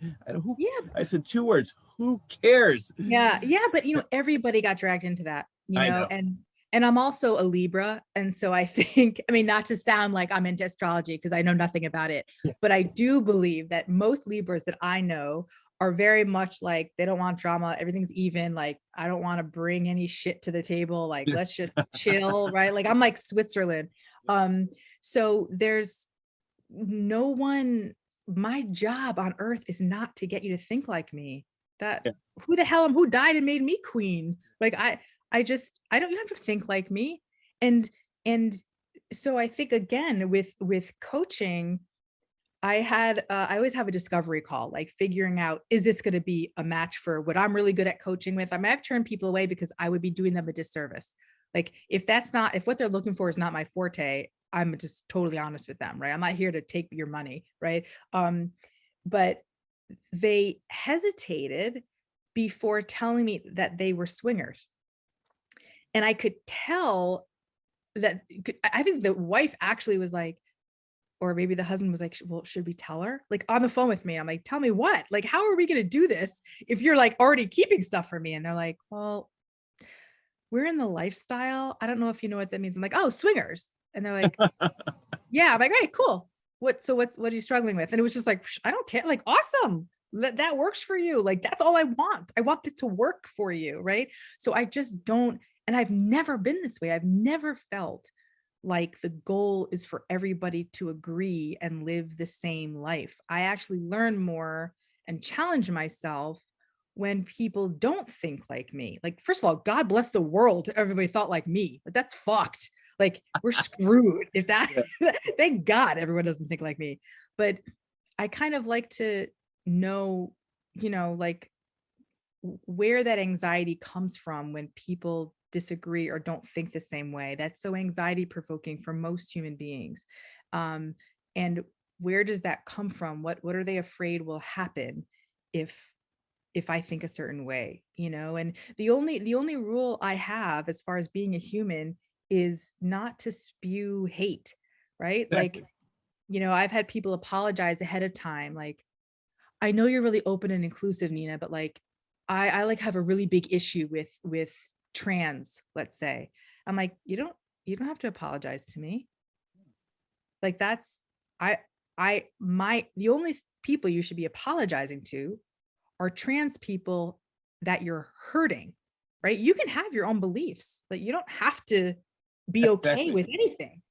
Yeah. I said two words, who cares? Yeah. Yeah. But everybody got dragged into that, I know. and I'm also a Libra. And so I think, I mean, not to sound like I'm into astrology because I know nothing about it, but I do believe that most Libras that I know are very much like they don't want drama. Everything's even. Like, I don't want to bring any shit to the table. Like, let's just chill, right? Like, I'm like Switzerland. Um, so there's no one, my job on earth is not to get you to think like me. That Yeah. who the hell am who died and made me queen? Like I just I don't, you don't have to think like me. And so I think again with coaching, I always have a discovery call, like figuring out, is this going to be a match for what I'm really good at coaching with? I mean, I've turned people away because I would be doing them a disservice. Like if what they're looking for is not my forte, I'm just totally honest with them, right? I'm not here to take your money, right? But they hesitated before telling me that they were swingers. And I could tell that I think the wife actually was like, or maybe the husband was like, well, should we tell her? Like on the phone with me. I'm like, tell me what? Like, how are we going to do this if you're like already keeping stuff from me? And they're like, well, we're in the lifestyle. I don't know if you know what that means. I'm like, oh, swingers. And they're like, yeah. I'm like, right, cool. What are you struggling with? And it was just like, I don't care. Like, awesome. That works for you. Like, that's all I want. I want it to work for you. Right. So I just don't, and I've never been this way. I've never felt like the goal is for everybody to agree and live the same life. I actually learn more and challenge myself when people don't think like me. Like, first of all, God bless the world. Everybody thought like me, but that's fucked. Like, we're screwed if that, Yeah. thank God everyone doesn't think like me. But I kind of like to know, like where that anxiety comes from when people disagree or don't think the same way. That's so anxiety provoking for most human beings. Um, and where does that come from? What are they afraid will happen if I think a certain way, And the only rule I have as far as being a human is not to spew hate, right? Like, Exactly. I've had people apologize ahead of time, like, I know you're really open and inclusive, Nina, but like I like have a really big issue with trans, let's say. I'm like, you don't have to apologize to me. Like that's I the only people you should be apologizing to are trans people that you're hurting, right? You can have your own beliefs, but you don't have to be okay Exactly. with anything.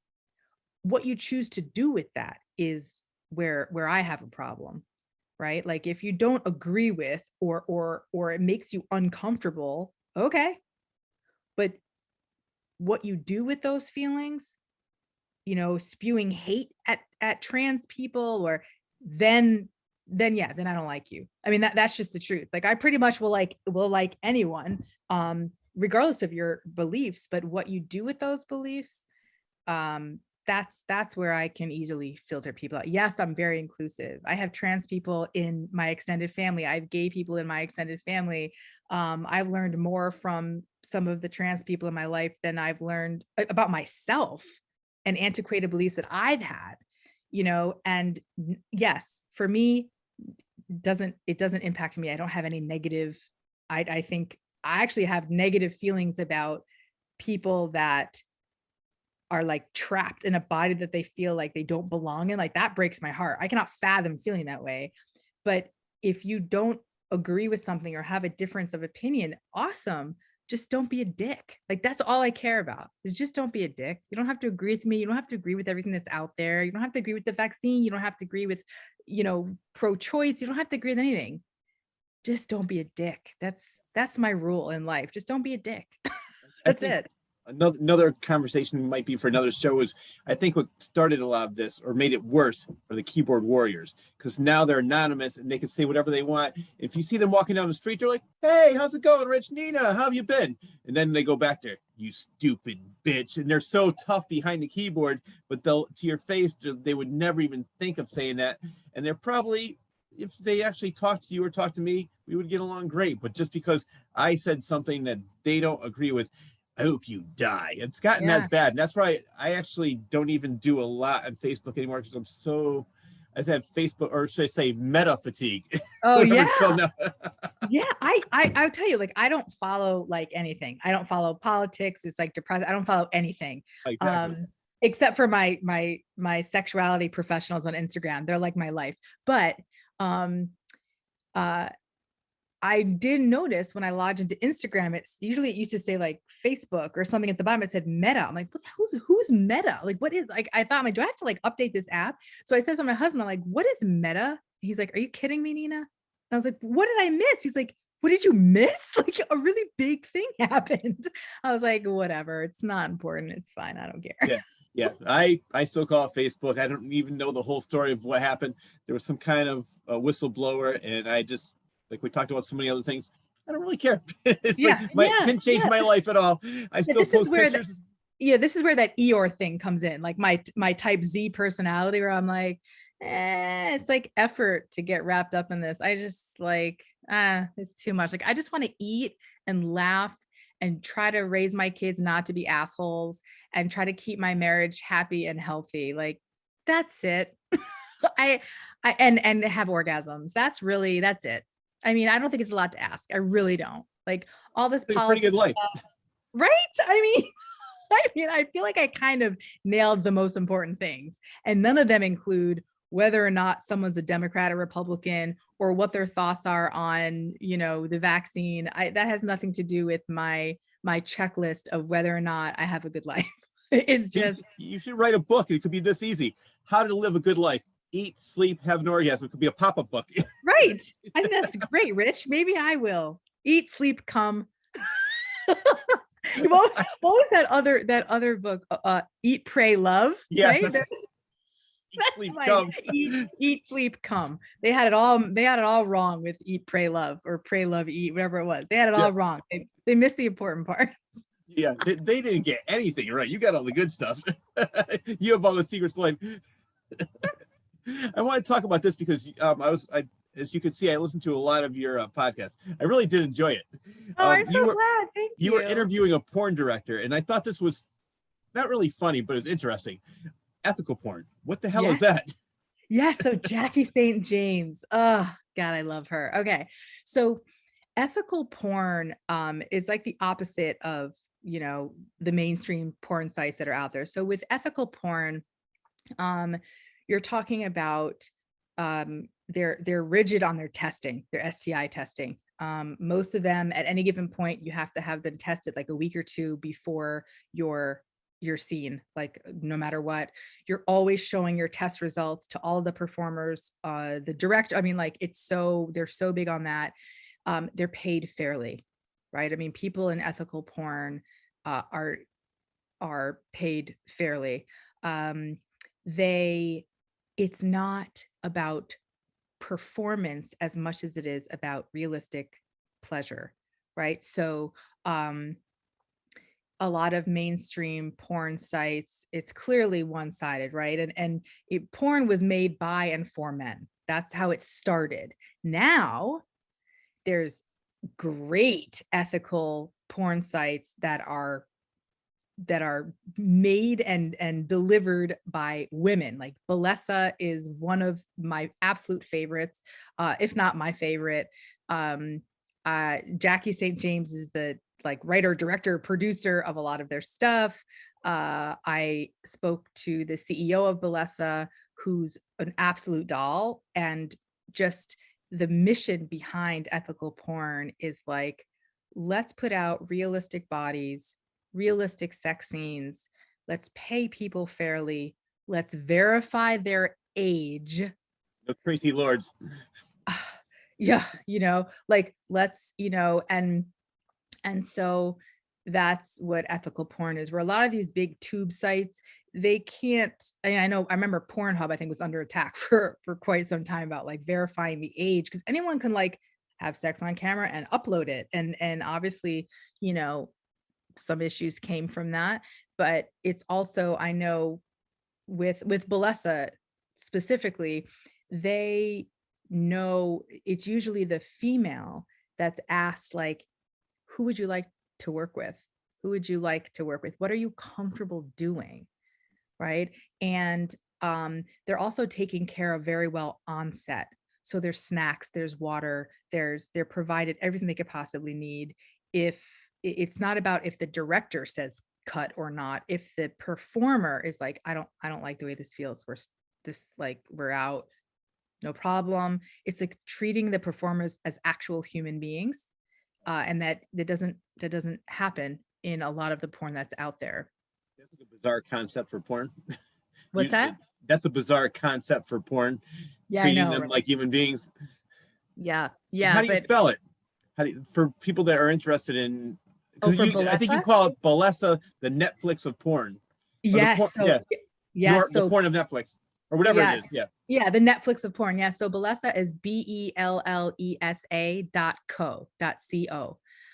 What you choose to do with that is where I have a problem, right? Like if you don't agree with or it makes you uncomfortable, okay. But what you do with those feelings, spewing hate at trans people, or then I don't like you. I mean, that's just the truth. Like I pretty much will like anyone, regardless of your beliefs, but what you do with those beliefs, um that's where I can easily filter people out. Yes, I'm very inclusive. I have trans people in my extended family. I have gay people in my extended family. I've learned more from some of the trans people in my life than I've learned about myself and antiquated beliefs that I've had, and yes, for me, it doesn't impact me. I don't have any negative. I think I actually have negative feelings about people that are like trapped in a body that they feel like they don't belong in. Like that breaks my heart. I cannot fathom feeling that way. But if you don't agree with something or have a difference of opinion, awesome. Just don't be a dick. Like that's all I care about is just don't be a dick. You don't have to agree with me. You don't have to agree with everything that's out there. You don't have to agree with the vaccine. You don't have to agree with, pro-choice. You don't have to agree with anything. Just don't be a dick. That's my rule in life. Just don't be a dick. I That's think it. another conversation might be for another show is I think what started a lot of this or made it worse are the keyboard warriors, because now they're anonymous and they can say whatever they want. If you see them walking down the street, they're like, hey, how's it going, Rich? Nina, how have you been? And then they go back to, you stupid bitch. And they're so tough behind the keyboard, but they'll, to your face, they would never even think of saying that. And they're probably, if they actually talk to you or talk to me, we would get along great. But just because I said something that they don't agree with, I hope you die. It's gotten that bad. And that's why I actually don't even do a lot on Facebook anymore, because I'm so, I said Facebook, or should I say meta fatigue? Oh Whatever yeah. it's called now. Yeah. I'll tell you, like, I don't follow like anything. I don't follow politics. It's like depressed. I don't follow anything. Exactly. Except for my sexuality professionals on Instagram. They're like my life. But uh I did notice when I logged into Instagram, it used to say like Facebook or something at the bottom. It said Meta. I'm like, what the who's Meta? Like, what is, like, I thought, I'm like, do I have to like update this app? So I said to my husband, I'm like, what is Meta? He's like, are you kidding me, Nina? And I was like, what did I miss? He's like, what did you miss? Like a really big thing happened. I was like, whatever. It's not important. It's fine. I don't care. Yeah. I still call it Facebook. I don't even know the whole story of what happened. There was some kind of whistleblower, and I just, like we talked about so many other things, I don't really care. It's Yeah. like didn't change my life at all. I still This is post where pictures. this is where that Eeyore thing comes in, like my type Z personality, where I'm like, it's like effort to get wrapped up in this. I just like, it's too much. Like I just want to eat and laugh and try to raise my kids not to be assholes and try to keep my marriage happy and healthy. Like that's it. I and have orgasms. That's it. I mean, I don't think it's a lot to ask. I really don't. Like all this It's a pretty good politics life. stuff, right? I mean, I feel like I kind of nailed the most important things, and none of them include whether or not someone's a Democrat or Republican or what their thoughts are on, the vaccine. That has nothing to do with my checklist of whether or not I have a good life. It's just, you should write a book. It could be this easy: How to Live a Good Life. Eat, sleep, have an orgasm. It could be a pop-up book. right. I think that's great, Rich. Maybe I will eat, sleep, come. What was that other book? Eat, Pray, Love. Yeah. Right. Eat, sleep, That's come. Eat, sleep, come. They had it all wrong with Eat, Pray, Love, or Pray, Love, Eat, whatever it was. They had it all wrong. They missed the important parts. Yeah, they didn't get anything right. You got all the good stuff. You have all the secrets to life. I want to talk about this because as you can see, I listened to a lot of your podcasts. I really did enjoy it. Oh, I'm so glad. Thank you. You were interviewing a porn director, and I thought this was not really funny, but it was interesting. Ethical porn. What the hell is that? Yes. So Jackie St. James. Oh God, I love her. Okay. So ethical porn is like the opposite of, the mainstream porn sites that are out there. So with ethical porn, you're talking about they're rigid on their testing, their STI testing. Most of them at any given point, you have to have been tested like a week or two before you're seen. Like no matter what, you're always showing your test results to all of the performers, the director. I mean, like they're so big on that. They're paid fairly, right? I mean, people in ethical porn are paid fairly. It's not about performance as much as it is about realistic pleasure, right? So a lot of mainstream porn sites, it's clearly one-sided, right? And porn was made by and for men. That's how it started. Now there's great ethical porn sites that are made and delivered by women. Like Balesa is one of my absolute favorites, if not my favorite. Jackie St. James is the like writer, director, producer of a lot of their stuff. I spoke to the CEO of Balesa, who's an absolute doll, and just the mission behind ethical porn is like, let's put out realistic bodies, realistic sex scenes, let's pay people fairly, let's verify their age. No Tracy Lords. Yeah, like let's, and so that's what ethical porn is, where a lot of these big tube sites, they can't. I know, I remember Pornhub, I think, was under attack for quite some time about like verifying the age, because anyone can like have sex on camera and upload it. And obviously, you know, some issues came from that. But it's also, I know with Balesa specifically, they know it's usually the female that's asked, like, who would you like to work with? Who would you like to work with? What are you comfortable doing? Right. And they're also taken care of very well on set. So there's snacks, there's water, they're provided everything they could possibly need. If it's not about if the director says cut or not, if the performer is like, I don't like the way this feels, this, like, we're out, no problem. It's like treating the performers as actual human beings, and that doesn't happen in a lot of the porn that's out there. That's like a bizarre concept for porn. What's that? That's a bizarre concept for porn, Yeah, I treating know, them right? like human beings. Yeah, And yeah, how do you but spell it? How do you, for people that are interested in, oh, because for I think you Balesa? call it Balesa the Netflix of porn, or the porn, Yes, so yeah, yes, the so porn of Netflix, or whatever it yes. is. Yeah. Yeah, the Netflix of porn. Yeah, so Balesa is BELLESA.co.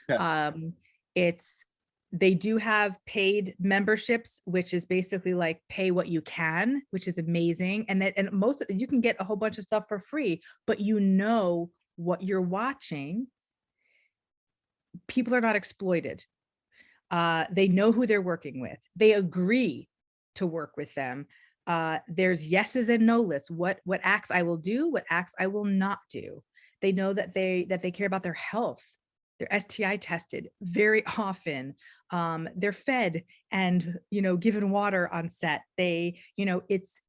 Okay. It's they do have paid memberships, which is basically like pay what you can, which is amazing. And most of you can get a whole bunch of stuff for free, but you know what you're watching. People are not exploited. They know who they're working with. They agree to work with them. There's yeses and no lists. What acts I will do, what acts I will not do. They know that they care about their health. They're STI tested very often. They're fed and given water on set. It's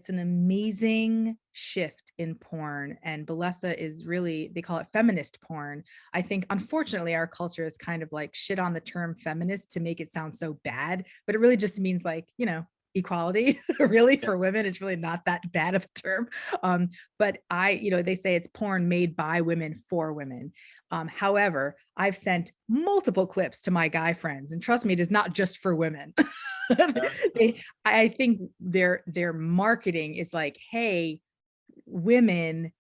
an amazing shift in porn. And Balesa is really, they call it feminist porn. I think, unfortunately, our culture is kind of like shit on the term feminist to make it sound so bad, but it really just means, like, equality. Really, Yeah. for women, it's really not that bad of a term. But they say it's porn made by women for women. However, I've sent multiple clips to my guy friends, and trust me, it is not just for women. I think their marketing is like, hey, women,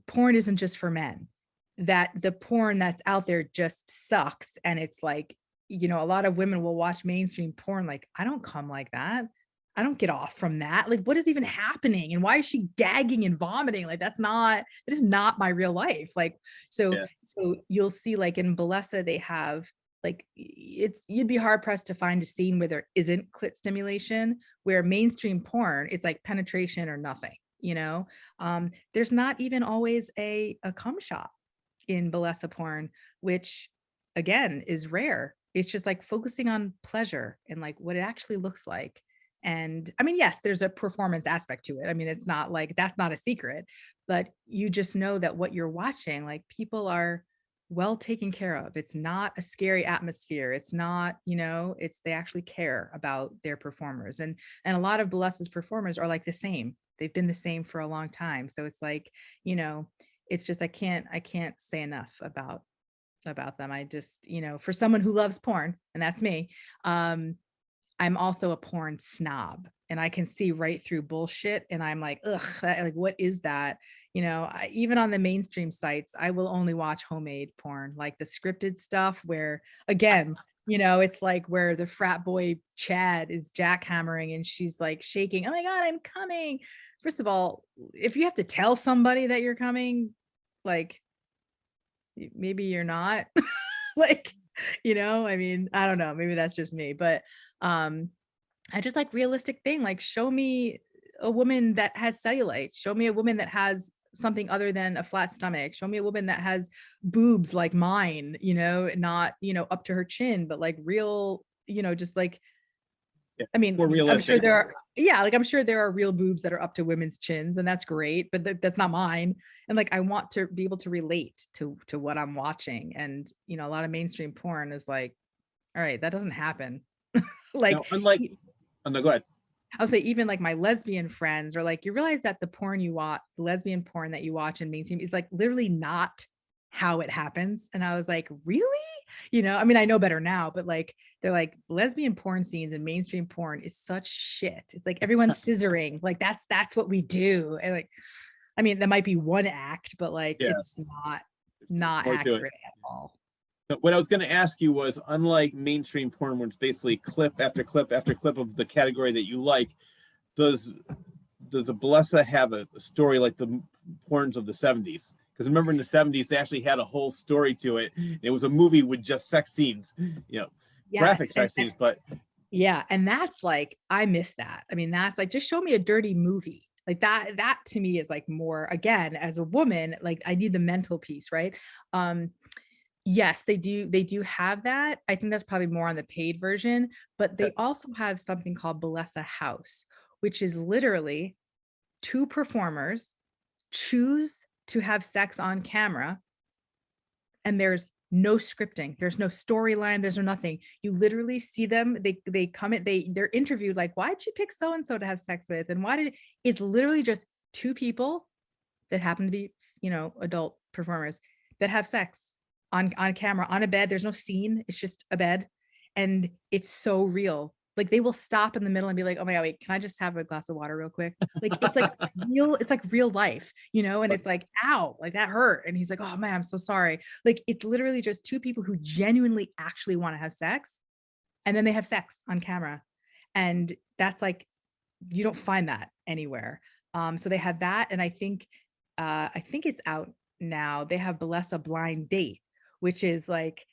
porn isn't just for men. That the porn that's out there just sucks. And it's like, a lot of women will watch mainstream porn like, I don't come like that. I don't get off from that. Like, what is even happening? And why is she gagging and vomiting? Like, that is not my real life. Like, so Yeah. so you'll see, like, in Balesa, they have, like, you'd be hard pressed to find a scene where there isn't clit stimulation, where mainstream porn, it's like penetration or nothing, there's not even always a cum shot in Balesa porn, which again is rare. It's just like focusing on pleasure and like what it actually looks like. And I mean, yes, there's a performance aspect to it. I mean, it's not like that's not a secret, but you just know that what you're watching, like, people are well taken care of. It's not a scary atmosphere. It's not, it's, they actually care about their performers. And a lot of Balesa's performers are like the same. They've been the same for a long time. So it's like, it's just, I can't say enough about them. I just, for someone who loves porn, and that's me, I'm also a porn snob, and I can see right through bullshit. And I'm like, ugh, like, what is that? Even on the mainstream sites, I will only watch homemade porn, like the scripted stuff where, again, it's like where the frat boy Chad is jackhammering and she's like shaking. Oh my God, I'm coming. First of all, if you have to tell somebody that you're coming, like, maybe you're not. Like, I mean, I don't know, maybe that's just me, but I just like realistic thing. Like, show me a woman that has cellulite, show me a woman that has something other than a flat stomach, show me a woman that has boobs like mine, not up to her chin, but like real, just like Yeah, I mean, more I'm sure realistic. there are, yeah, like I'm sure there are real boobs that are up to women's chins, and that's great, but that's not mine. And like I want to be able to relate to what I'm watching. And a lot of mainstream porn is like, all right, that doesn't happen. Now, Like unlike, oh, no, go ahead. I'll say even like my lesbian friends are like, you realize that the porn you watch, the lesbian porn that you watch in mainstream is like literally not how it happens. And I was like, really? I mean, I know better now, but like they're like lesbian porn scenes and mainstream porn is such shit. It's like everyone's scissoring. Like that's what we do. And like, I mean, that might be one act, but like Yeah, it's not more to it. accurate at all. But what I was going to ask you was, unlike mainstream porn, where it's basically clip after clip after clip of the category that you like, does does a Blessa have a story like the porns of the 70s? Because remember in the 70s, they actually had a whole story to it. It was a movie with just sex scenes, graphic Yes. sex scenes, but Yeah, and that's like I miss that. I mean, that's like just show me a dirty movie. Like that to me is like more again as a woman, like I need the mental piece, right? Um yes, they do have that. I think that's probably more on the paid version, but they also have something called Balesa House, which is literally two performers choose to have sex on camera and there's no scripting, there's no storyline, there's no nothing. You literally see them, they come in, they're interviewed like, why'd you pick so and so to have sex with, and why did it's literally just two people that happen to be adult performers that have sex on camera on a bed. There's no scene, it's just a bed, and it's so real. Like they will stop in the middle and be like, oh my god, wait, can I just have a glass of water real quick? Like it's like real life, and it's like, ow, like that hurt, and he's like, oh man, I'm so sorry. Like it's literally just two people who genuinely actually want to have sex, and then they have sex on camera. And that's like, you don't find that anywhere. So they have that, and I think it's out now. They have Balesa Blind Date, which is like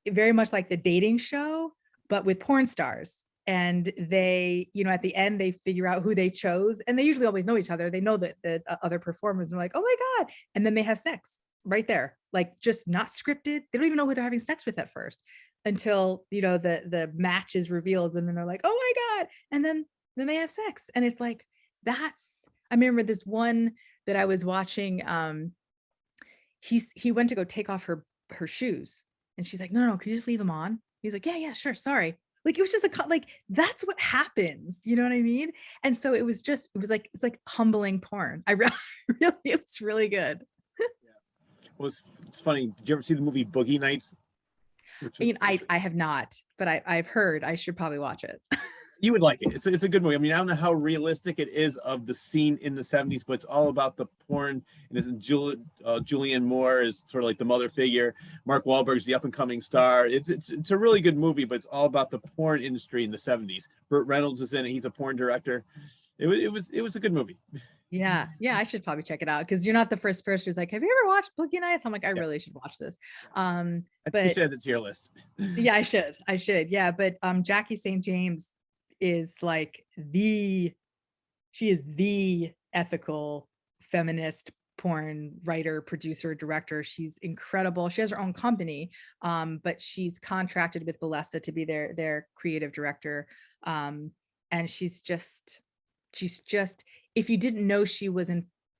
very much like the dating show, but with porn stars. And they, at the end, they figure out who they chose, and they usually always know each other. They know that the other performers are like, oh my God. And then they have sex right there, like just not scripted. They don't even know who they're having sex with at first until, the match is revealed. And then they're like, oh my God. And then they have sex. And it's like, I remember this one that I was watching. He went to go take off her shoes, and she's like, no, can you just leave them on? He's like, yeah, sure, sorry. Like it was just like that's what happens, you know what I mean? And so it's like humbling porn. Really, it was really good. well, it's funny. Did you ever see the movie Boogie Nights? I have not, but I've heard I should probably watch it. You would like it. It's a good movie. I mean, I don't know how realistic it is of the scene in the 70s, but it's all about the porn. And isn't Julianne Moore is sort of like the mother figure. Mark Wahlberg's the up and coming star. It's a really good movie, but it's all about the porn industry in the 70s. Burt Reynolds is in it. He's a porn director. It was a good movie. Yeah, I should probably check it out, because you're not the first person who's like, have you ever watched Boogie Nights? I'm like, I Yeah. really should watch this. I think you But should add it to your list. yeah, I should. Yeah, but Jackie St. James is like she is the ethical feminist porn writer, producer, director. She's incredible. She has her own company, but she's contracted with Balesa to be their creative director. And she's just, if you didn't know she was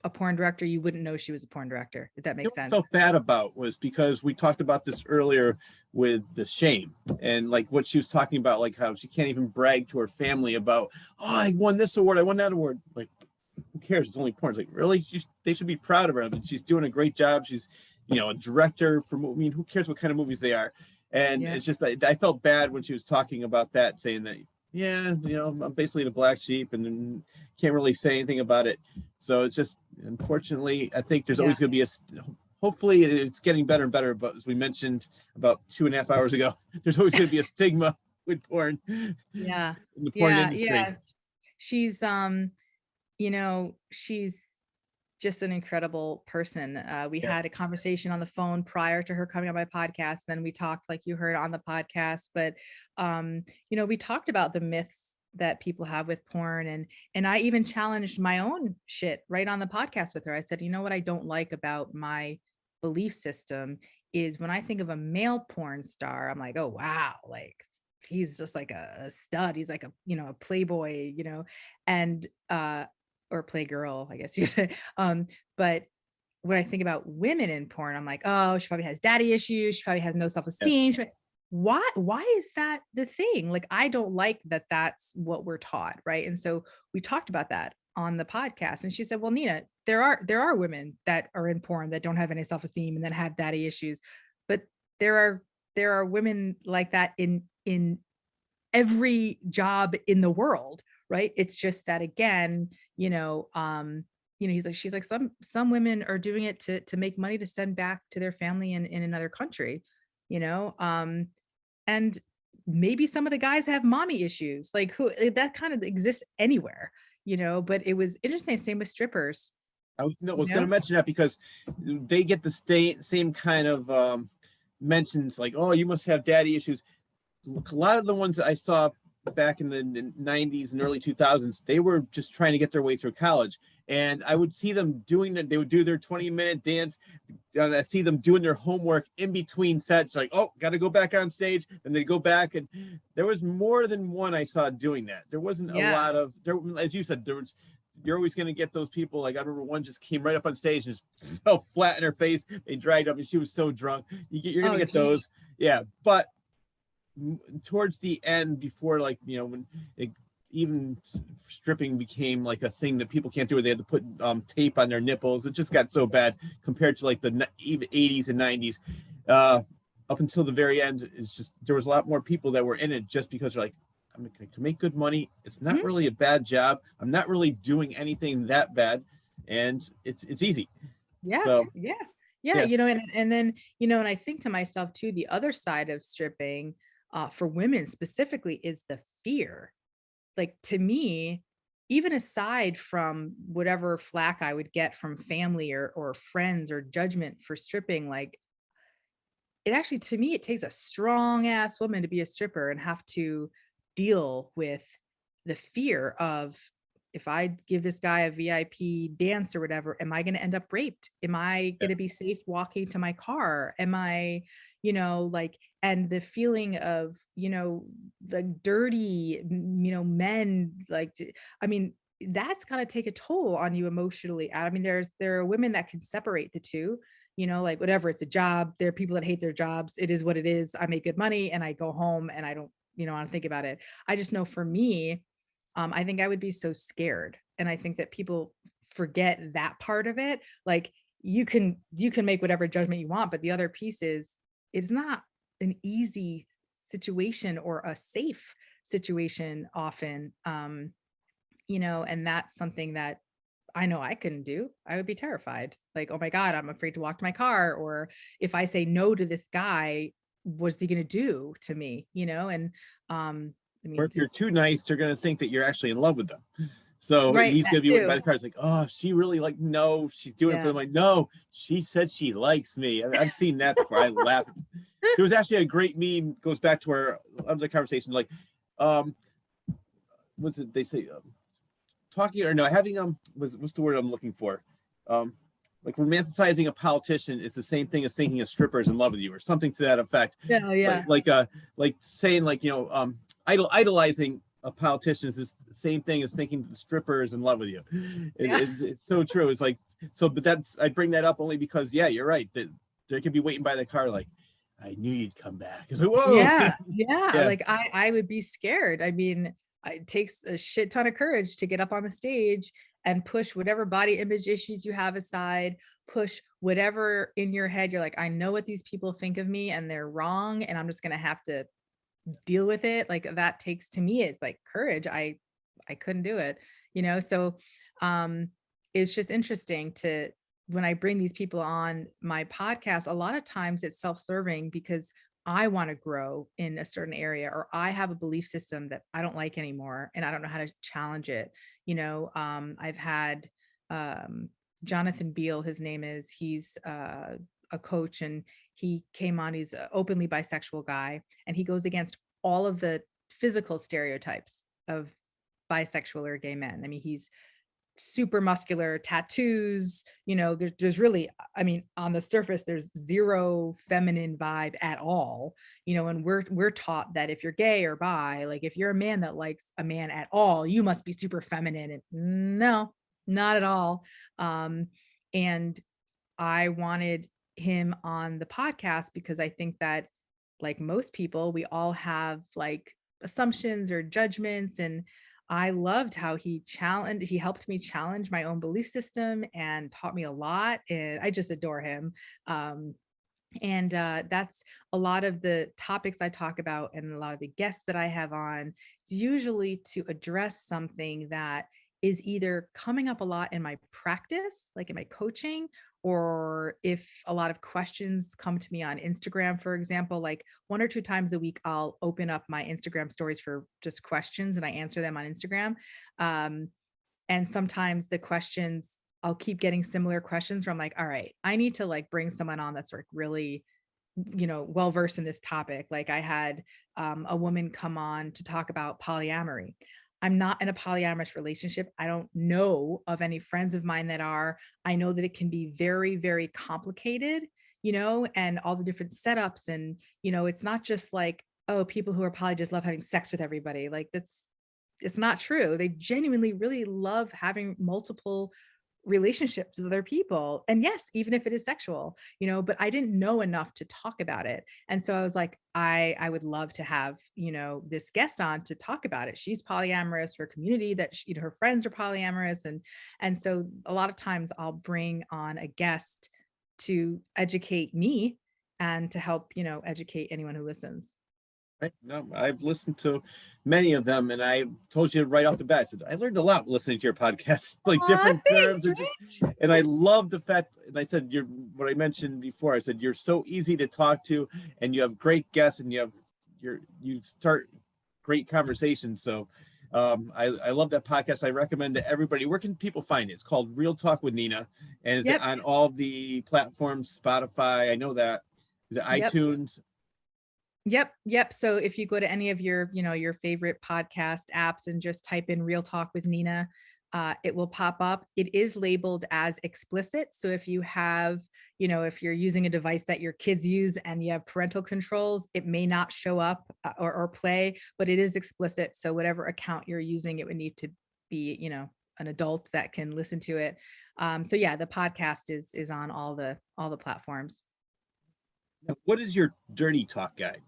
a porn director, you wouldn't know she was a porn director, if that makes What I sense. felt bad about was because we talked about this earlier with the shame and like what she was talking about, like how she can't even brag to her family about, oh, I won this award, I won that award. Like, who cares? It's only porn. It's like, really? They should be proud of her. I mean, she's doing a great job. She's, a director for, I mean, who cares what kind of movies they are? And Yeah. it's just, I felt bad when she was talking about that, saying that, yeah, I'm basically the black sheep and can't really say anything about it. So it's just, unfortunately, I think there's always Yeah. going to be hopefully it's getting better and better. But as we mentioned about 2.5 hours ago, there's always going to be a stigma with porn Yeah. in the porn industry. Yeah. She's she's just an incredible person. We Yeah. had a conversation on the phone prior to her coming on my podcast. Then we talked, like you heard, on the podcast. But we talked about the myths that people have with porn, and I even challenged my own shit right on the podcast with her. I said, you know what I don't like about my belief system is when I think of a male porn star, I'm like, oh wow, like he's just like a stud. He's like a, a playboy, and or playgirl, I guess you say. But when I think about women in porn, I'm like, oh, she probably has daddy issues. She probably has no Yeah. self-esteem. Why is that the thing? Like, I don't like that that's what we're taught, right? And so we talked about that on the podcast. And she said, well, Nina, there are women that are in porn that don't have any self-esteem and that have daddy issues. But there are there are women like that in every job in the world, right? It's just that again, she's like, some women are doing it to make money to send back to their family in another country, you know. And maybe some of the guys have mommy issues, like who that kind of exists anywhere, but it was interesting. Same with strippers, I was, no, you was going to know. mention that because they get the same kind of mentions like, oh, you must have daddy issues. A lot of the ones that I saw back in the 90s and early 2000s, they were just trying to get their way through college. And I would see them doing that. They would do their 20-minute dance. And I see them doing their homework in between sets, like, oh, got to go back on stage. And they go back. And there was more than one I saw doing that. There wasn't a Yeah. lot of, there, as you said, you're always going to get those people. Like I remember one just came right up on stage and just fell flat in her face. They dragged up and she was so drunk. You're going Oh, to get geez. those. Yeah. But towards the end, before like when even stripping became like a thing that people can't do, where they had to put tape on their nipples, it just got so bad compared to like the even 80s and 90s. Up until the very end, it's just there was a lot more people that were in it just because they're like, I can make good money. It's not Mhm. really a bad job. I'm not really doing anything that bad, and it's easy. Yeah, So yeah, yeah. yeah, And then, and I think to myself too, the other side of stripping, for women specifically, is the fear. Like to me, even aside from whatever flack I would get from family or friends or judgment for stripping, like it actually, to me, it takes a strong ass woman to be a stripper and have to deal with the fear of, if I give this guy a VIP dance or whatever, am I going to end up raped? Am I yeah, going to be safe walking to my car? Am I, like, and the feeling of, the dirty, men, like, I mean, that's got to take a toll on you emotionally. I mean, there are women that can separate the two, like whatever, it's a job. There are people that hate their jobs. It is what it is. I make good money and I go home and I don't, I don't think about it. I just know for me, I think I would be so scared. And I think that people forget that part of it. Like you can make whatever judgment you want, but the other piece is it's not an easy situation or a safe situation often. And that's something that I know I couldn't do. I would be terrified. Like, oh my God, I'm afraid to walk to my car. Or if I say no to this guy, what's he gonna do to me? And I or mean, if you're too nice, they're going to think that you're actually in love with them. So right, he's that gonna be waiting by too. the car. It's like, oh, she really like, no, she's doing it for Yeah. them. Like, no, she said she likes me. I've seen that before. I laugh. There was actually a great meme, goes back to our other conversation, like, um, what's it they say? Talking or no, having what's the word I'm looking for? Um, like romanticizing a politician is the same thing as thinking a stripper is in love with you, or something to that effect. Yeah, Like yeah. like saying like idolizing a politician is the same thing as thinking the stripper is in love with you. Yeah. It's so true. It's like so, but that's I bring that up only because yeah, you're right. That they could be waiting by the car like, I knew you'd come back. It's like whoa, Yeah. Yeah. yeah, Like I would be scared. I mean, it takes a shit ton of courage to get up on the stage and push whatever body image issues you have aside, push whatever in your head. You're like, I know what these people think of me and they're wrong. And I'm just gonna have to deal with it. Like that takes, to me, it's like courage. I couldn't do it, so um it's just interesting to, when I bring these people on my podcast, a lot of times it's self-serving because I want to grow in a certain area, or I have a belief system that I don't like anymore and I don't know how to challenge it. I've had um Jonathan Beal, his name is, he's a coach, and he came on, he's an openly bisexual guy, and he goes against all of the physical stereotypes of bisexual or gay men. I mean, he's super muscular tattoos, there's really, I mean, on the surface, there's zero feminine vibe at all, and we're taught that if you're gay or bi, like if you're a man that likes a man at all, you must be super feminine. And no, not at all. And I wanted him on the podcast because I think that, like most people, we all have like assumptions or judgments. And I loved how he helped me challenge my own belief system and taught me a lot. And I just adore him. And that's a lot of the topics I talk about and a lot of the guests that I have on. It's usually to address something that is either coming up a lot in my practice, like in my coaching, or if a lot of questions come to me on Instagram, for example, like 1 or 2 times a week, I'll open up my Instagram stories for just questions and I answer them on Instagram. Um, and sometimes the questions, I'll keep getting similar questions where I'm like, all right, I need to like bring someone on that's like really, well versed in this topic. Like I had a woman come on to talk about polyamory. I'm not in a polyamorous relationship. I don't know of any friends of mine that are. I know that it can be very, very complicated, and all the different setups. And, it's not just like, oh, people who are poly just love having sex with everybody. Like it's not true. They genuinely really love having multiple relationships with other people. And yes, even if it is sexual, but I didn't know enough to talk about it. And so I was like, I would love to have, this guest on to talk about it. She's polyamorous, her community that her friends are polyamorous. And so a lot of times I'll bring on a guest to educate me and to help, educate anyone who listens. Right? No, I've listened to many of them, and I told you right off the bat, I said I learned a lot listening to your podcast, like Aw, different thanks, terms, or just, Rich. and I love the fact. And I said you're what I mentioned before. I said you're so easy to talk to, and you have great guests, and you start great conversations. So, I love that podcast. I recommend to everybody. Where can people find it? It's called Real Talk with Nina, and it's Yep. on all the platforms. Spotify, I know that. Is it Yep. iTunes? Yep. So if you go to any of your, your favorite podcast apps and just type in Real Talk with Nina, it will pop up. It is labeled as explicit. So if you have, if you're using a device that your kids use and you have parental controls, it may not show up or play, but it is explicit. So whatever account you're using, it would need to be, an adult that can listen to it. So yeah, the podcast is on all the platforms. What is your dirty talk guide?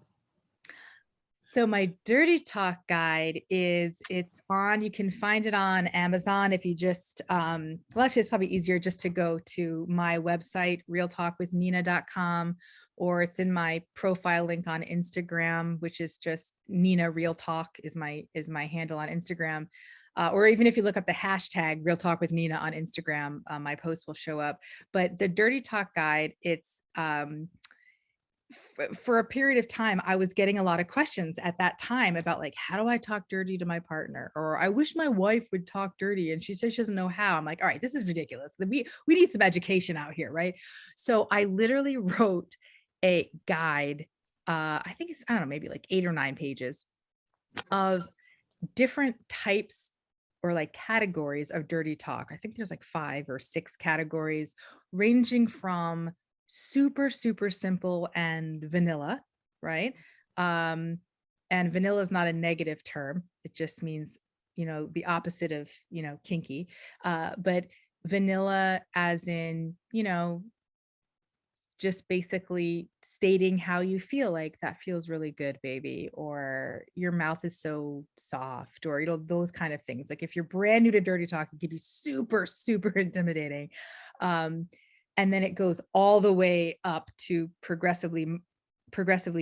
So my dirty talk guide it's on, you can find it on Amazon if you just, well, actually it's probably easier just to go to my website, realtalkwithnina.com, or it's in my profile link on Instagram, which is just Nina Real Talk is my handle on Instagram. Or even if you look up the hashtag Real Talk with Nina on Instagram, my post will show up. But the dirty talk guide, it's, for a period of time, I was getting a lot of questions at that time about like, how do I talk dirty to my partner? Or I wish my wife would talk dirty and she says she doesn't know how. I'm like, all right, this is ridiculous. We need some education out here, right? So I literally wrote a guide. I think it's, I don't know, maybe like 8 or 9 pages of different types or like categories of dirty talk. I think there's like 5 or 6 categories ranging from super, super simple and vanilla, right? Um, and vanilla is not a negative term. It just means, the opposite of, kinky. But vanilla as in, just basically stating how you feel, like that feels really good, baby, or your mouth is so soft, or those kind of things. Like if you're brand new to dirty talk, it can be super, super intimidating. Um, and then it goes all the way up to progressively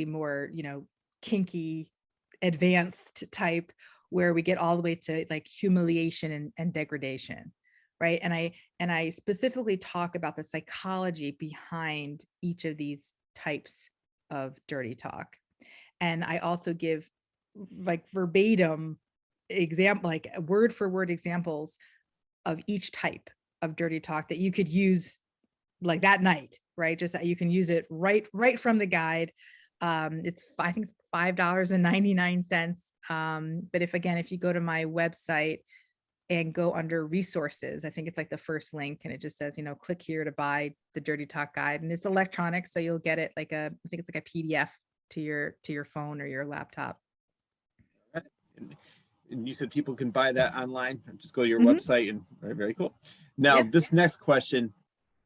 more, kinky, advanced type, where we get all the way to like humiliation and degradation, right? And I specifically talk about the psychology behind each of these types of dirty talk. And I also give like verbatim example, like word for word examples of each type of dirty talk that you could use like that night, right? Just that you can use it right from the guide. It's, I think it's $5.99. But if you go to my website, and go under resources. I think it's like the first link, and it just says, click here to buy the Dirty Talk guide. And it's electronic, so you'll get it like I think it's like a PDF to your phone or your laptop. And you said people can buy that online. Just go to your Mhm. website, and very, very cool. Now, Yep. this next question,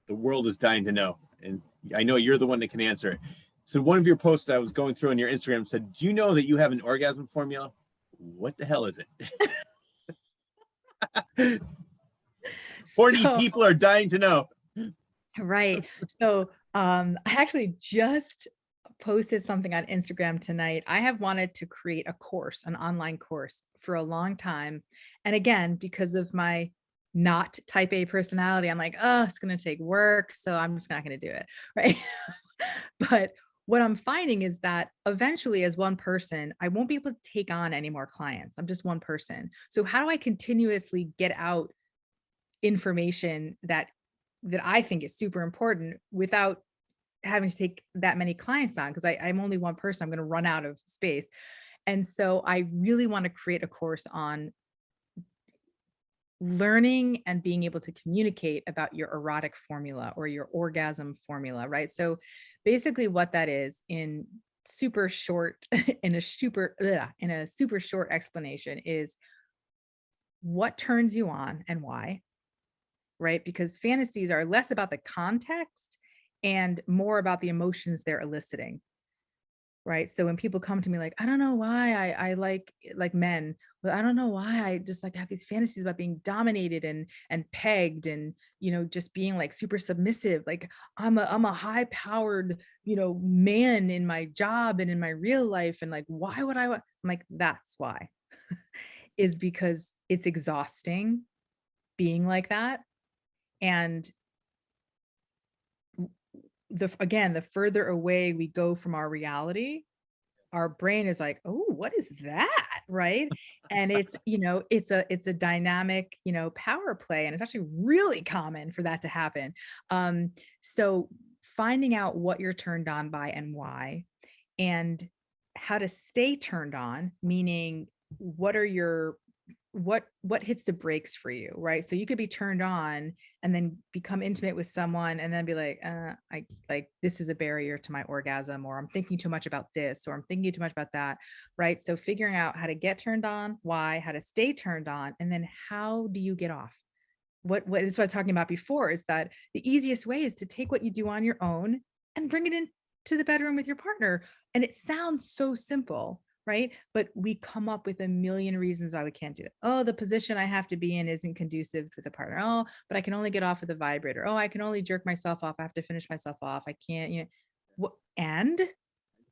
the world is dying to know, and I know you're the one that can answer it. So one of your posts I was going through on your Instagram said, "Do you know that you have an orgasm formula?" What the hell is it? 40 So, people are dying to know. right. So, I actually just posted something on Instagram tonight. I have wanted to create a course, an online course for a long time. And again, because of my not type A personality, I'm like, oh, it's going to take work. So I'm just not going to do it. Right. But what I'm finding is that eventually, as one person, I won't be able to take on any more clients. I'm just one person. So how do I continuously get out information that I think is super important without having to take that many clients on? Because I'm only one person, I'm going to run out of space. And so I really want to create a course on learning and being able to communicate about your erotic formula or your orgasm formula, right? So basically what that is in super short, in a super short explanation is what turns you on and why, right? Because fantasies are less about the context and more about the emotions they're eliciting. Right. So when people come to me like, I don't know why I like men, but I don't know why I just like have these fantasies about being dominated and pegged and just being like super submissive. Like I'm a high powered, man in my job and in my real life. And like, why would I'm like, that's why. Is because it's exhausting being like that. And the further away we go from our reality, our brain is like, oh, what is that? Right. And it's a dynamic, power play. And it's actually really common for that to happen. So finding out what you're turned on by and why, and how to stay turned on, meaning what are your what hits the brakes for you, right? So you could be turned on and then become intimate with someone and then be like, I like this is a barrier to my orgasm, or I'm thinking too much about this, or I'm thinking too much about that, right? So figuring out how to get turned on, why, how to stay turned on, and then how do you get off? What is what I was talking about before is that the easiest way is to take what you do on your own and bring it into the bedroom with your partner. And it sounds so simple, right? But we come up with a million reasons why we can't do it. Oh, the position I have to be in isn't conducive with a partner. Oh, but I can only get off with a vibrator. Oh, I can only jerk myself off. I have to finish myself off. I can't, and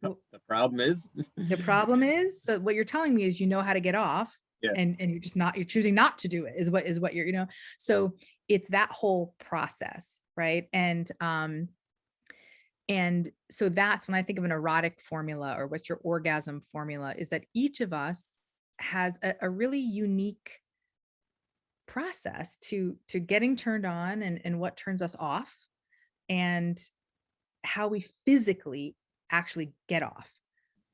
The problem is, the problem is, so what you're telling me is how to get off, yeah, and you're choosing not to do it is what you're, so it's that whole process, right? And so that's when I think of an erotic formula, or what's your orgasm formula, is that each of us has a really unique process to getting turned on, and what turns us off, and how we physically actually get off,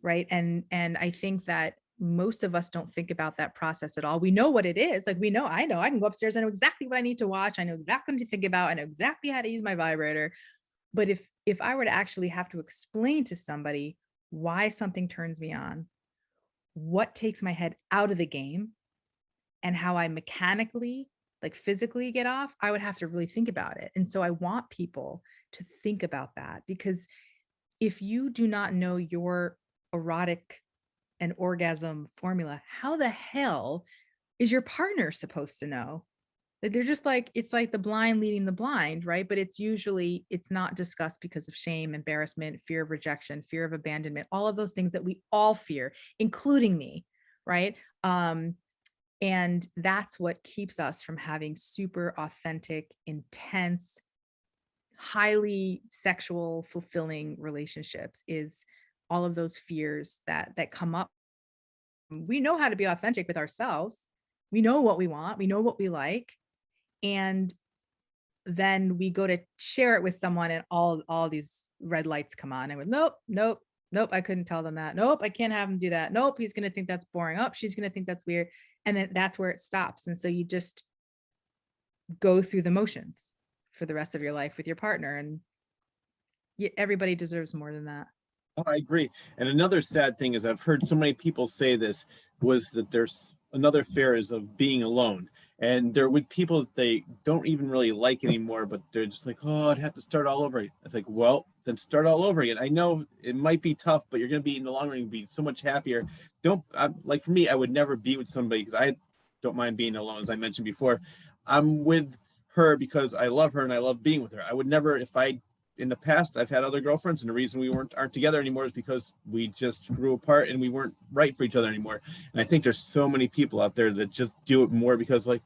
right? And I think that most of us don't think about that process at all. We know what it is. Like I know I can go upstairs. I know exactly what I need to watch. I know exactly what to think about. I know exactly how to use my vibrator. But if I were to actually have to explain to somebody why something turns me on, what takes my head out of the game, and how I mechanically, like physically get off, I would have to really think about it. And so I want people to think about that, because if you do not know your erotic and orgasm formula, how the hell is your partner supposed to know? Like, they're just like, it's like the blind leading the blind, right? But it's not discussed because of shame, embarrassment, fear of rejection, fear of abandonment, all of those things that we all fear, including me, right? And that's what keeps us from having super authentic, intense, highly sexual, fulfilling relationships, is all of those fears that come up. We know how to be authentic with ourselves. We know what we want, we know what we like, and then we go to share it with someone, and all these red lights come on, and we're nope, nope, Nope, I couldn't tell them that. Nope, I can't have him do that. Nope, he's gonna think that's boring. Oh, she's gonna think that's weird. And then that's where it stops. And so you just go through the motions for the rest of your life with your partner. And everybody deserves more than that. Oh, I agree. And another sad thing is I've heard so many people say this was that there's another fear is of being alone. And they're with people that they don't even really like anymore, but they're just like, oh, I'd have to start all over again. It's like, well, then start all over again. I know it might be tough, but you're going to be in the long run, be so much happier. Like for me, I would never be with somebody because I don't mind being alone. As I mentioned before, I'm with her because I love her and I love being with her. I would never, if I in the past, I've had other girlfriends, and the reason we aren't together anymore is because we just grew apart and we weren't right for each other anymore. And I think there's so many people out there that just do it more because, like,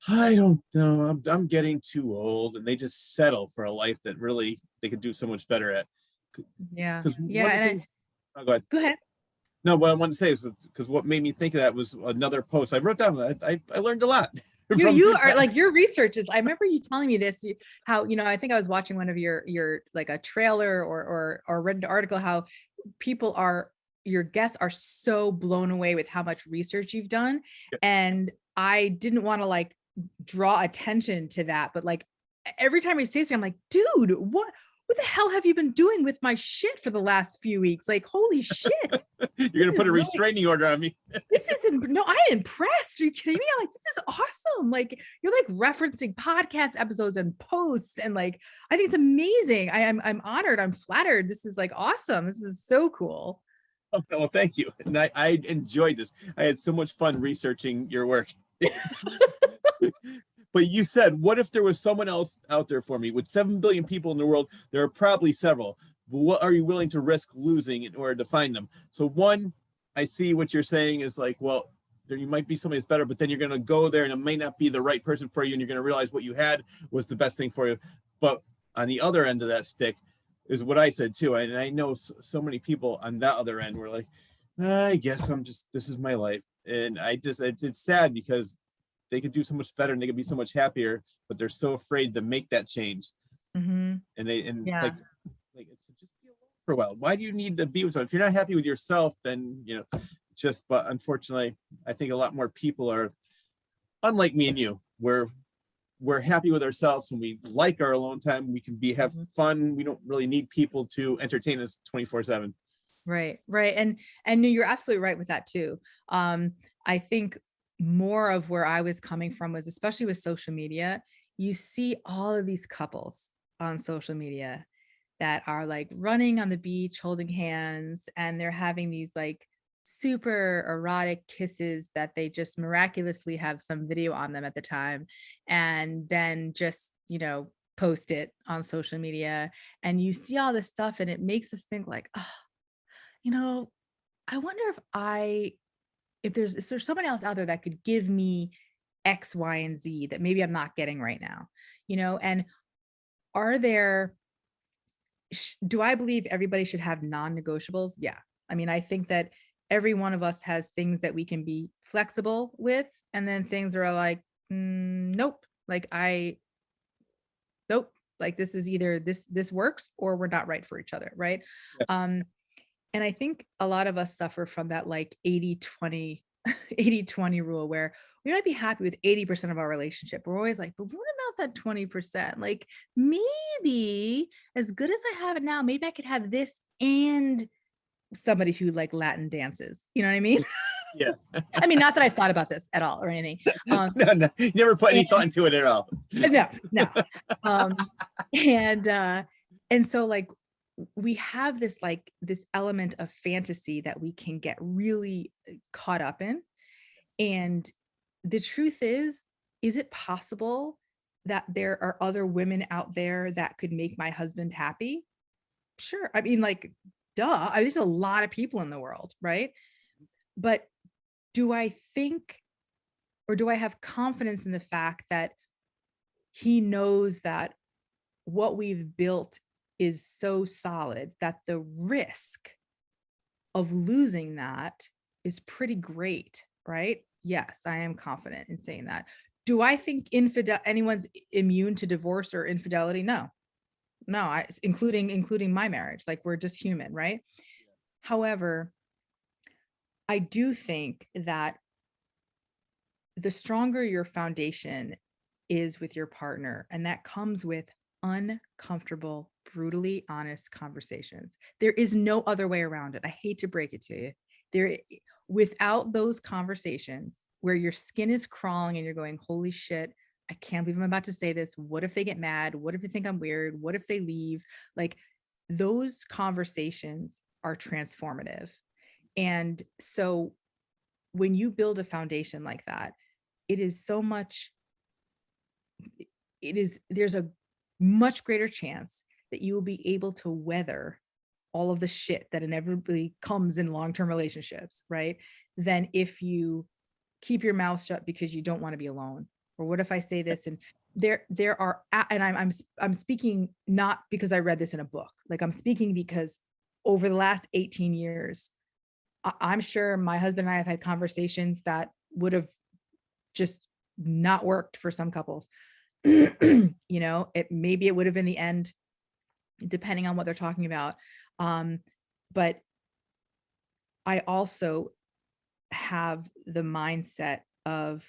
I don't know, I'm getting too old, and they just settle for a life that really they could do so much better at. Yeah. Because Yeah. one of the And things, oh, go ahead. go ahead. No, what I wanted to say is because what made me think of that was another post I wrote down. I learned a lot. You are like, your research is, I remember you telling me this, how, I think I was watching one of your like a trailer or read an article, how people are, your guests are so blown away with how much research you've done. And I didn't want to like draw attention to that, but like every time you say something, I'm like, dude, what the hell have you been doing with my shit for the last few weeks? Like, holy shit. You're going to put a restraining order on me. This isn't, no, I'm impressed. Are you kidding me? I'm like, this is awesome. Like, you're like referencing podcast episodes and posts. And like, I think it's amazing. I'm honored. I'm flattered. This is like awesome. This is so cool. Oh, well, thank you. And I enjoyed this. I had so much fun researching your work. But you said, what if there was someone else out there for me? With 7 billion people in the world, there are probably several. But what are you willing to risk losing in order to find them? So one, I see what you're saying is like, well, there you might be somebody that's better, but then you're going to go there and it may not be the right person for you. And you're going to realize what you had was the best thing for you. But on the other end of that stick is what I said too. And I know so many people on that other end were like, I guess this is my life. And it's sad because they could do so much better and they could be so much happier, but they're so afraid to make that change. Mm-hmm. Yeah. like it's just be alone for a while. Why do you need to be with someone? If you're not happy with yourself, then but unfortunately, I think a lot more people are unlike me and you, where we're happy with ourselves and we like our alone time. We can have fun. We don't really need people to entertain us 24/7. Right. And you're absolutely right with that too. I think more of where I was coming from was, especially with social media, you see all of these couples on social media that are like running on the beach holding hands, and they're having these like super erotic kisses that they just miraculously have some video on them at the time, and then just post it on social media. And you see all this stuff and it makes us think like, oh, I wonder if there's someone else out there that could give me X, Y, and Z that maybe I'm not getting right now, and do I believe everybody should have non-negotiables? Yeah. I mean, I think that every one of us has things that we can be flexible with, and then things are like, nope, nope, like this is either this works or we're not right for each other. Right. Yeah. And I think a lot of us suffer from that like 80-20 rule, where we might be happy with 80% of our relationship. We're always like, but what about that 20%? Like, maybe as good as I have it now, maybe I could have this and somebody who like Latin dances. You know what I mean? Yeah. I mean, not that I thought about this at all or anything. No, you never put any thought into it at all. No. And so like, we have this element of fantasy that we can get really caught up in. And the truth is it possible that there are other women out there that could make my husband happy? Sure. I mean, like, duh. There's a lot of people in the world, right? But do I think, or do I have confidence in the fact that he knows that what we've built is so solid that the risk of losing that is pretty great, right? Yes, I am confident in saying that. Do I think anyone's immune to divorce or infidelity? No. No, including my marriage. Like, we're just human, right? However, I do think that the stronger your foundation is with your partner, and that comes with uncomfortable, brutally honest conversations. There is no other way around it. I hate to break it to you. There, without those conversations where your skin is crawling and you're going, holy shit, I can't believe I'm about to say this. What if they get mad? What if they think I'm weird? What if they leave? Like, those conversations are transformative. And so when you build a foundation like that, it is so much, there's a much greater chance that you will be able to weather all of the shit that inevitably comes in long-term relationships, right? Than if you keep your mouth shut because you don't want to be alone. Or what if I say this? And there are, and I'm speaking not because I read this in a book. Like, I'm speaking because over the last 18 years, I'm sure my husband and I have had conversations that would have just not worked for some couples. Maybe it would have been the end, depending on what they're talking about. But I also have the mindset of,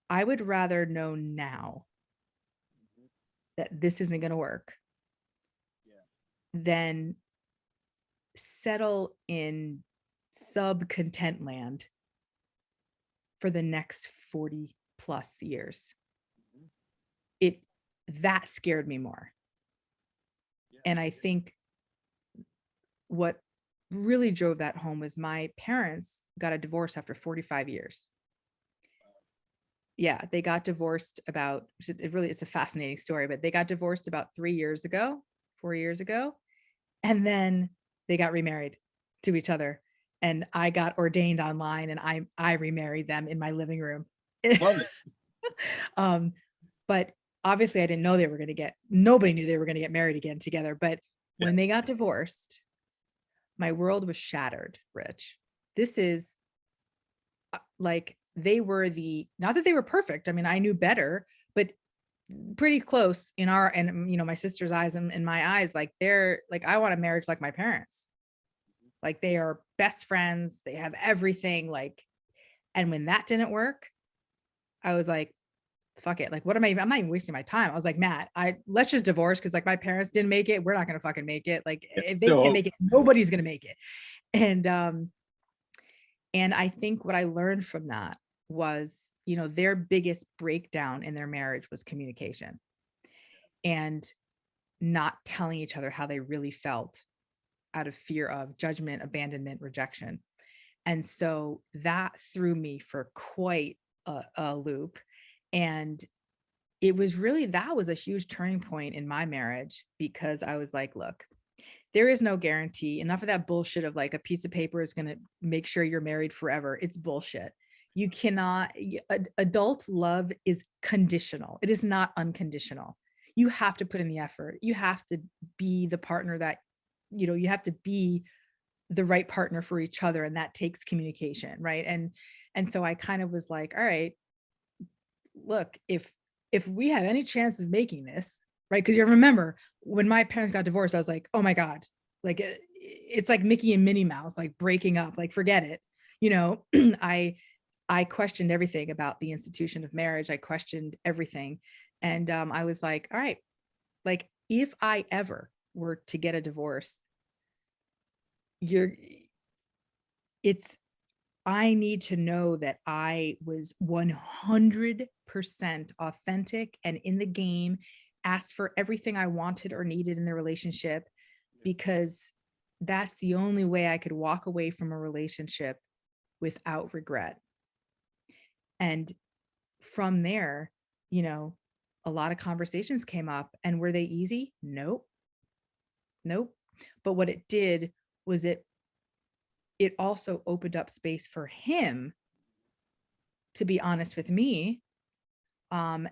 I would rather know now that this isn't going to work than settle in sub-content land for the next 40 plus years. That scared me more. And I think what really drove that home was my parents got a divorce after 45 years. Yeah, they got divorced it's a fascinating story, but they got divorced about 4 years ago. And then they got remarried to each other. And I got ordained online, and I remarried them in my living room. Love it. But obviously I didn't know nobody knew they were going to get married again together. But when they got divorced, my world was shattered, Rich. This is like, they were not that they were perfect. I mean, I knew better, but pretty close in my sister's eyes and in my eyes. Like, they're like, I want a marriage like my parents. Like, they are best friends. They have everything. Like, and when that didn't work, I was like, fuck it. Like, I'm not even wasting my time. I was like, Matt, let's just divorce. Cause like, my parents didn't make it. We're not going to fucking make it. Like, if they can't make it, nobody's going to make it. And I think what I learned from that was, their biggest breakdown in their marriage was communication and not telling each other how they really felt out of fear of judgment, abandonment, rejection. And so that threw me for quite a loop. And that was a huge turning point in my marriage, because I was like, look, there is no guarantee. Enough of that bullshit of like, a piece of paper is going to make sure you're married forever. It's bullshit. You cannot, adult love is conditional. It is not unconditional. You have to put in the effort. You have to be the partner that, you have to be the right partner for each other. And that takes communication. Right. And so I kind of was like, all right, look, if we have any chance of making this, right? Because you remember when my parents got divorced, I was like, oh my God, like, it's like Mickey and Minnie Mouse, like, breaking up, like, forget it. I questioned everything about the institution of marriage. I questioned everything. And I was like, all right, like, if I ever were to get a divorce, I need to know that I was 100% authentic and in the game, asked for everything I wanted or needed in the relationship, because that's the only way I could walk away from a relationship without regret. And from there, a lot of conversations came up. And were they easy? Nope. But what it did was it also opened up space for him to be honest with me. And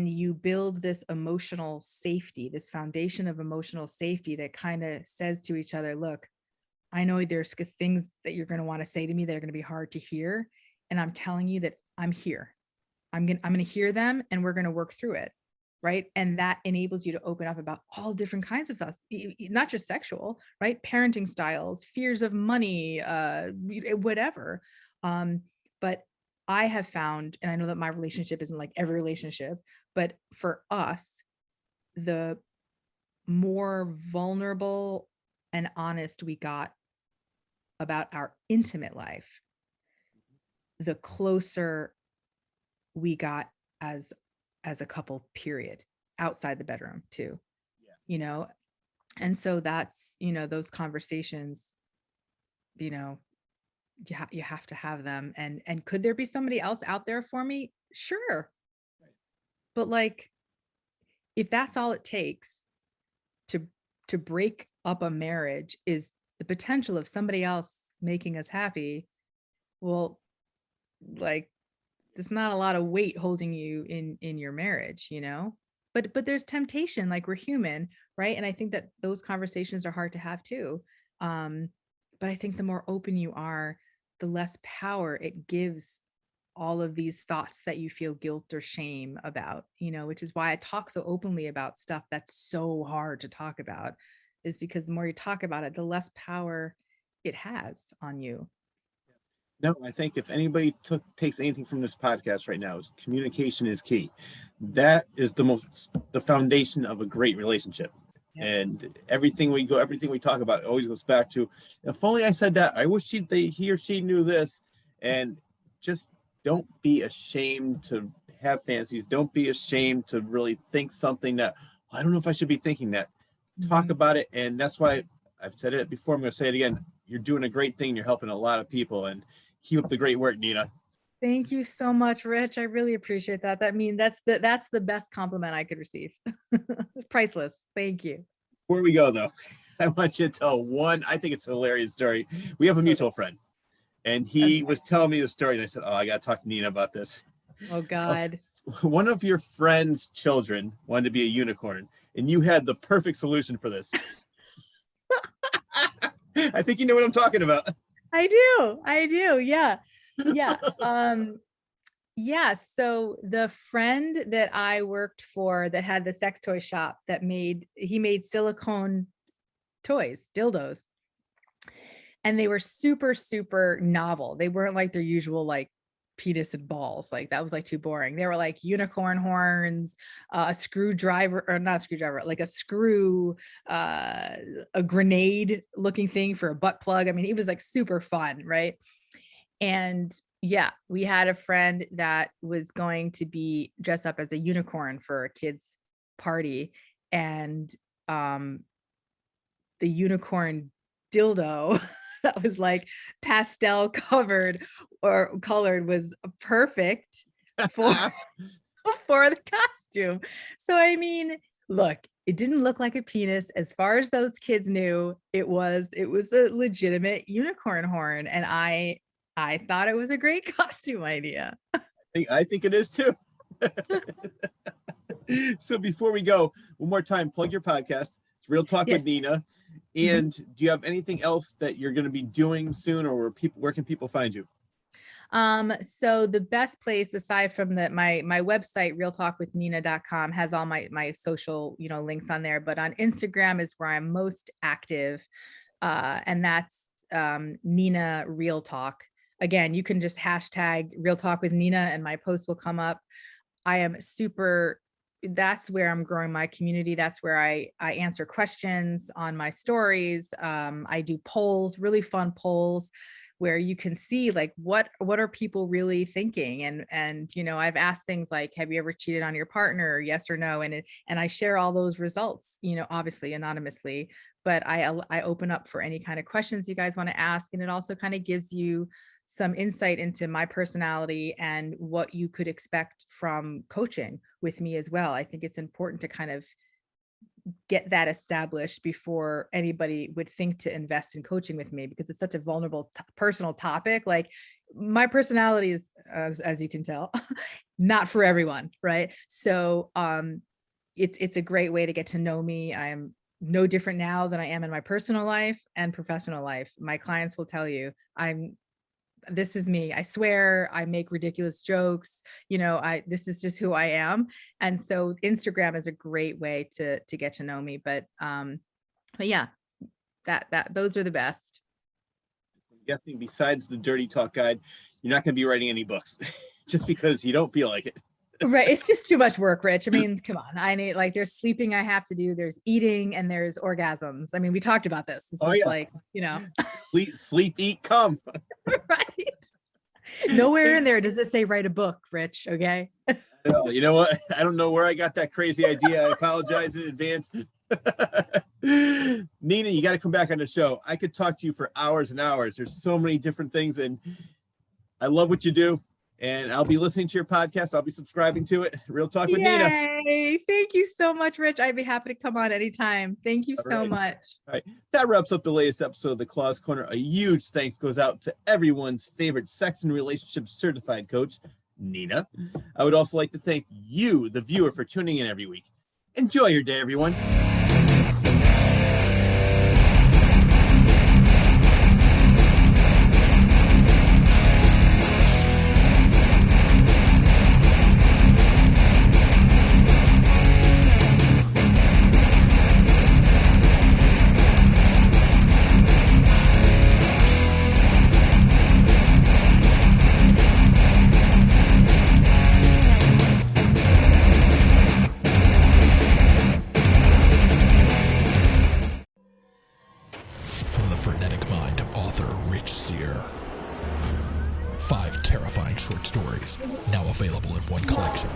you build this emotional safety, this foundation of emotional safety that kind of says to each other, look, I know there's things that you're going to want to say to me that are going to be hard to hear. And I'm telling you that I'm here. I'm going to hear them, and we're going to work through it. right? And that enables you to open up about all different kinds of stuff, not just sexual, right? Parenting styles, fears of money, whatever. But I have found, and I know that my relationship isn't like every relationship, but for us, the more vulnerable and honest we got about our intimate life, the closer we got as a couple, period, outside the bedroom too, Yeah. you know. And so that's, those conversations, you know, you have to have them. And could there be somebody else out there for me? Sure. Right. But like, if that's all it takes to break up a marriage is the potential of somebody else making us happy, well, like, there's not a lot of weight holding you in your marriage, but there's temptation, like we're human, right? And I think that those conversations are hard to have too. um but I think the more open you are, the less power it gives all of these thoughts that you feel guilt or shame about, which is why I talk so openly about stuff that's so hard to talk about, is because the more you talk about it, the less power it has on you. No, I think if anybody takes anything from this podcast right now, is communication is key. That is the foundation of a great relationship. Yep. And everything we talk about always goes back to, if only I said that. I wish he or she knew this. And just don't be ashamed to have fantasies. Don't be ashamed to really think something that, I don't know if I should be thinking that. Talk Mhm. about it. And that's why I've said it before. I'm going to say it again. You're doing a great thing. You're helping a lot of people. And keep up the great work, Nina. Thank you so much, Rich. I really appreciate that. That's the best compliment I could receive. Priceless. Thank you. Before we go, though, I want you to tell one, I think it's a hilarious story. We have a Okay. mutual friend, and he was telling me the story, and I said, oh, I got to talk to Nina about this. Oh God. One of your friend's children wanted to be a unicorn, and you had the perfect solution for this. I think you know what I'm talking about. I do. I do. Yeah. Yeah. Yeah. So the friend that I worked for that had the sex toy shop he made silicone toys, dildos, and they were super, super novel. They weren't like their usual, like, penis and balls. Like, that was like too boring. They were like unicorn horns, a screwdriver, or not a screwdriver, like a screw, a grenade looking thing for a butt plug. I mean, it was like super fun, right? And yeah, we had a friend that was going to be dressed up as a unicorn for a kid's party. And um the unicorn dildo that was like pastel covered or colored was perfect for for the costume. So I mean, look, it didn't look like a penis as far as those kids knew. It was a legitimate unicorn horn, and I thought it was a great costume idea. I think it is too. So before we go, one more time, plug your podcast. It's Real Talk Yes. with Nina. Mhm. And do you have anything else that you're going to be doing soon, or where can people find you? So the best place, aside from my website, realtalkwithnina.com, has all my social, links on there, but on Instagram is where I'm most active. And that's Nina Real Talk. Again, you can just hashtag Real Talk with Nina and my post will come up. That's where I'm growing my community. That's where I answer questions on my stories. I do polls, really fun polls, where you can see like what are people really thinking. And I've asked things like, have you ever cheated on your partner? Yes or no. And I share all those results, obviously anonymously, but I open up for any kind of questions you guys want to ask. And it also kind of gives you some insight into my personality and what you could expect from coaching with me as well. I think it's important to kind of get that established before anybody would think to invest in coaching with me, because it's such a vulnerable personal topic. Like, my personality is, as you can tell, not for everyone, right? So it's a great way to get to know me. I'm no different now than I am in my personal life and professional life. My clients will tell you I'm this is me. I swear I make ridiculous jokes. This is just who I am. And so Instagram is a great way to get to know me. But yeah, those are the best. I'm guessing besides the Dirty Talk Guide, you're not going to be writing any books just because you don't feel like it. Right. It's just too much work, Rich. I mean, come on. I need, like, there's sleeping I have to do, there's eating, and there's orgasms. I mean, we talked about this. This is like, sleep, eat, come. Right. Nowhere in there does it say write a book, Rich. Okay. You know what? I don't know where I got that crazy idea. I apologize in advance. Nina, you got to come back on the show. I could talk to you for hours and hours. There's so many different things, and I love what you do. And I'll be listening to your podcast. I'll be subscribing to it. Real Talk with Nina. Thank you so much, Rich. I'd be happy to come on anytime. Thank you so much. All right. That wraps up the latest episode of the Claws Corner. A huge thanks goes out to everyone's favorite sex and relationship certified coach, Nina. I would also like to thank you, the viewer, for tuning in every week. Enjoy your day, everyone. Now available in one collection.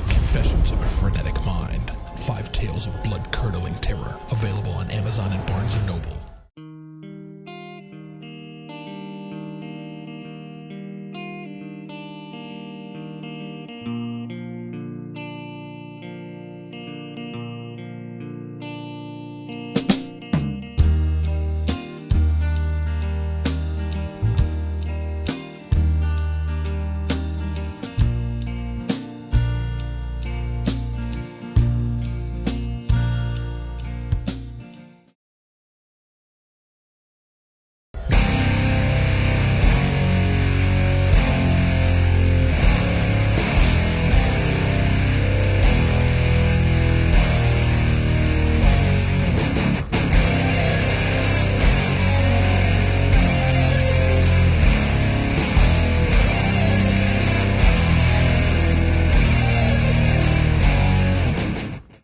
Confessions of a Frenetic Mind. 5 tales of blood-curdling terror. Available on Amazon and Barnes & Noble.